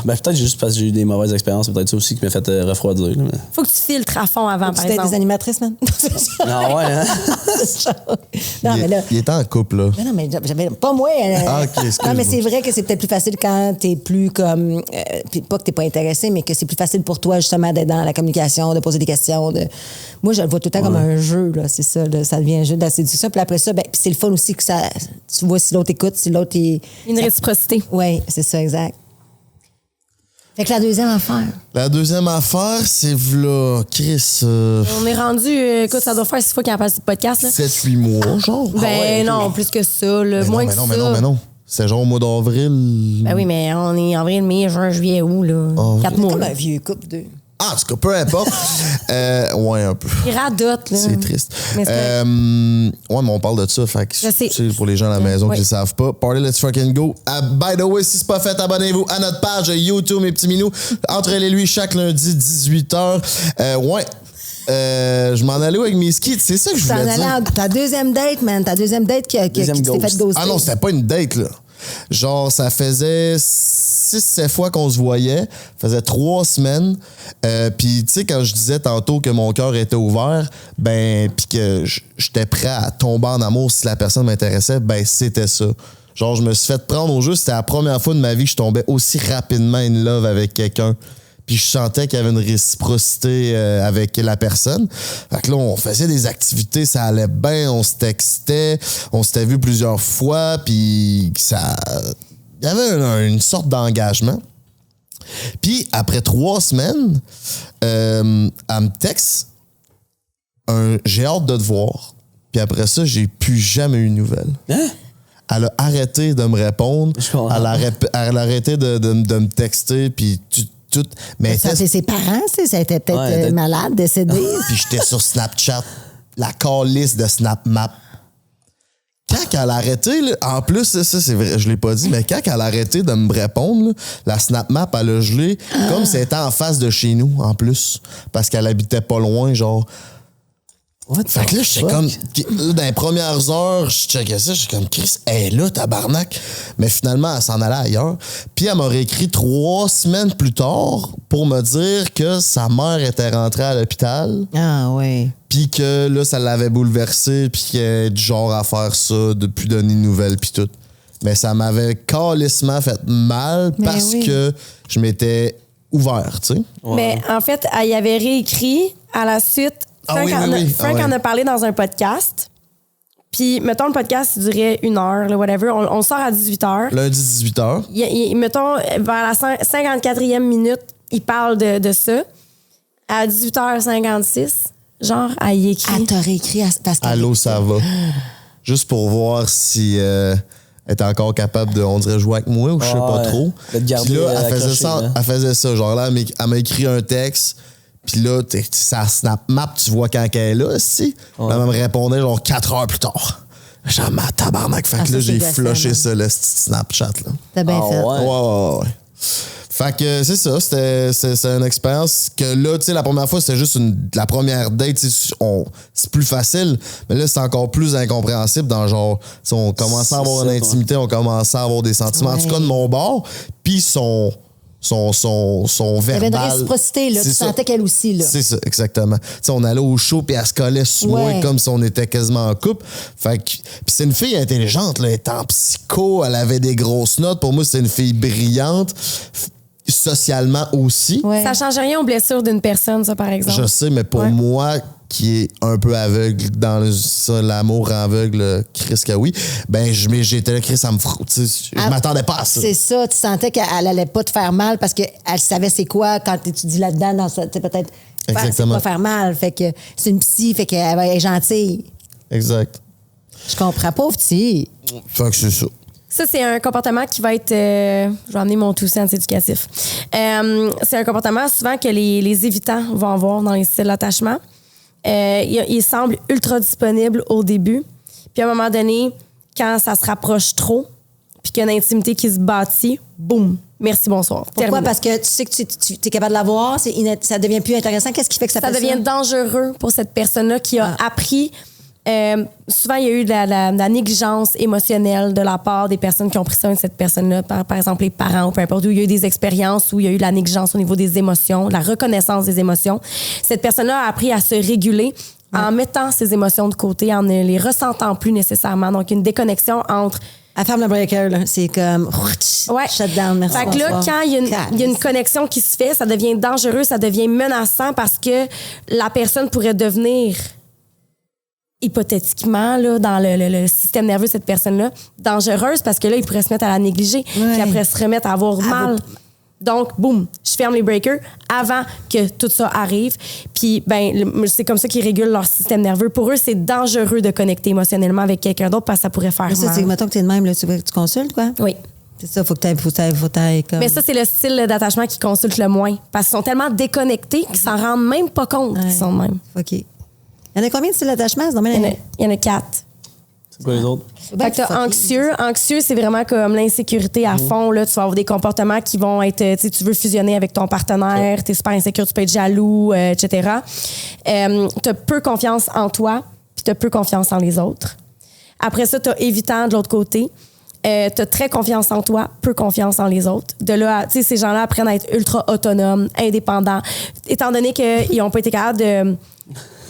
Peut-être juste parce que j'ai eu des mauvaises expériences, c'est peut-être ça aussi qui m'a fait refroidir. Là, mais... Faut que tu filtres à fond avant, par exemple. Tu des animatrices, man. Non, ouais, hein? Non, mais là. Il était en couple, là. Non, mais j'avais. Pas moi. Non, mais c'est vrai que c'est peut-être plus facile quand t'es plus comme. Pas que t'es pas intéressé, mais que c'est plus facile pour toi, justement, d'être dans la communication, de poser des questions. Moi, je le vois tout le temps comme un jeu, là. C'est ça, là, ça devient un jeu de la séduction. Puis après ça, puis c'est le fun aussi que ça. Tu vois si l'autre écoute, si l'autre est. Une réciprocité. Oui, c'est ça, exact. Fait que la deuxième affaire. La deuxième affaire, c'est là, Chris. On est rendu, écoute, ça doit faire 6 fois qu'il y a pas de podcast. 7-8 mois, genre. Non, plus que ça. Moins que ça. Mais non. C'est genre au mois d'avril. Ben oui, mais on est en avril, mai, juin, juillet, août, là. 4 mois. Comme un vieux couple de. En tout cas, peu importe. Ouais, un peu. Il radote, là. C'est triste. Mais ouais, mais on parle de ça. Fait que, c'est pour les gens à la maison qui ne le savent pas. Party, let's fucking go. By the way, si c'est pas fait, abonnez-vous à notre page YouTube, mes petits minous. Entrez-les-lui chaque lundi, 18h. Ouais. Je m'en allais avec mes skis. C'est ça que je voulais dire. Ta deuxième date, man. Ta deuxième date qui s'est fait ghoster. Ah non, c'était pas une date, là. Genre, ça faisait 6-7 fois qu'on se voyait. Ça faisait 3 semaines. Puis, tu sais, quand je disais tantôt que mon cœur était ouvert, ben, puis que j'étais prêt à tomber en amour si la personne m'intéressait, ben, c'était ça. Genre, je me suis fait prendre au jeu. C'était la première fois de ma vie que je tombais aussi rapidement in love avec quelqu'un. Puis je sentais qu'il y avait une réciprocité avec la personne. Fait que là, on faisait des activités, ça allait bien, on se textait, on s'était vu plusieurs fois, puis ça... Il y avait une sorte d'engagement. Puis après 3 semaines, elle me texte « J'ai hâte de te voir ». Puis après ça, j'ai plus jamais eu de nouvelles. Hein? Elle a arrêté de me répondre. Elle a arrêté de me texter, puis tout. Mais Ça, c'est ses parents, ça était peut-être malade, décédé. Puis j'étais sur Snapchat, la calice de SnapMap. Quand elle a arrêté, là, en plus, ça c'est vrai, je l'ai pas dit, mais quand elle a arrêté de me répondre, là, la SnapMap, elle a gelé comme si elle était en face de chez nous, en plus. Parce qu'elle habitait pas loin, genre. Fait que là, j'étais comme. Dans les premières heures, je checkais ça, j'étais comme, Chris, elle est là, tabarnak. Mais finalement, elle s'en allait ailleurs. Puis elle m'aurait écrit 3 semaines plus tard pour me dire que sa mère était rentrée à l'hôpital. Ah, oui. Puis que là, ça l'avait bouleversé, puis qu'elle est du genre à faire ça, de plus donner de nouvelles, puis tout. Mais ça m'avait calissement fait mal parce que je m'étais ouvert, tu sais. Ouais. Mais en fait, elle y avait réécrit à la suite. Frank en a parlé dans un podcast. Puis, mettons, le podcast, il durait 1 heure, là, whatever. On sort à 18h. Lundi, 18h. Mettons, vers la 54e minute, il parle de ça. À 18h56, genre, elle y écrit. Elle t'a réécrit parce que... Allô, ça va? Juste pour voir si elle était encore capable de, on dirait, jouer avec moi ou je sais pas trop. Puis là, elle faisait ça. Genre là, elle m'a écrit un texte. Puis là, ça SnapMap, tu vois quand elle est là, aussi. Ouais. Elle me répondait genre 4 heures plus tard. J'ai ma tabarnak. Fait que là, j'ai flushé ça, le Snapchat. Là. T'as bien fait. Ouais. Fait que c'est ça, c'est une expérience que là, tu sais, la première fois, c'était juste la première date, c'est plus facile, mais là, c'est encore plus incompréhensible dans genre, on commençait à avoir une intimité, on commençait à avoir des sentiments, en tout cas de mon bord, puis son verbal. Il y avait une réciprocité, là. Tu sentais qu'elle aussi, là. C'est ça, exactement. T'sais, on allait au show, puis elle se collait sur moi comme si on était quasiment en couple. Fait que, puis c'est une fille intelligente, là. Elle était en psycho, elle avait des grosses notes. Pour moi, c'est une fille brillante. Socialement aussi. Ouais. Ça change rien aux blessures d'une personne, ça, par exemple. Je sais, mais pour moi, qui est un peu aveugle dans l'amour aveugle, Chris que oui, ben j'étais là, Chris, ça me frotte. Je m'attendais pas à ça. C'est ça, tu sentais qu'elle allait pas te faire mal parce qu'elle savait c'est quoi quand tu étudies là-dedans, dans ça, peut-être c'est pas faire mal. Fait que c'est une psy, fait qu'elle est gentille. Exact. Je comprends, pauvre psy. Fait que c'est ça. Ça, c'est un comportement qui va être... je vais amener mon tout sens éducatif. C'est un comportement souvent que les évitants vont avoir dans les styles d'attachement. Il semble ultra disponible au début. Puis à un moment donné, quand ça se rapproche trop, puis qu'il y a une intimité qui se bâtit, boum, merci, bonsoir. Pourquoi? Terminé. Parce que tu sais que tu es capable de l'avoir, ça devient plus intéressant. Qu'est-ce qui fait que ça devient dangereux pour cette personne-là qui a appris... souvent, il y a eu de la négligence émotionnelle de la part des personnes qui ont pris soin de cette personne-là, par exemple les parents ou peu importe, où il y a eu des expériences où il y a eu de la négligence au niveau des émotions, de la reconnaissance des émotions. Cette personne-là a appris à se réguler en mettant ses émotions de côté, en ne les ressentant plus nécessairement. Donc, une déconnexion entre... Elle ferme le breaker, là. C'est comme... Shut down, merci. Fait que là, quand il y a une connexion qui se fait, ça devient dangereux, ça devient menaçant parce que la personne pourrait devenir... hypothétiquement, là, dans le système nerveux de cette personne-là, dangereuse parce que là, il pourrait se mettre à la négliger, puis après se remettre à avoir mal. Donc, boum, je ferme les breakers avant que tout ça arrive. Puis, c'est comme ça qu'ils régulent leur système nerveux. Pour eux, c'est dangereux de connecter émotionnellement avec quelqu'un d'autre parce que ça pourrait faire mal. C'est mettons que t'es de même, là, tu consultes, quoi? Oui. C'est ça, faut que t'ailles comme... Mais ça, c'est le style d'attachement qu'ils consultent le moins parce qu'ils sont tellement déconnectés qu'ils s'en rendent même pas compte qu'ils sont de même. OK. Il y en a combien de styles d'attachement? Il y en a 4. C'est quoi les autres? Fait que t'as anxieux. Anxieux, c'est vraiment comme l'insécurité à fond. Là. Tu vas avoir des comportements qui vont être... Tu veux fusionner avec ton partenaire, t'es super insécure, tu peux être jaloux, etc. T'as peu confiance en toi, puis t'as peu confiance en les autres. Après ça, t'as évitant de l'autre côté. t'as très confiance en toi, peu confiance en les autres. De là, tu sais, ces gens-là apprennent à être ultra autonomes, indépendants. Étant donné qu'ils n'ont pas été capables de...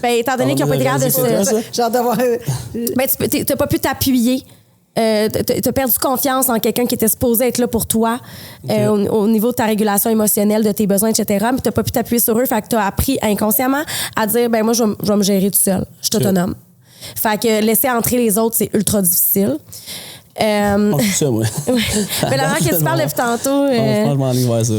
étant donné qu'ils n'ont pas été capables de... Genre d'avoir... t'as pas pu t'appuyer. T'as perdu confiance en quelqu'un qui était supposé être là pour toi au niveau de ta régulation émotionnelle, de tes besoins, etc. Mais t'as pas pu t'appuyer sur eux. Fait que t'as appris inconsciemment à dire, moi, je vais me gérer tout seul. Je suis autonome. Fait que laisser entrer les autres, c'est ultra difficile. C'est ça, moi. Mais la manière que tu parles depuis tantôt... Je m'en ligne vers ça.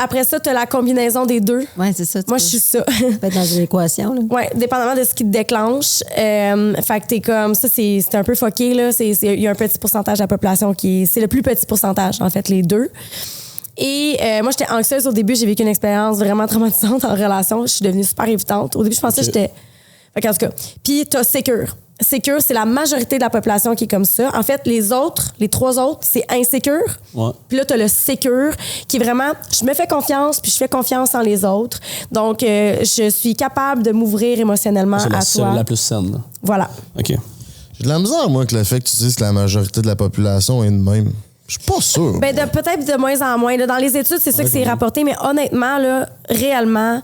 Après ça, tu as la combinaison des deux. Oui, c'est ça. Moi, je suis ça. Peut-être dans une équation. Oui, dépendamment de ce qui te déclenche. Fait que t'es comme ça, c'est un peu fucké. Il y a un petit pourcentage de la population c'est le plus petit pourcentage, en fait, les deux. Et moi, j'étais anxieuse au début. J'ai vécu une expérience vraiment traumatisante en relation. Je suis devenue super évitante. Au début, je pensais que j'étais... Fait qu'en tout cas. Puis, t'as Secure. Secure, c'est la majorité de la population qui est comme ça. En fait, les trois autres, c'est insécure. Ouais. Puis là, tu as le secure qui est vraiment, je me fais confiance, puis je fais confiance en les autres. Donc, je suis capable de m'ouvrir émotionnellement à toi. C'est la plus saine. Là. Voilà. OK. J'ai de la misère, moi, que le fait que tu dises que la majorité de la population est de même. Je suis pas sûr. Peut-être de moins en moins. Là, dans les études, c'est ça que c'est rapporté, mais honnêtement, là, réellement...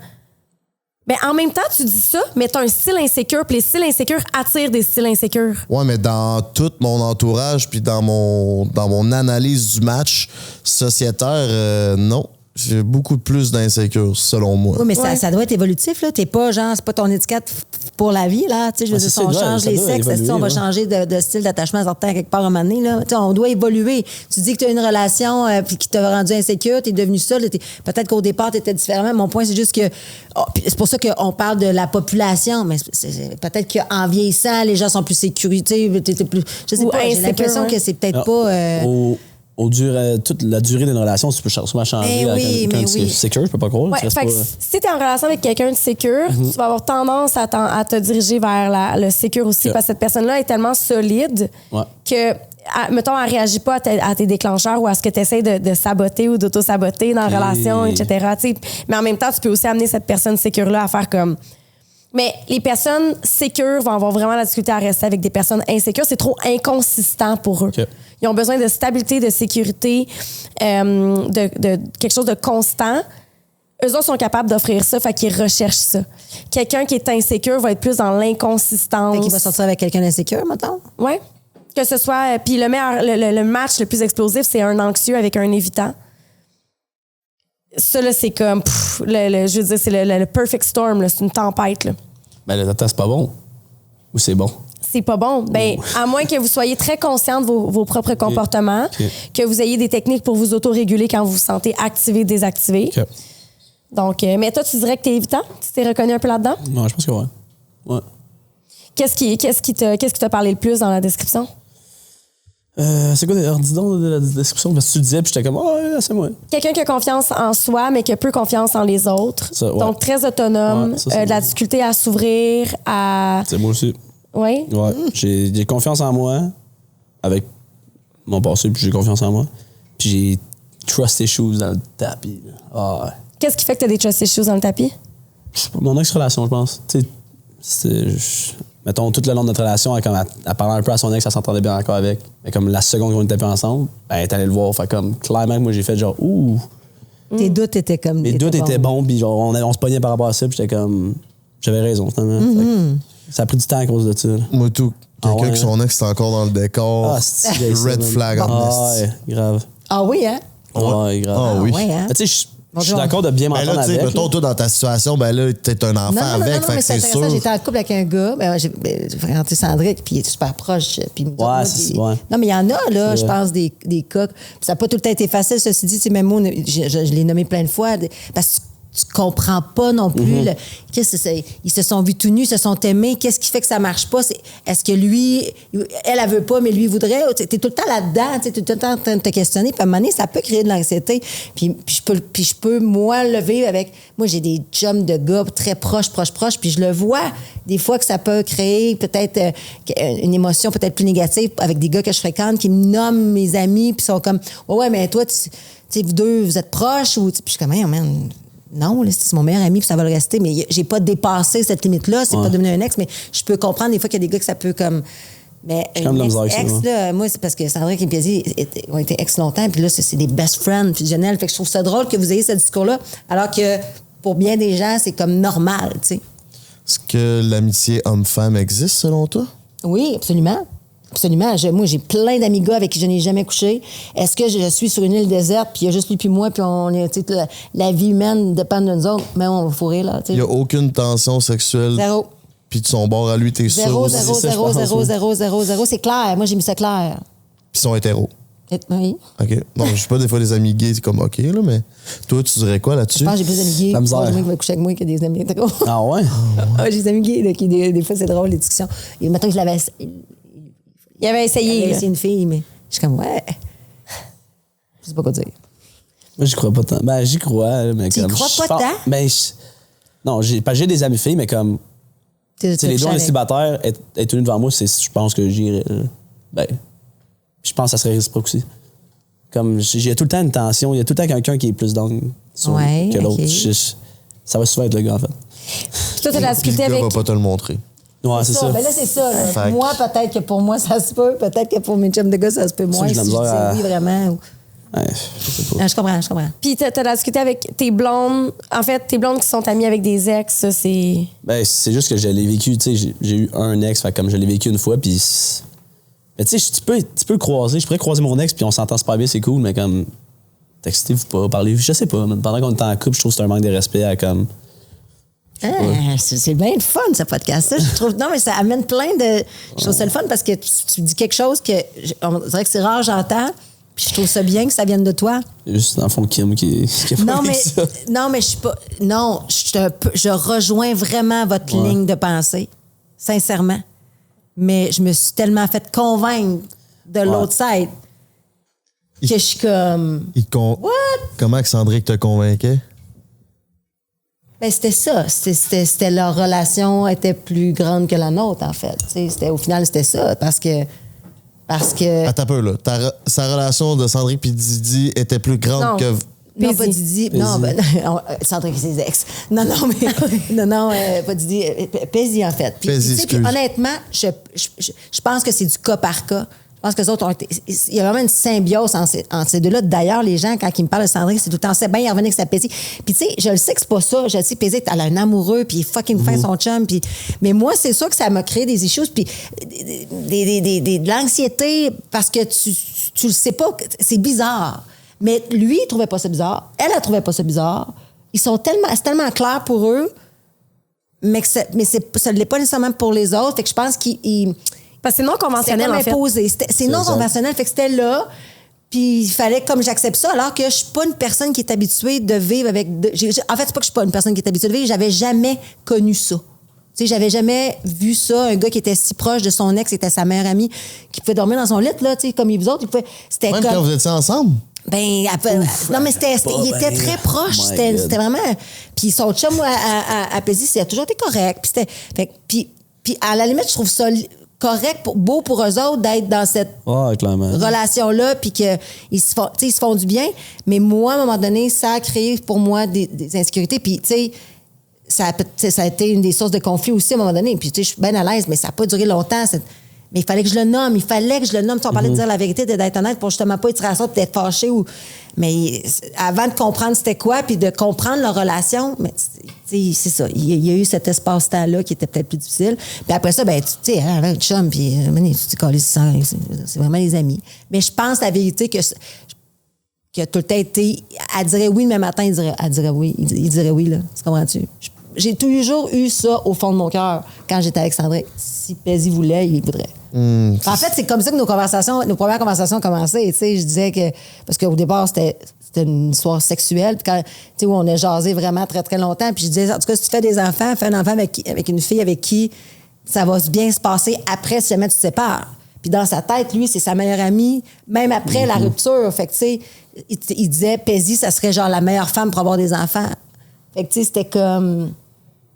en même temps, tu dis ça, mais tu as un style insécure, puis les styles insécures attirent des styles insécures. Ouais, mais dans tout mon entourage, puis dans mon analyse du match sociétaire, non. J'ai beaucoup plus d'insécures, selon moi. Oui, mais ça doit être évolutif, là. T'es pas, genre, c'est pas ton étiquette pour la vie, là. Tu sais, je veux dire, si on change les sexes, est-ce qu'on va changer de style d'attachement certain quelque part à un moment donné, là? Tu sais, on doit évoluer. Tu dis que tu as une relation puis qui t'a rendu insécure, t'es devenu ça. Peut-être qu'au départ, t'étais différemment. Mon point, c'est juste que... c'est pour ça qu'on parle de la population, mais peut-être qu'en vieillissant, les gens sont plus sécurité, t'es plus... Je sais pas, j'ai l'impression que c'est peut-être pas... toute la durée d'une relation, tu peux souvent changer quand tu es secure, je peux pas croire. Ouais, si tu es en relation avec quelqu'un de secure, tu vas avoir tendance à te diriger vers le secure aussi, parce que cette personne-là est tellement solide que, mettons, elle réagit pas à tes déclencheurs ou à ce que tu essaies de saboter ou d'auto-saboter dans la relation, etc. T'sais. Mais en même temps, tu peux aussi amener cette personne secure-là à faire comme... Mais les personnes sécures vont avoir vraiment la difficulté à rester avec des personnes insécures. C'est trop inconsistant pour eux. Okay. Ils ont besoin de stabilité, de sécurité, de quelque chose de constant. Eux autres sont capables d'offrir ça, fait qu'ils recherchent ça. Quelqu'un qui est insécure va être plus dans l'inconsistance. Fait qu'il va sortir avec quelqu'un d'insécure, mettons? Oui. Que ce soit... Puis le match le plus explosif, c'est un anxieux avec un évitant. Ça, là, c'est comme... je veux dire, c'est le perfect storm, là, c'est une tempête. Là. Ben, le c'est pas bon. Ou c'est bon? C'est pas bon. À moins que vous soyez très conscient de vos propres comportements, que vous ayez des techniques pour vous auto-réguler quand vous vous sentez activé, désactivé. Okay. Donc, mais toi, tu dirais que t'es évitant? Tu t'es reconnu un peu là-dedans? Non, je pense que oui. Ouais. Qu'est-ce qui t'a parlé le plus dans la description? C'est quoi, dis donc de la description? Parce que tu disais, puis j'étais comme, c'est moi. Quelqu'un qui a confiance en soi, mais qui a peu confiance en les autres. Ça, ouais. Donc, très autonome, de la difficulté à s'ouvrir, à... C'est moi aussi. Oui? Ouais. J'ai confiance en moi, avec mon passé, puis j'ai confiance en moi. Puis j'ai trust issues dans le tapis. Ouais. Qu'est-ce qui fait que tu as des trust issues dans le tapis? Mon ex-relation, je pense. Tu sais, mettons, tout le long de notre relation, elle parlait un peu à son ex, elle s'entendait bien encore avec. Mais comme la seconde qu'on était plus ensemble, elle est allée le voir. Fait comme, clairement, moi, j'ai fait genre, ouh. Tes doutes étaient comme... Les doutes étaient bons, puis genre, on se pognait par rapport à ça, puis j'étais comme... J'avais raison, finalement. Ça a pris du temps à cause de ça. Moi, tout. Quelqu'un qui son ex est encore dans le décor. Red flag en ouais, grave. Ah oui, hein? Ouais, grave. Ah oui. Ouais, hein? Tu sais, je suis d'accord de bien m'entendre avec. Mettons, toi, dans ta situation, là, t'es un enfant avec, fait que c'est sûr. J'étais en couple avec un gars, j'ai fréquenté Cendric, puis il est super proche. Puis non, mais il y en a, là, je pense, des cas. Ça n'a pas tout le temps été facile, ceci dit, ces mêmes mots, je l'ai nommé plein de fois, parce que tu comprends pas non plus. Ils se sont vus tout nus, ils se sont aimés. Qu'est-ce qui fait que ça marche pas? Est-ce que lui, elle veut pas, mais lui voudrait? Tu es tout le temps là-dedans, tu es tout le temps en train de te questionner. Puis à un moment donné, ça peut créer de l'anxiété. Puis je peux, moi, le vivre avec... Moi, j'ai des chums de gars très proches, puis je le vois des fois que ça peut créer peut-être une émotion peut-être plus négative avec des gars que je fréquente qui me nomment mes amis, puis sont comme, ouais, mais toi, tu sais, vous deux, vous êtes proches? Puis je suis comme, man... Non, là, c'est mon meilleur ami, puis ça va le rester. Mais j'ai pas dépassé cette limite-là. C'est pas devenu un ex, mais je peux comprendre des fois qu'il y a des gars que ça peut comme Mais comme de la misère avec ça, ex, moi. là, moi, c'est parce que Sandrick et Pézi ont été ex longtemps, puis là, c'est des best friends fusionnels. Fait que je trouve ça drôle que vous ayez ce discours-là, alors que pour bien des gens, c'est comme normal, tu sais. Est-ce que l'amitié homme-femme existe selon toi? Oui, absolument. Absolument. Moi, j'ai plein d'amis gars avec qui je n'ai jamais couché. Est-ce que je suis sur une île déserte, puis il y a juste lui puis moi, puis on est, tu sais, la vie humaine dépend de nous autres, mais on va fourrer, là, tu sais. Il n'y a aucune tension sexuelle. Zéro. Puis de son bord à lui, t'es sûr aussi. 0. C'est clair. Moi, j'ai mis ça clair. Puis ils sont hétéros. Oui. OK. Non, je sais pas, des fois, des amis gays, c'est comme OK, là, mais toi, tu dirais quoi là-dessus? Je pense que j'ai plus d'amis gays. La misère. Moi, qui va coucher avec moi que des amis hétéros. Ah ouais? Ah, j'ai des amis gays, là, qui, des fois, c'est drôle, les discussions. Et maintenant que je l'avais. Il avait essayé. C'est une fille, mais je suis comme, ouais. Je sais pas quoi dire. Moi, j'y crois pas tant. Ben, j'y crois, mais Tu y comme. crois je pas pense- tant? Ben, non, j'ai des amis filles, mais comme. Tu sais, les deux, on est célibataires, être unis devant moi, je pense que j'irais. Ben, je pense que ça serait réciproque aussi. Comme, j'ai tout le temps une tension, il y a tout le temps quelqu'un qui est plus down que l'autre. OK. Ça va souvent être le gars, en fait. Toi, t'as la Puis le discuté gars avec. va pas te le montrer. Ouais, c'est ça. Ben là, c'est ça. Là. Fait que- Moi, peut-être que pour moi, ça se peut. Peut-être que pour mes chums de gars, ça se peut moins. j'ai de la Si je misère à- dis oui, vraiment. Ouais, je sais pas. Ah, je comprends. Puis t'as la discuté avec tes blondes. En fait, tes blondes qui sont amies avec des ex, ça, c'est. Ben, c'est juste que je l'ai vécu, tu sais, j'ai eu un ex, fait comme je l'ai vécu une fois, puis. Mais tu sais, tu peux le croiser, je pourrais croiser mon ex, puis on s'entend super bien, c'est cool, mais comme. Textez-vous pas, parlez-vous, je sais pas, mais pendant qu'on est en couple, je trouve que c'est un manque de respect à comme. Ah, c'est bien le fun, ce podcast-là. Je trouve, non, mais ça amène plein de. Je trouve ça le fun parce que tu dis quelque chose que. On dirait que c'est rare, j'entends. Puis je trouve ça bien que ça vienne de toi. C'est juste, dans le fond, Kim qui a pas Non, aimé mais, ça. non, mais je suis pas. Non, je rejoins vraiment votre ligne de pensée. Sincèrement. Mais je me suis tellement fait convaincre de l'autre side que je suis comme. What? Comment que Sandrick te convainquait? Ben, c'était ça. C'était leur relation était plus grande que la nôtre, en fait. Au final, c'était ça. Parce que. Attends un peu, là. Sa relation de Sandrick puis Didi était plus grande Non. que... Non, pas Didi. Non, ben, Sandrick et ses ex. Non, mais. non, pas Didi. Pézi, en fait. Puis, Pézi, tu sais, puis excuse. honnêtement, je pense que c'est du cas par cas. Je pense que les autres ont été. Il y a vraiment une symbiose entre ces deux-là. D'ailleurs, les gens, quand ils me parlent de Sandrick, c'est tout le temps, c'est bien, il revenait avec sa Pézi. Puis, tu sais, je le sais que c'est pas ça. Je le sais, Pézi, elle a un amoureux, puis il fucking fait son chum. Puis, mais moi, c'est sûr que ça m'a créé des issues, puis de l'anxiété, parce que tu le sais pas. C'est bizarre. Mais lui, il trouvait pas ça bizarre. Elle trouvait pas ça bizarre. C'est tellement clair pour eux, mais ça ne l'est pas nécessairement pour les autres. Fait que je pense qu'il. Parce que c'est non C'était conventionnel, comme en fait. imposé. C'est non conventionnel. Fait que c'était là. Puis il fallait comme j'accepte ça, alors que je suis pas une personne qui est habituée de vivre avec. En fait, c'est pas que je suis pas une personne qui est habituée de vivre. J'avais jamais connu ça. Tu sais, j'avais jamais vu ça, un gars qui était si proche de son ex, qui était sa meilleure amie, qui pouvait dormir dans son lit, là, tu sais, comme vous autres. C'était Même comme. quand vous étiez ensemble? Ben, non, mais il était très proche. Oh my C'était God. vraiment. Puis son chum à Pézi, ça a toujours été correct. Puis à la limite, je trouve ça correct, beau pour eux autres d'être dans cette Ouais, clairement. relation-là, puis qu'ils se font du bien. Mais moi, à un moment donné, ça a créé pour moi des insécurités. Puis, tu sais, ça a été une des sources de conflit aussi à un moment donné. Puis, tu sais, je suis bien à l'aise, mais ça n'a pas duré longtemps. Mais il fallait que je le nomme. Tu sais, on parlait de dire la vérité, d'être honnête pour justement pas être à ça, d'être fâché. Mais avant de comprendre c'était quoi, puis de comprendre leur relation, mais c'est ça. Il y a eu cet espace-temps-là qui était peut-être plus difficile. Puis après ça, ben, tu sais, avec le chum, puis tu collé, c'est vraiment les amis. Mais je pense la vérité que tout le temps été. Elle dirait oui, mais matin, elle dirait oui. Il dirait oui, là. Tu comprends-tu? J'ai toujours eu ça au fond de mon cœur quand j'étais avec Sandrick. Si Pézi voulait, il voudrait. En fait, c'est comme ça que nos premières conversations ont commencé. Tu sais, je disais que. Parce qu'au départ, c'était une histoire sexuelle. Puis quand, tu sais, où on a jasé vraiment très, très longtemps. Puis je disais, en tout cas, si tu fais des enfants, fais un enfant avec une fille avec qui ça va bien se passer après si jamais tu te sépares. Puis dans sa tête, lui, c'est sa meilleure amie, même après la rupture. Fait que, tu sais, il disait, Pézi, ça serait genre la meilleure femme pour avoir des enfants. Fait que, tu sais, c'était comme.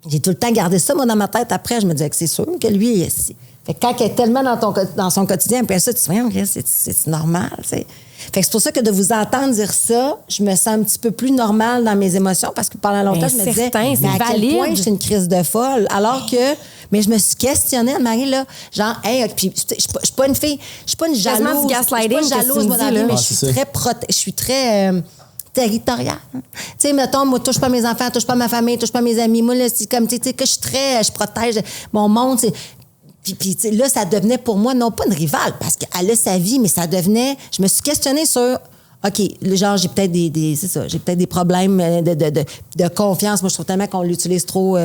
J'ai tout le temps gardé ça, moi, dans ma tête. Après, je me disais que c'est sûr que lui, il est. Fait que quand elle est tellement dans son quotidien, après ça, tu te dis, c'est normal, tu sais. Fait que c'est pour ça que de vous entendre dire ça, je me sens un petit peu plus normale dans mes émotions parce que pendant longtemps, je me disais, certain, c'est mais à quel valide. point j'étais une crise de folle. Alors que, Mais je me suis questionnée, Anne-Marie, là, genre, hey, puis je suis pas une fille, je suis pas une jalouse. Quasiment du gaslighting, Je suis pas jalouse, moi, dans la vie, mais je suis très territoriale. Tu sais, mettons, moi, touche pas mes enfants, touche pas ma famille, touche pas mes amis. Moi, là, c'est comme, tu sais, que je protège mon monde, Puis là, ça devenait pour moi, non pas une rivale, parce qu'elle a sa vie, mais ça devenait... Je me suis questionnée sur... OK, genre, j'ai peut-être c'est ça, j'ai peut-être des problèmes de confiance. Moi, je trouve tellement qu'on l'utilise trop...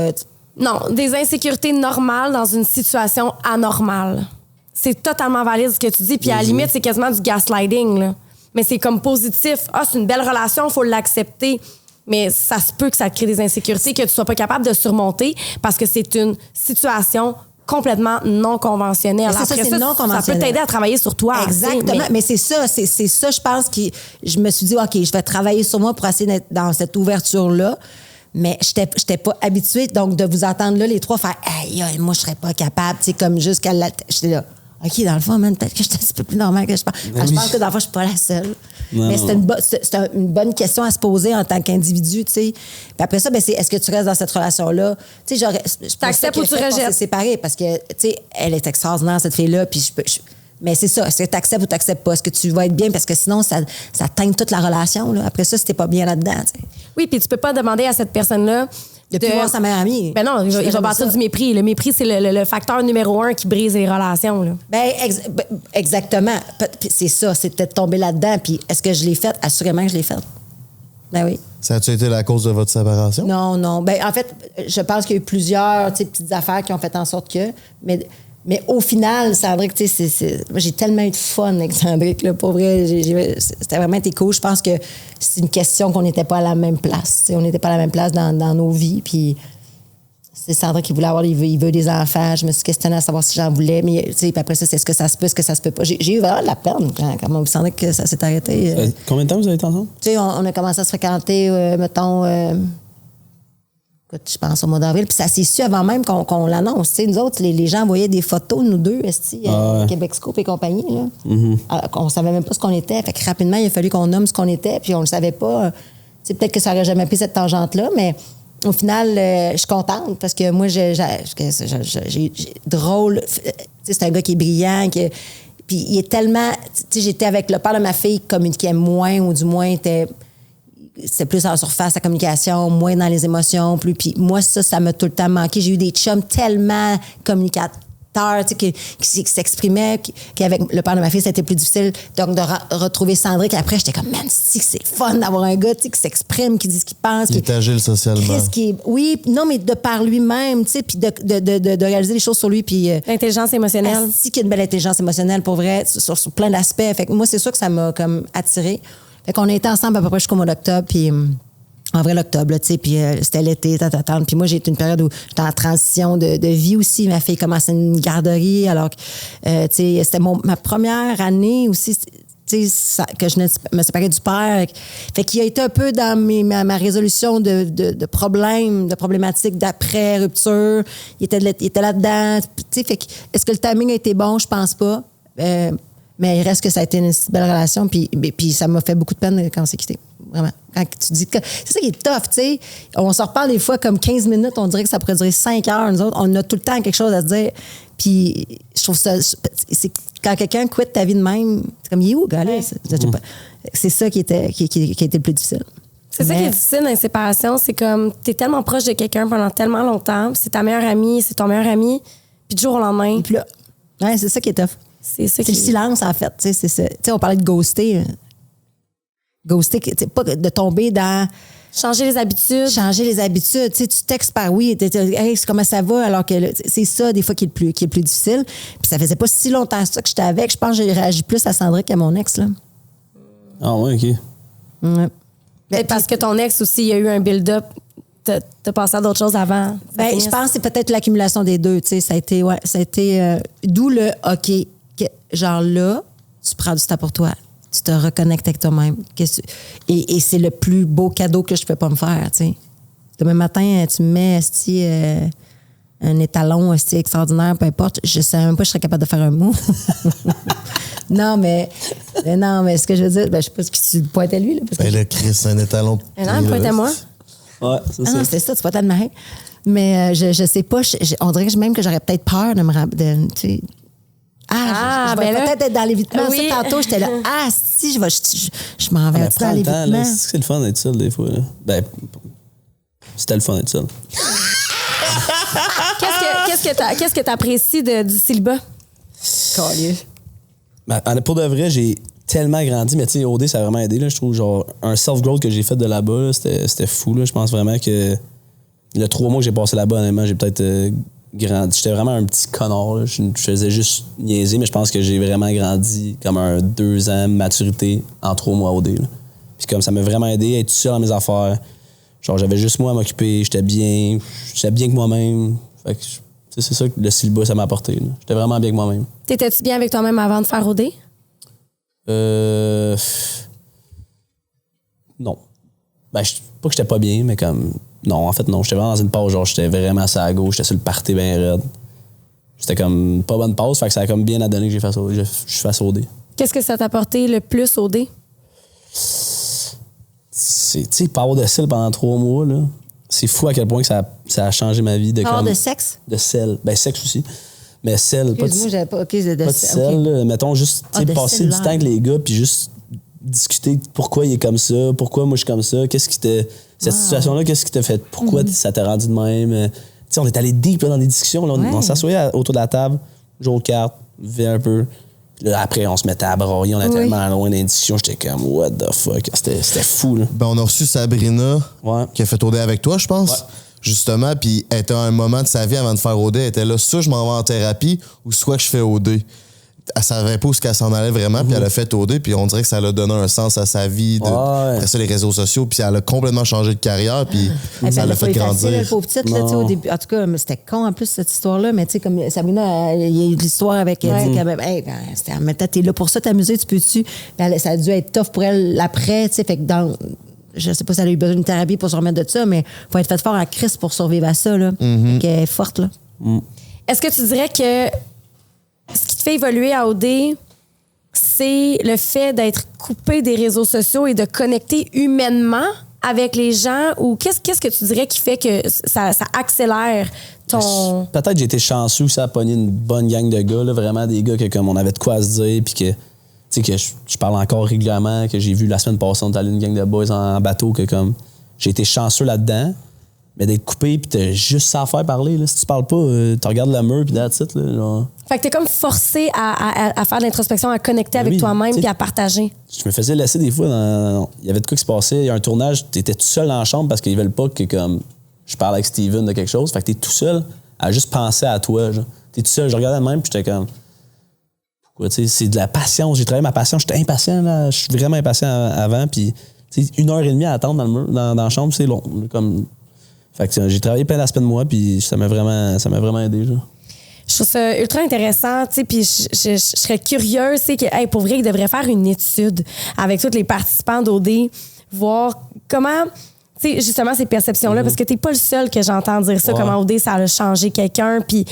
Non, des insécurités normales dans une situation anormale. C'est totalement valide ce que tu dis, puis à la limite, c'est quasiment du gaslighting, là. Mais c'est comme positif. Ah, c'est une belle relation, il faut l'accepter. Mais ça se peut que ça crée des insécurités que tu sois pas capable de surmonter parce que c'est une situation complètement non conventionnelle. Après ça, non conventionnel. Ça peut t'aider à travailler sur toi. Exactement. Mais c'est ça, je pense que je me suis dit, OK, je vais travailler sur moi pour essayer d'être dans cette ouverture-là. Mais j'étais pas habituée, donc, de vous entendre là, les trois, faire, aïe, moi, je serais pas capable, tu sais, comme jusqu'à la. J'étais là, OK, dans le fond, man, peut-être que je suis un petit peu plus normale que je pense. Je pense que dans le fond, je suis pas la seule. Non. Mais c'est une bonne question à se poser en tant qu'individu, tu sais. Puis après ça, est-ce que tu restes dans cette relation-là? Tu sais, je t'acceptes ou tu rejettes? C'est séparé parce que, tu sais, elle est extraordinaire, cette fille-là, puis mais c'est ça, est-ce que tu acceptes ou tu n'acceptes pas? Est-ce que tu vas être bien? Parce que sinon, ça teinte toute la relation, là. Après ça, si t'es pas bien là-dedans, tu sais. Oui, puis tu peux pas demander à cette personne-là de plus voir sa meilleure amie. Ben non, il va bâtir du mépris. Le mépris, c'est le facteur numéro 1 qui brise les relations. Là. Exactement. C'est ça, c'est peut-être tomber là-dedans. Puis est-ce que je l'ai fait? Assurément que je l'ai fait. Ben oui. Ça a-tu été la cause de votre séparation? Non. Ben, en fait, je pense qu'il y a eu plusieurs petites affaires qui ont fait en sorte que... Mais au final, Sandrick, tu sais, moi, j'ai tellement eu de fun avec Sandrick, là, pour vrai. C'était vraiment été cool. Je pense que c'est une question qu'on n'était pas à la même place. T'sais, on n'était pas à la même place dans nos vies. Puis c'est Sandrick qui voulait avoir, il veut des enfants. Je me suis questionnée à savoir si j'en voulais. Mais tu sais, après ça, c'est est-ce que ça se peut, est-ce que ça se peut pas. J'ai eu vraiment de la peine quand on Sandrick que ça s'est arrêté. Combien de temps vous avez été ensemble? Tu sais, on a commencé à se fréquenter, mettons... Écoute, je pense au mois d'avril, puis ça s'est su avant même qu'on l'annonce. T'sais, nous autres, les gens envoyaient des photos, nous deux, Québecoscope et compagnie. Là. Mm-hmm. Alors, on savait même pas ce qu'on était. Fait que rapidement, il a fallu qu'on nomme ce qu'on était, puis on le savait pas. T'sais, peut-être que ça aurait jamais pris cette tangente-là, mais au final, je suis contente parce que moi, j'ai drôle. C'est un gars qui est brillant, puis il est tellement... J'étais avec le père de ma fille qui communiquait moins, ou du moins c'était plus en surface, la communication, moins dans les émotions, plus. Puis moi, ça m'a tout le temps manqué. J'ai eu des chums tellement communicateurs, tu sais, qui s'exprimaient, qu'avec le père de ma fille, c'était plus difficile. Donc, de retrouver Sandrick, après, j'étais comme, man, c'est fun d'avoir un gars, tu sais, qui s'exprime, qui dit ce qu'il pense. Qui est agile socialement. Oui, non, mais de par lui-même, tu sais, puis de réaliser les choses sur lui, puis... L'intelligence émotionnelle. Qu'il y a une belle intelligence émotionnelle, pour vrai, sur plein d'aspects. Fait que moi, c'est sûr que ça m'a comme attirée. Fait qu'on a été ensemble à peu près jusqu'au mois d'octobre, puis en vrai, l'octobre, tu sais, puis c'était l'été, Puis moi, j'ai été une période où j'étais en transition de vie aussi. Ma fille commençait une garderie, alors que, tu sais, c'était ma première année aussi, tu sais, que je me séparais du père. Fait qu'il a été un peu dans ma résolution de problèmes, de problématiques d'après-rupture. Il était là-dedans, tu sais, fait que, est-ce que le timing a été bon? Je pense pas. Mais il reste que ça a été une belle relation, puis ça m'a fait beaucoup de peine quand on s'est quitté. Vraiment. Quand tu dis que... C'est ça qui est tough, tu sais. On se reparle des fois comme 15 minutes, on dirait que ça pourrait durer 5 heures. Nous autres, on a tout le temps quelque chose à se dire. Puis je trouve ça... Quand quelqu'un quitte ta vie de même, c'est comme, il est où, gars, là? C'est ça qui a été le plus difficile. C'est ça qui est difficile dans les séparations. C'est comme, t'es tellement proche de quelqu'un pendant tellement longtemps, c'est ta meilleure amie, c'est ton meilleur ami, puis du jour au lendemain... Puis là, ouais, c'est ça qui est tough. C'est le silence, en fait. Tu sais, on parlait de ghoster. Ghoster, pas de tomber dans... Changer les habitudes. Tu sais, tu textes par oui. Hey, comment ça va? Alors que c'est ça, des fois, qui est le plus difficile. Puis ça faisait pas si longtemps ça que j'étais avec. Je pense que j'ai réagi plus à Sandrick qu'à mon ex, là. Ah ouais, OK. Ouais. Mais parce que ton ex aussi, il y a eu un build-up. T'as passé à d'autres choses avant? Je pense que c'est peut-être l'accumulation des deux. Tu sais, ça a été d'où le OK. Genre là, tu prends du temps pour toi. Tu te reconnectes avec toi-même. Et c'est le plus beau cadeau que je peux pas me faire, tu sais. Demain matin, tu me mets un étalon extraordinaire, peu importe. Je savais même pas que je serais capable de faire un mot. non, mais ce que je veux dire, je sais pas ce que tu pointais lui. Là, là, Chris, un étalon. Non, pointe à moi. Ouais, c'est ça. Non, c'est ça, tu pointais de Marie. Mais je sais pas, on dirait que même que j'aurais peut-être peur de me rappeler. Je vais peut-être être dans l'évitement. Oui. Ça, tantôt, j'étais là, si, je m'en vais dans l'évitement. C'est le fun d'être seul, des fois. Là. Ben, c'était le fun d'être seul. Qu'est-ce que tu apprécies du célibat? Ben, pour de vrai, j'ai tellement grandi, mais tu sais, OD, ça a vraiment aidé. Là, je trouve, genre, un self-growth que j'ai fait de là-bas, là, c'était fou. Là. Je pense vraiment que le 3 mois que j'ai passé là-bas, honnêtement, j'ai peut-être grandi. J'étais vraiment un petit connard. Là. Je faisais juste niaiser, mais je pense que j'ai vraiment grandi comme un 2 ans de maturité en 3 mois OD. Là. Puis comme ça m'a vraiment aidé à être tout seul dans mes affaires. Genre, j'avais juste moi à m'occuper, j'étais bien que moi-même. Fait que c'est ça que le célibat, ça m'a apporté. Là. J'étais vraiment bien que moi-même. T'étais-tu bien avec toi-même avant de faire OD? Non. Ben, pas que j'étais pas bien, mais comme... Non, en fait, non. J'étais vraiment dans une pause, genre, j'étais vraiment à sa gauche, j'étais sur le party bien raide. C'était comme pas bonne pause, fait que ça a comme bien à donner que je fasse OD. Qu'est-ce que ça t'a apporté le plus OD? Tu sais, pas avoir de sel pendant 3 mois, là. C'est fou à quel point que ça a changé ma vie. Pas avoir de sexe? De sel. Ben, sexe aussi. Mais sel, pas de sel. Pas de sel, là. Mettons, juste passer du temps avec les gars, puis juste discuter pourquoi il est comme ça, pourquoi moi je suis comme ça, qu'est-ce qui t'a... Cette situation-là, qu'est-ce qui t'a fait? Pourquoi ça t'a rendu de même? Tu sais, on est allé deep là, dans des discussions. Là, on s'assoyait autour de la table, jouait aux cartes, vivait un peu. Là, après, on se mettait à broyer, on était tellement loin dans les discussions. J'étais comme, what the fuck? C'était fou, là. Ben, on a reçu Sabrina, qui a fait OD avec toi, je pense. Ouais. Justement, puis elle était à un moment de sa vie avant de faire OD, elle était là, soit je m'en vais en thérapie, ou soit que je fais OD. Elle savait pas où qu'elle s'en allait vraiment, puis elle a fait OD, puis on dirait que ça lui a donné un sens à sa vie, après ça, les réseaux sociaux, puis elle a complètement changé de carrière, puis ça l'a fait grandir. Elle pauvre petite, là, au début. En tout cas, c'était con en plus, cette histoire-là, mais tu sais, comme Sabrina, il y a eu l'histoire avec elle, en même temps, t'es là pour ça, t'amuser, tu peux-tu. Ça a dû être tough pour elle après, tu sais, fait que je sais pas si elle a eu besoin d'une thérapie pour se remettre de ça, mais il faut être fait fort à Christ pour survivre à ça, là. Fait qu'elle est forte, là. Est-ce que tu dirais que ce qui te fait évoluer à OD, c'est le fait d'être coupé des réseaux sociaux et de connecter humainement avec les gens, ou qu'est-ce que tu dirais qui fait que ça accélère ton... Peut-être j'ai été chanceux, ça a pogné une bonne gang de gars, là, vraiment des gars que comme on avait de quoi à se dire, puis que tu sais que je parle encore régulièrement, que j'ai vu la semaine passée, on est allé une gang de boys en bateau, que comme j'ai été chanceux là-dedans. Mais d'être coupé puis t'as juste ça à faire parler. Là. Si tu parles pas, tu regardes le mur puis that's it. Là, genre. Fait que t'es comme forcé à faire de l'introspection, à connecter avec toi-même puis à partager. Je me faisais laisser des fois. Il y avait de quoi qui se passait. Il y a un tournage, t'étais tout seul dans la chambre parce qu'ils veulent pas que comme je parle avec Steven de quelque chose. Fait que t'es tout seul à juste penser à toi. Genre. T'es tout seul. Je regardais même puis j'étais comme... Pourquoi? C'est de la patience. J'ai travaillé ma patience. J'étais impatient. Là. Je suis vraiment impatient avant. Puis 1h30 à attendre dans le mur, dans la chambre, c'est long. Comme... Fait que j'ai travaillé plein d'aspects de moi, puis ça m'a vraiment aidé. Genre. Je trouve ça ultra intéressant, tu sais, puis je serais curieuse, c'est que, pour vrai, il devrait faire une étude avec tous les participants d'OD, voir comment, tu sais, justement, ces perceptions-là, parce que t'es pas le seul que j'entends dire ça, comment OD, ça a changé quelqu'un, puis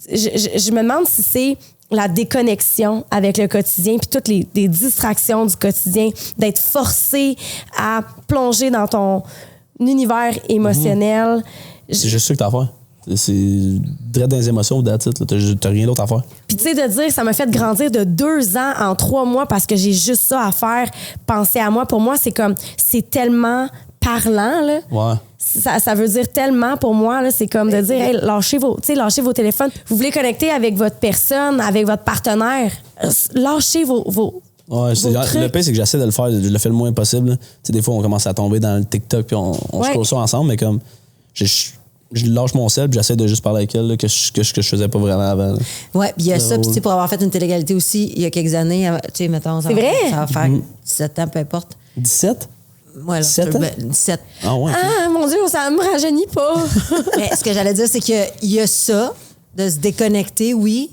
je me demande si c'est la déconnexion avec le quotidien, puis toutes les distractions du quotidien, d'être forcé à plonger dans ton univers émotionnel. C'est juste ça que t'as à faire. C'est direct dans les émotions, that's it. T'as rien d'autre à faire. Puis tu sais, de dire, ça m'a fait grandir de 2 ans en 3 mois parce que j'ai juste ça à faire, penser à moi. Pour moi, c'est tellement parlant, là. Ouais. Ça veut dire tellement pour moi, là, c'est comme de dire, hey, lâchez vos téléphones. Vous voulez connecter avec votre personne, avec votre partenaire. Lâchez vos ouais, le pire, c'est que j'essaie de le faire, je le fais le moins possible. Des fois, on commence à tomber dans le TikTok puis on se pose ça ensemble, mais comme je lâche mon sel puis j'essaie de juste parler avec elle là, que je faisais pas vraiment avant. Là. Ouais, puis il y a ça, puis pour avoir fait une télé-réalité aussi, il y a quelques années, tu sais, mettons, ça va faire 17 ans, peu importe. 17? Ouais, 17 ans? 17. Ah ouais. Ah, mon Dieu, ça me rajeunit pas. Mais ce que j'allais dire, c'est qu'il y a ça, de se déconnecter, oui,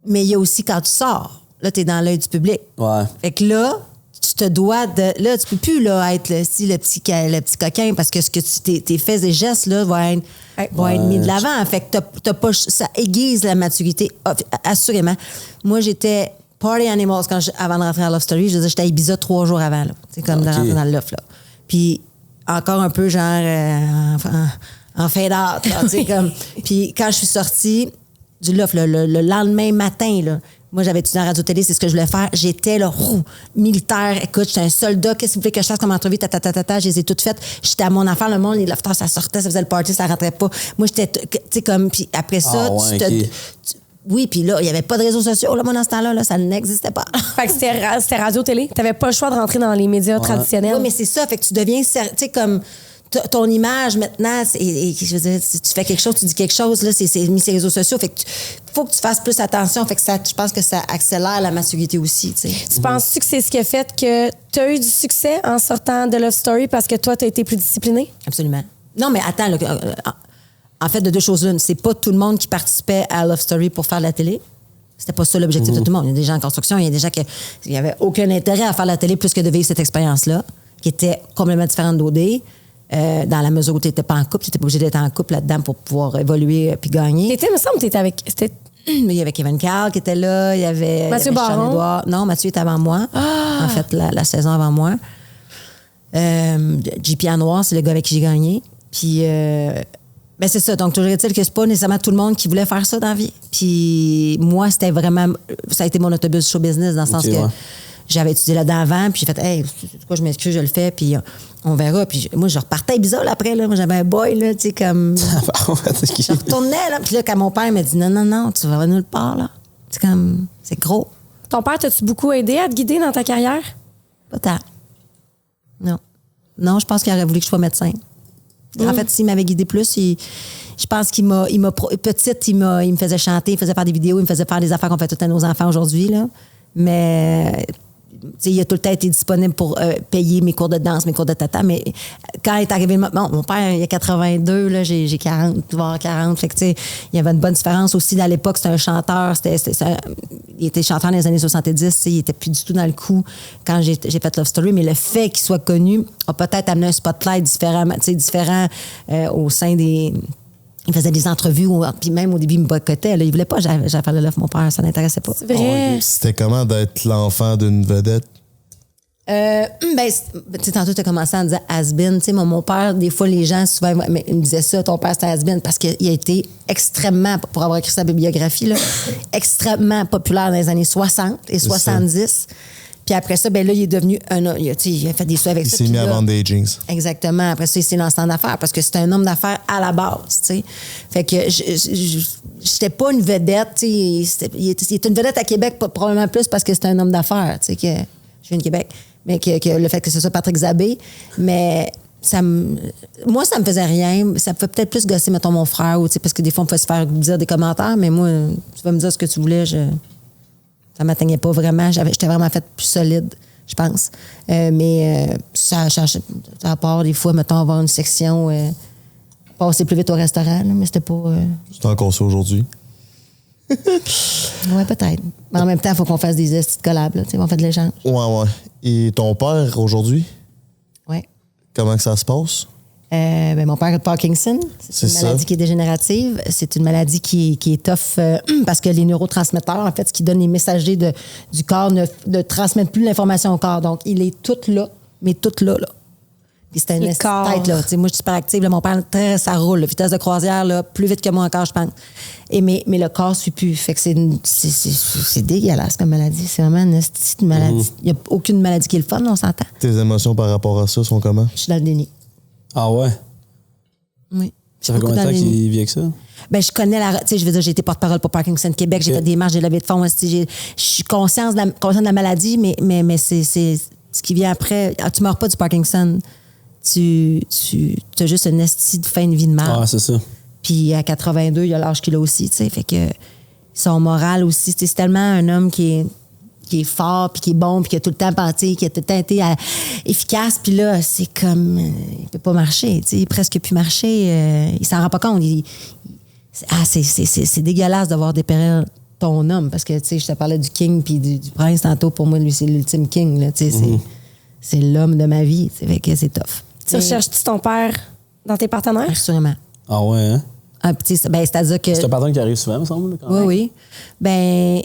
mais il y a aussi quand tu sors. Là, t'es dans l'œil du public. Ouais. Fait que là, tu te dois de... Là, tu peux plus là, être le petit coquin parce que ce que tes faits et gestes là, vont être mis de l'avant. Fait que t'as pas... Ça aiguise la maturité, assurément. Moi, j'étais party animals avant de rentrer à Love Story. Je disais, j'étais à Ibiza 3 jours avant. C'est comme de rentrer dans le loft. Là. Puis encore un peu genre en fade out, là, tu sais, comme. Puis quand je suis sortie du loft, le lendemain matin, là, moi, j'avais étudié en radio-télé, c'est ce que je voulais faire. J'étais là, militaire. Écoute, j'étais un soldat. Qu'est-ce que vous voulez que je fasse comme entrevue? Je les ai toutes faites. J'étais à mon affaire. Le monde, les lofters, ça sortait, ça faisait le party, ça rentrait pas. Moi, j'étais, tu sais, comme. Puis après ça, oui, puis là, il n'y avait pas de réseaux sociaux. Là, moi, dans ce temps-là, là, ça n'existait pas. Fait que c'était radio-télé. Tu n'avais pas le choix de rentrer dans les médias traditionnels. Oui, mais c'est ça. Fait que tu deviens, tu sais, comme. Ton image maintenant, je veux dire, si tu fais quelque chose, tu dis quelque chose, là, c'est mis sur les réseaux sociaux. Fait que faut que tu fasses plus attention. Fait que je pense que ça accélère la maturité aussi, tu sais. Tu penses-tu que c'est ce qui a fait que tu as eu du succès en sortant de Love Story parce que toi, tu as été plus disciplinée? Absolument. Non, mais attends, là, en fait, de deux choses l'une. C'est pas tout le monde qui participait à Love Story pour faire de la télé. C'était pas ça l'objectif de tout le monde. Il y a des gens en construction, il y a des gens qui n'avaient aucun intérêt à faire de la télé plus que de vivre cette expérience-là, qui était complètement différente d'OD. Dans la mesure où tu n'étais pas en couple, tu n'étais pas obligé d'être en couple là-dedans pour pouvoir évoluer puis gagner. Il me semble que tu étais avec. Il y avait Kevin Carl qui était là, il y avait Mathieu Baron. Non, Mathieu était avant moi. En fait, la saison avant moi. JP Noir, c'est le gars avec qui j'ai gagné. Puis, ben c'est ça. Donc, toujours est-il que c'est pas nécessairement tout le monde qui voulait faire ça dans la vie. Puis, moi, c'était vraiment. Ça a été mon autobus show business dans le sens que j'avais étudié là-dedans avant, puis j'ai fait, hey, quoi, je m'excuse, je le fais, puis on verra. Puis moi, je repartais à Ibiza après, là. Moi, j'avais un boy, là, tu sais, comme. Je retournais, là. Puis là, quand mon père m'a dit, non, tu vas nulle part, là. C'est comme, c'est gros. Ton père, t'as-tu beaucoup aidé à te guider dans ta carrière? Pas tant. Non. Non, je pense qu'il aurait voulu que je sois médecin. En fait, s'il m'avait guidé plus, je pense qu'il m'a petite, il me faisait chanter, il me faisait faire des vidéos, il me faisait faire des affaires qu'on fait toutes à nos enfants aujourd'hui, là. Mais il a tout le temps été disponible pour payer mes cours de danse, mes cours de tata. Mais quand est arrivé mon père, il a 82, là, j'ai 40, voire 40. Fait que, il y avait une bonne différence aussi. À l'époque, c'était un chanteur. Il était chanteur dans les années 70. Il était plus du tout dans le coup quand j'ai fait Love Story. Mais le fait qu'il soit connu a peut-être amené un spotlight différent au sein des... Il faisait des entrevues, puis même au début, il me boycottait. Là. Il voulait pas que j'aille faire le Love, mon père, ça n'intéressait pas. C'est vrai. C'était comment d'être l'enfant d'une vedette? Tantôt, tu as commencé en disant has-been. Mon père, des fois, les gens, souvent, il me disaient ça, ton père, c'était has-been, parce qu'il a été extrêmement, pour avoir écrit sa bibliographie, là, extrêmement populaire dans les années 60 et 70. Puis après ça, ben là, il est devenu un homme. Il a fait des sous avec ça. Il s'est mis à vendre des jeans. Exactement. Après ça, il s'est lancé en affaires parce que c'était un homme d'affaires à la base, tu sais. Fait que j'étais pas une vedette, tu sais. Il était une vedette à Québec, probablement plus parce que c'était un homme d'affaires, tu sais, que je viens de Québec. Mais que le fait que ce soit Patrick Zabé. Mais moi, ça me faisait rien. Ça me fait peut-être plus gosser, mettons, mon frère, ou, parce que des fois, on peut se faire dire des commentaires, mais moi, tu vas me dire ce que tu voulais, ça m'atteignait pas vraiment. J'étais vraiment faite plus solide, je pense. Mais ça à part des fois, mettons, avoir une section, passer plus vite au restaurant, là, mais c'était pas... C'est encore ça aujourd'hui? Oui, peut-être. Mais en même temps, il faut qu'on fasse des petites collabs, là, on fait de l'échange. Ouais. Et ton père, aujourd'hui? Oui. Comment que ça se passe? Mon père a Parkinson. C'est une maladie qui est dégénérative. C'est une maladie qui est tough parce que les neurotransmetteurs, en fait, ce qui donne les messagers du corps ne transmettent plus l'information au corps. Donc, il est tout là, mais tout là. Puis c'était une tête, là. Moi, je suis super active. Là, mon père, ça roule. Vitesse de croisière, là, plus vite que moi encore, je pense. Mais le corps ne suit plus. Fait que c'est dégueulasse comme maladie. C'est vraiment une petite maladie. Il n'y a aucune maladie qui est le fun, on s'entend. Tes émotions par rapport à ça sont comment? Je suis dans le déni. Ah ouais? Oui. Ça fait combien de temps qu'il vit avec ça? Ben, je connais tu sais, je veux dire, j'ai été porte-parole pour Parkinson Québec, j'ai fait des marches, j'ai levé de fonds, je suis consciente de la maladie, mais c'est ce qui vient après. Tu meurs pas du Parkinson. Tu as juste une esti de fin de vie de merde. Ah, c'est ça. Puis à 82, il a l'âge qu'il a aussi, tu sais. Fait que son moral aussi, c'est tellement un homme qui est fort, puis qui est bon, puis qui a tout le temps pensé, qui a tout le temps été efficace. Puis là, c'est comme... il peut pas marcher, tu sais. Il presque plus marcher. Il s'en rend pas compte. C'est dégueulasse de voir dépérir ton homme. Parce que, tu sais, je te parlais du king puis du prince tantôt. Pour moi, lui, c'est l'ultime king, là, tu sais. C'est l'homme de ma vie. Fait que c'est tough. Tu recherches-tu ton père dans tes partenaires? Assurément. Ah ouais, hein? C'est-à-dire que... C'est un partenaire qui arrive souvent, me semble. Quand même. Oui. Ben...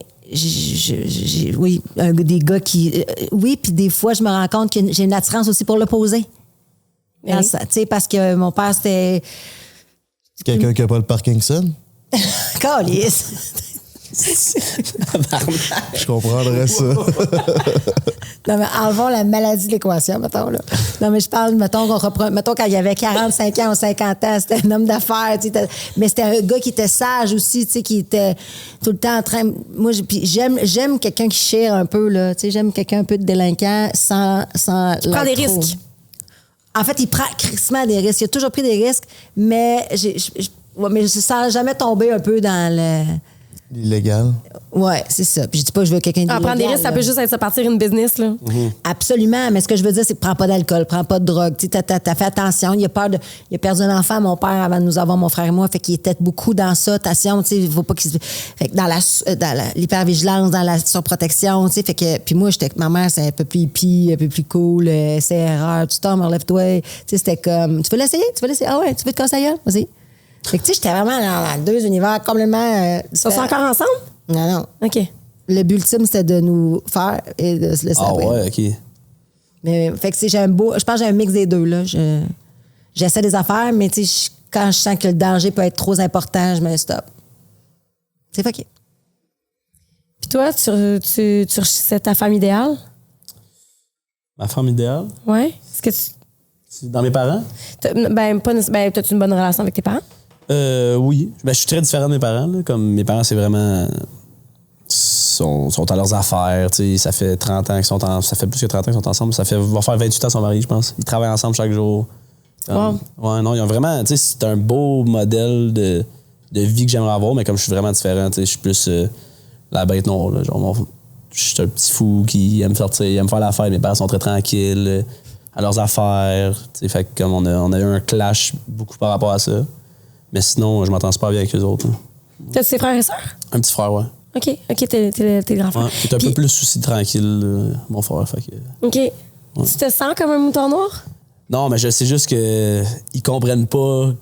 oui, des gars qui... oui, puis des fois, je me rends compte que j'ai une attirance aussi pour l'opposé. Oui. Tu sais, parce que mon père, c'était... Quelqu'un qui n'a pas le Parkinson? Calice. Je comprendrais ça. Non, mais enlevons la maladie de l'équation, mettons, là. Non, mais je parle, mettons, quand il avait 45 ans ou 50 ans, c'était un homme d'affaires, tu sais. Mais c'était un gars qui était sage aussi, tu sais, qui était tout le temps en train... Moi, puis j'aime quelqu'un qui chire un peu, là. Tu sais, j'aime quelqu'un un peu de délinquant sans Tu prends des risques. En fait, il prend crissement des risques. Il a toujours pris des risques, mais sans jamais tomber un peu dans le... Illégal. Ouais, c'est ça. Puis je dis pas que je veux quelqu'un d'illégal. Prendre des risques, ça peut juste être ça, partir une business, là. Absolument. Mais ce que je veux dire, c'est que prends pas d'alcool, prends pas de drogue. Tu sais, t'as fait attention. Il a perdu un enfant, mon père, avant de nous avoir, mon frère et moi. Fait qu'il était beaucoup dans ça. Attention, tu sais, il faut pas qu'il se... Fait que dans l'hypervigilance, dans la surprotection, tu sais. Fait que, puis moi, ma mère, c'est un peu plus hippie, un peu plus cool, c'est erreur. Tu tombes, relève-toi. Tu sais, c'était comme, tu veux l'essayer? Ah ouais, tu veux te conseiller? Vas-y. Fait que, tu sais, j'étais vraiment dans deux univers complètement... Ils sont encore ensemble? Non. OK. Le but ultime, c'était de nous faire et de se laisser après. Ouais, OK. Mais, fait que, je pense que j'ai un mix des deux, là. J'essaie des affaires, mais, tu sais, quand je sens que le danger peut être trop important, je me stop. C'est fucké. Puis toi, tu recherchais ta femme idéale? Ma femme idéale? Ouais. Est-ce que tu... Dans mes parents? T'as-tu une bonne relation avec tes parents? Oui. Je suis très différent de mes parents. Là. Comme mes parents, c'est vraiment... sont à leurs affaires. T'sais. Ça fait 30 ans qu'ils sont ensemble. Ça fait plus que 30 ans qu'ils sont ensemble. Va faire 28 ans son mari, je pense. Ils travaillent ensemble chaque jour. Wow. Ouais, non, ils ont vraiment... C'est un beau modèle de vie que j'aimerais avoir, mais comme je suis vraiment différent, je suis plus la bête noire. Là. Genre, je suis un petit fou qui aime sortir, il aime faire la fête. Mes parents sont très tranquilles à leurs affaires. Fait que comme on a eu un clash beaucoup par rapport à ça. Mais sinon, je m'entends super bien avec eux autres. T'as-tu tes frères et sœurs? Un petit frère, ouais. OK, t'es le grand frère. Ouais, qui est un peu plus souci tranquille, mon frère. Fait que, OK. Ouais. Tu te sens comme un mouton noir? Non, mais je sais juste que ils comprennent pas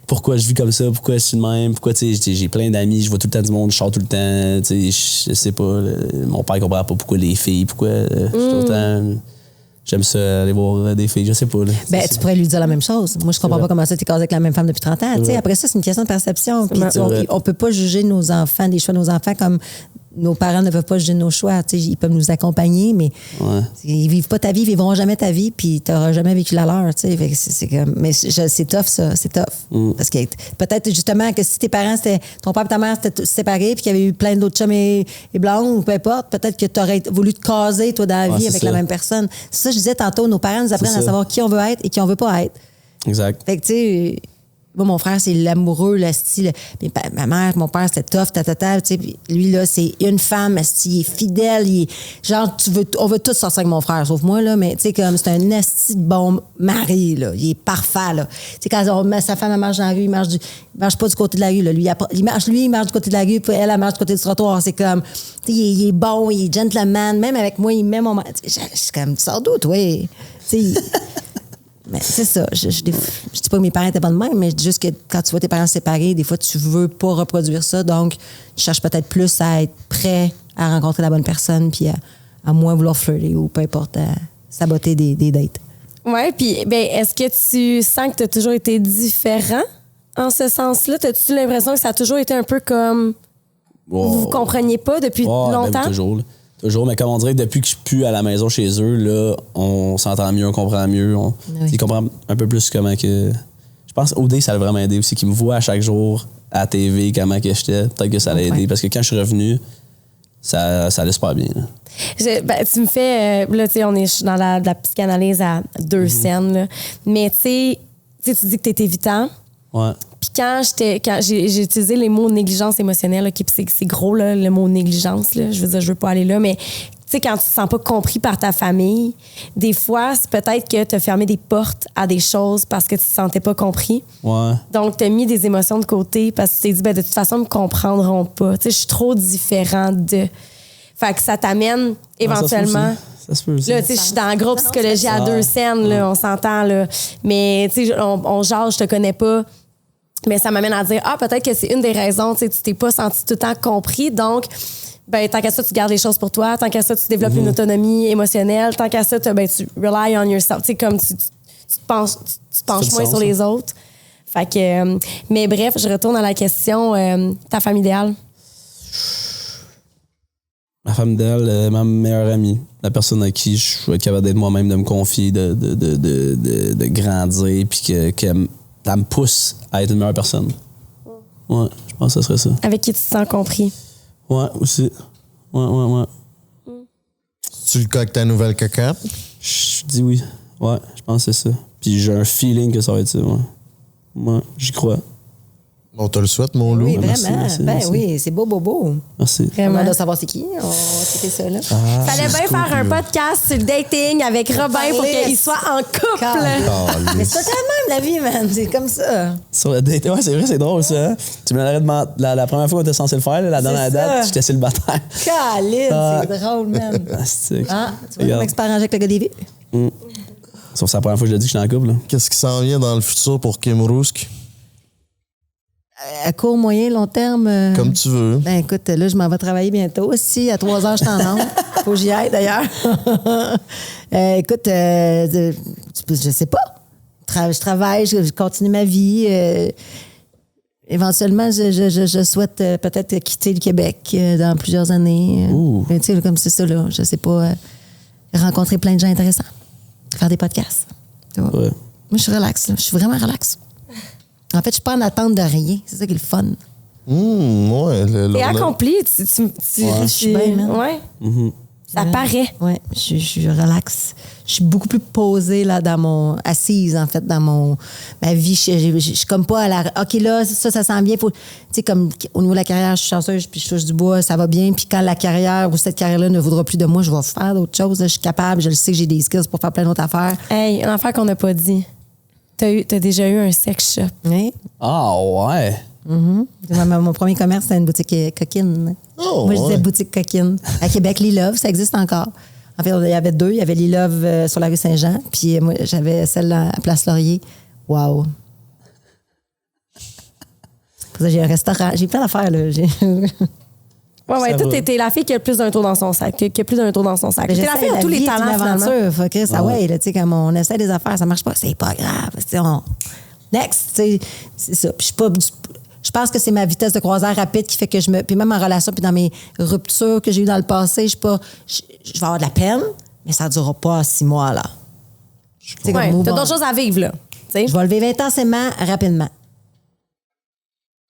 pourquoi je vis comme ça, pourquoi je suis de même, pourquoi j'ai plein d'amis, je vois tout le temps du monde, je sors tout le temps. Je sais pas. Mon père comprend pas pourquoi les filles, pourquoi je suis tout le temps... J'aime ça, aller voir des filles, je sais pas. Là. Ben, tu pourrais lui dire la même chose. Moi, je comprends pas comment ça, t'es casé avec la même femme depuis 30 ans. Après ça, c'est une question de perception. Puis, on peut pas juger nos enfants, des choix de nos enfants, comme nos parents ne peuvent pas juger nos choix. Ils peuvent nous accompagner, mais ils vivent pas ta vie, ils vivront jamais ta vie, puis tu n'auras jamais vécu la leur. C'est comme, mais c'est tough, ça. C'est tough. Parce que peut-être justement que si tes parents, ton père et ta mère s'étaient séparés, puis qu'il y avait eu plein d'autres chums et blondes, ou peu importe, peut-être que tu aurais voulu te caser, toi, dans la vie avec la même personne. C'est ça, je disais tantôt, nos parents nous apprennent à savoir qui on veut être et qui on veut pas être. Exact. Fait que, tu sais, moi, mon frère, c'est l'amoureux, le style. Ma mère, mon père, c'était tough, tu sais. Lui, là, c'est une femme, il est fidèle. Genre, on veut tous sortir avec mon frère, sauf moi, là, mais tu sais, comme c'est un esti de bon mari, là. Il est parfait, là. Tu sais, quand sa femme, elle marche dans la rue, il marche pas du côté de la rue, là. Lui, il marche du côté de la rue, puis elle marche du côté du trottoir. C'est comme, tu sais, il est bon, il est gentleman. Même avec moi, il met mon mari. Je suis comme, tu sors d'où, toi? Tu sais. Mais c'est ça. Je dis pas que mes parents étaient pas de même, mais je dis juste que quand tu vois tes parents séparés, des fois, tu veux pas reproduire ça. Donc, tu cherches peut-être plus à être prêt à rencontrer la bonne personne puis à moins vouloir flirter ou peu importe, à saboter des dates. Oui, puis est-ce que tu sens que tu as toujours été différent en ce sens-là? As-tu l'impression que ça a toujours été un peu comme vous ne compreniez pas depuis longtemps? Ben, toujours, mais comme on dirait que depuis que je suis plus à la maison chez eux, là, on s'entend mieux, on comprend mieux. Ils comprennent un peu plus comment que... Je pense OD, ça a vraiment aidé aussi, qu'ils me voient à chaque jour à la TV, comment que j'étais. Peut-être que ça l'a aidé. Parce que quand je suis revenu, ça allait super bien. Tu me fais... là, tu sais, on est dans la psychanalyse à 2 scènes, là. Mais tu sais, tu dis que tu es évitant. Ouais. Puis quand j'ai utilisé les mots négligence émotionnelle, là, c'est gros, là, le mot négligence, là, je veux dire, je veux pas aller là, mais tu sais, quand tu te sens pas compris par ta famille, des fois, c'est peut-être que tu as fermé des portes à des choses parce que tu te sentais pas compris. Ouais. Donc, tu as mis des émotions de côté parce que tu t'es dit, de toute façon, ils me comprendront pas. Tu sais, je suis trop différent de... Fait que ça t'amène éventuellement... Ça se peut aussi. Là, tu sais, je suis dans la grosse psychologie à 2 scènes, là, on s'entend, là. Mais, tu sais, on jase, je te connais pas. Mais ça m'amène à dire, peut-être que c'est une des raisons, tu sais, tu t'es pas senti tout le temps compris. Donc, tant qu'à ça, tu gardes les choses pour toi. Tant qu'à ça, tu développes une autonomie émotionnelle. Tant qu'à ça, tu rely on yourself. Tu sais, comme tu te penches moins sur les autres. Fait que, mais bref, je retourne à la question, ta femme idéale. Ma femme idéale, ma meilleure amie. La personne à qui je suis capable d'être moi-même, de me confier, de grandir, puis qu'elle me pousse à être une meilleure personne. Ouais, je pense que ce serait ça. Avec qui tu te sens compris. Ouais, aussi. Ouais. Tu le cas avec ta nouvelle cocotte? Je dis oui. Ouais, je pense que c'est ça. Puis j'ai un feeling que ça va être ça, ouais. Ouais, j'y crois. On te le souhaite, mon loup. Oui, Merci, vraiment. merci. Oui, c'est beau. Merci. Vraiment. On doit savoir c'est qui. On va checker ça, là. Fallait bien faire un podcast sur le dating avec Robin pour qu'il soit en couple. Mais c'est pas même la vie, man. C'est comme ça. Sur le date, ouais, c'est vrai, c'est drôle, ça. Hein? Tu me l'aurais demandé la première fois qu'on était censé le faire, là, la dernière date, j'étais célibataire. Caline, c'est drôle, man. Tu Tu vois, mon expérience avec le gars des vues? Sauf que c'est la première fois que je l'ai dit que je suis en couple. Là. Qu'est-ce qui s'en vient dans le futur pour Kim Rousk? À court, moyen, long terme. Comme tu veux. Ben écoute, là, je m'en vais travailler bientôt. Si, à 3 heures, je t'en onde. Faut que j'y aille, d'ailleurs. Écoute, je sais pas. Je travaille, je continue ma vie. Éventuellement, je souhaite peut-être quitter le Québec dans plusieurs années. Tu sais, comme c'est ça, là. Je sais pas. Rencontrer plein de gens intéressants. Faire des podcasts. Tu vois? Ouais. Moi, je suis relax, là. Je suis vraiment relax. En fait, je suis pas en attente de rien. C'est ça qui est le fun. Ouais. T'es accompli. Tu Je suis bien, man. Ouais. Ça paraît. Ouais, je suis relax. Je suis beaucoup plus posée là assise en fait dans ma vie. Je suis comme pas à la. Ok là, ça s'en vient. Tu sais comme au niveau de la carrière, je suis chanceuse puis je touche du bois, ça va bien. Puis quand la carrière ou cette carrière-là ne voudra plus de moi, je vais faire d'autres choses. Là. Je suis capable, je le sais que j'ai des skills pour faire plein d'autres affaires. Hey, une affaire qu'on n'a pas dit. T'as déjà eu un sex shop. Oui. Ah, ouais. Mon premier commerce, c'était une boutique coquine. Oh, moi, je disais ouais. boutique coquine. À Québec, Lilove, ça existe encore. En fait, il y avait 2. Il y avait Lilove sur la rue Saint-Jean, puis moi, j'avais celle à Place Laurier. Wow. J'ai un restaurant. J'ai plein d'affaires, là. Ouais, toi, t'es la fille qui a le plus d'un tour dans son sac. T'es la fille à tous les talents, finalement. Faut que ça, ouais, là, tu sais, comme on essaie des affaires, ça marche pas. C'est pas grave. Next, tu sais, c'est ça. Puis je pense que c'est ma vitesse de croisière rapide qui fait que puis même en relation, puis dans mes ruptures que j'ai eues dans le passé, je vais avoir de la peine, mais ça ne durera pas 6 mois, là. Ouais, t'as d'autres choses à vivre, là. T'sais. Je vais le vivre intensément, rapidement.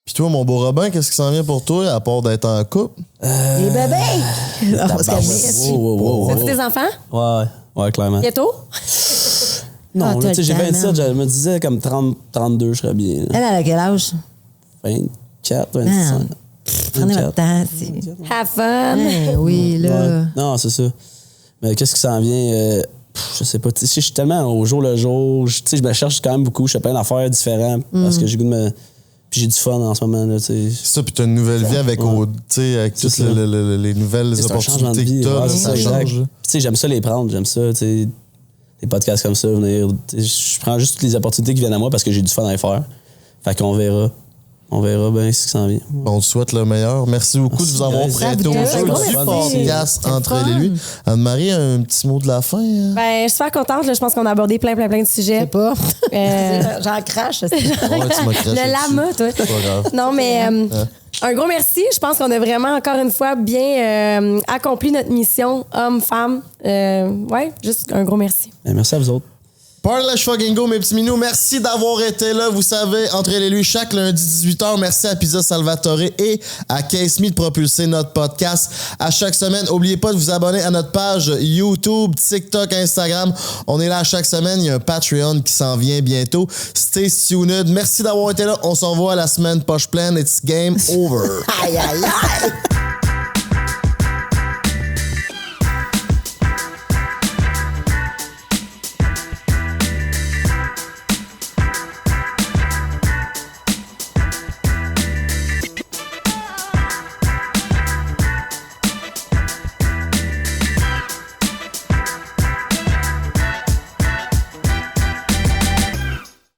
Puis toi, mon beau Robin, qu'est-ce qui s'en vient pour toi, à part d'être en couple? Les bébés! On va se calmer. Wow. As-tu des enfants? Ouais, clairement. Bientôt? Non, t'as tu sais, j'ai le temps, 27, je me disais comme 30, 32, je serais bien. Elle a quel âge? 24, 25. Prenez votre temps. Have fun. Oui, là. Ouais. Non, c'est ça. Mais qu'est-ce qui s'en vient? Je sais pas. Tu sais, je suis tellement au jour le jour. Tu sais, je me cherche quand même beaucoup. Je fais plein d'affaires différentes parce que j'ai goût de me. Puis j'ai du fun en ce moment, là, tu sais. C'est ça, puis t'as une nouvelle vie avec, avec toutes les nouvelles C'est opportunités que t'as. Ouais, Ça exact. change. Puis, tu sais, j'aime ça les prendre. J'aime ça, tu sais. Des podcasts comme ça, venir. Je prends juste toutes les opportunités qui viennent à moi parce que j'ai du fun à les faire. Fait qu'on verra. On verra bien ce qui s'en vient. On te souhaite le meilleur. Merci beaucoup de vous avoir prêté au jeu du podcast Entre les lui. Anne-Marie, un petit mot de la fin? Hein? Ben, je suis super contente. Là, je pense qu'on a abordé plein de sujets. Je sais pas. J'en crache. Ouais, tu m'as craché Le lama, toi. C'est pas grave. Non, mais un gros merci. Je pense qu'on a vraiment, encore une fois, bien accompli notre mission, homme-femme. Ouais, juste un gros merci. Merci à vous autres. Parlash fucking go, mes petits minous. Merci d'avoir été là. Vous savez, Entre les lui chaque lundi 18h. Merci à Pizza Salvatore et à Case Me de propulser notre podcast à chaque semaine. N'oubliez pas de vous abonner à notre page YouTube, TikTok, Instagram. On est là à chaque semaine. Il y a un Patreon qui s'en vient bientôt. Stay tuned. Merci d'avoir été là. On se revoit la semaine poche pleine. It's game over. Aïe, aïe, aïe.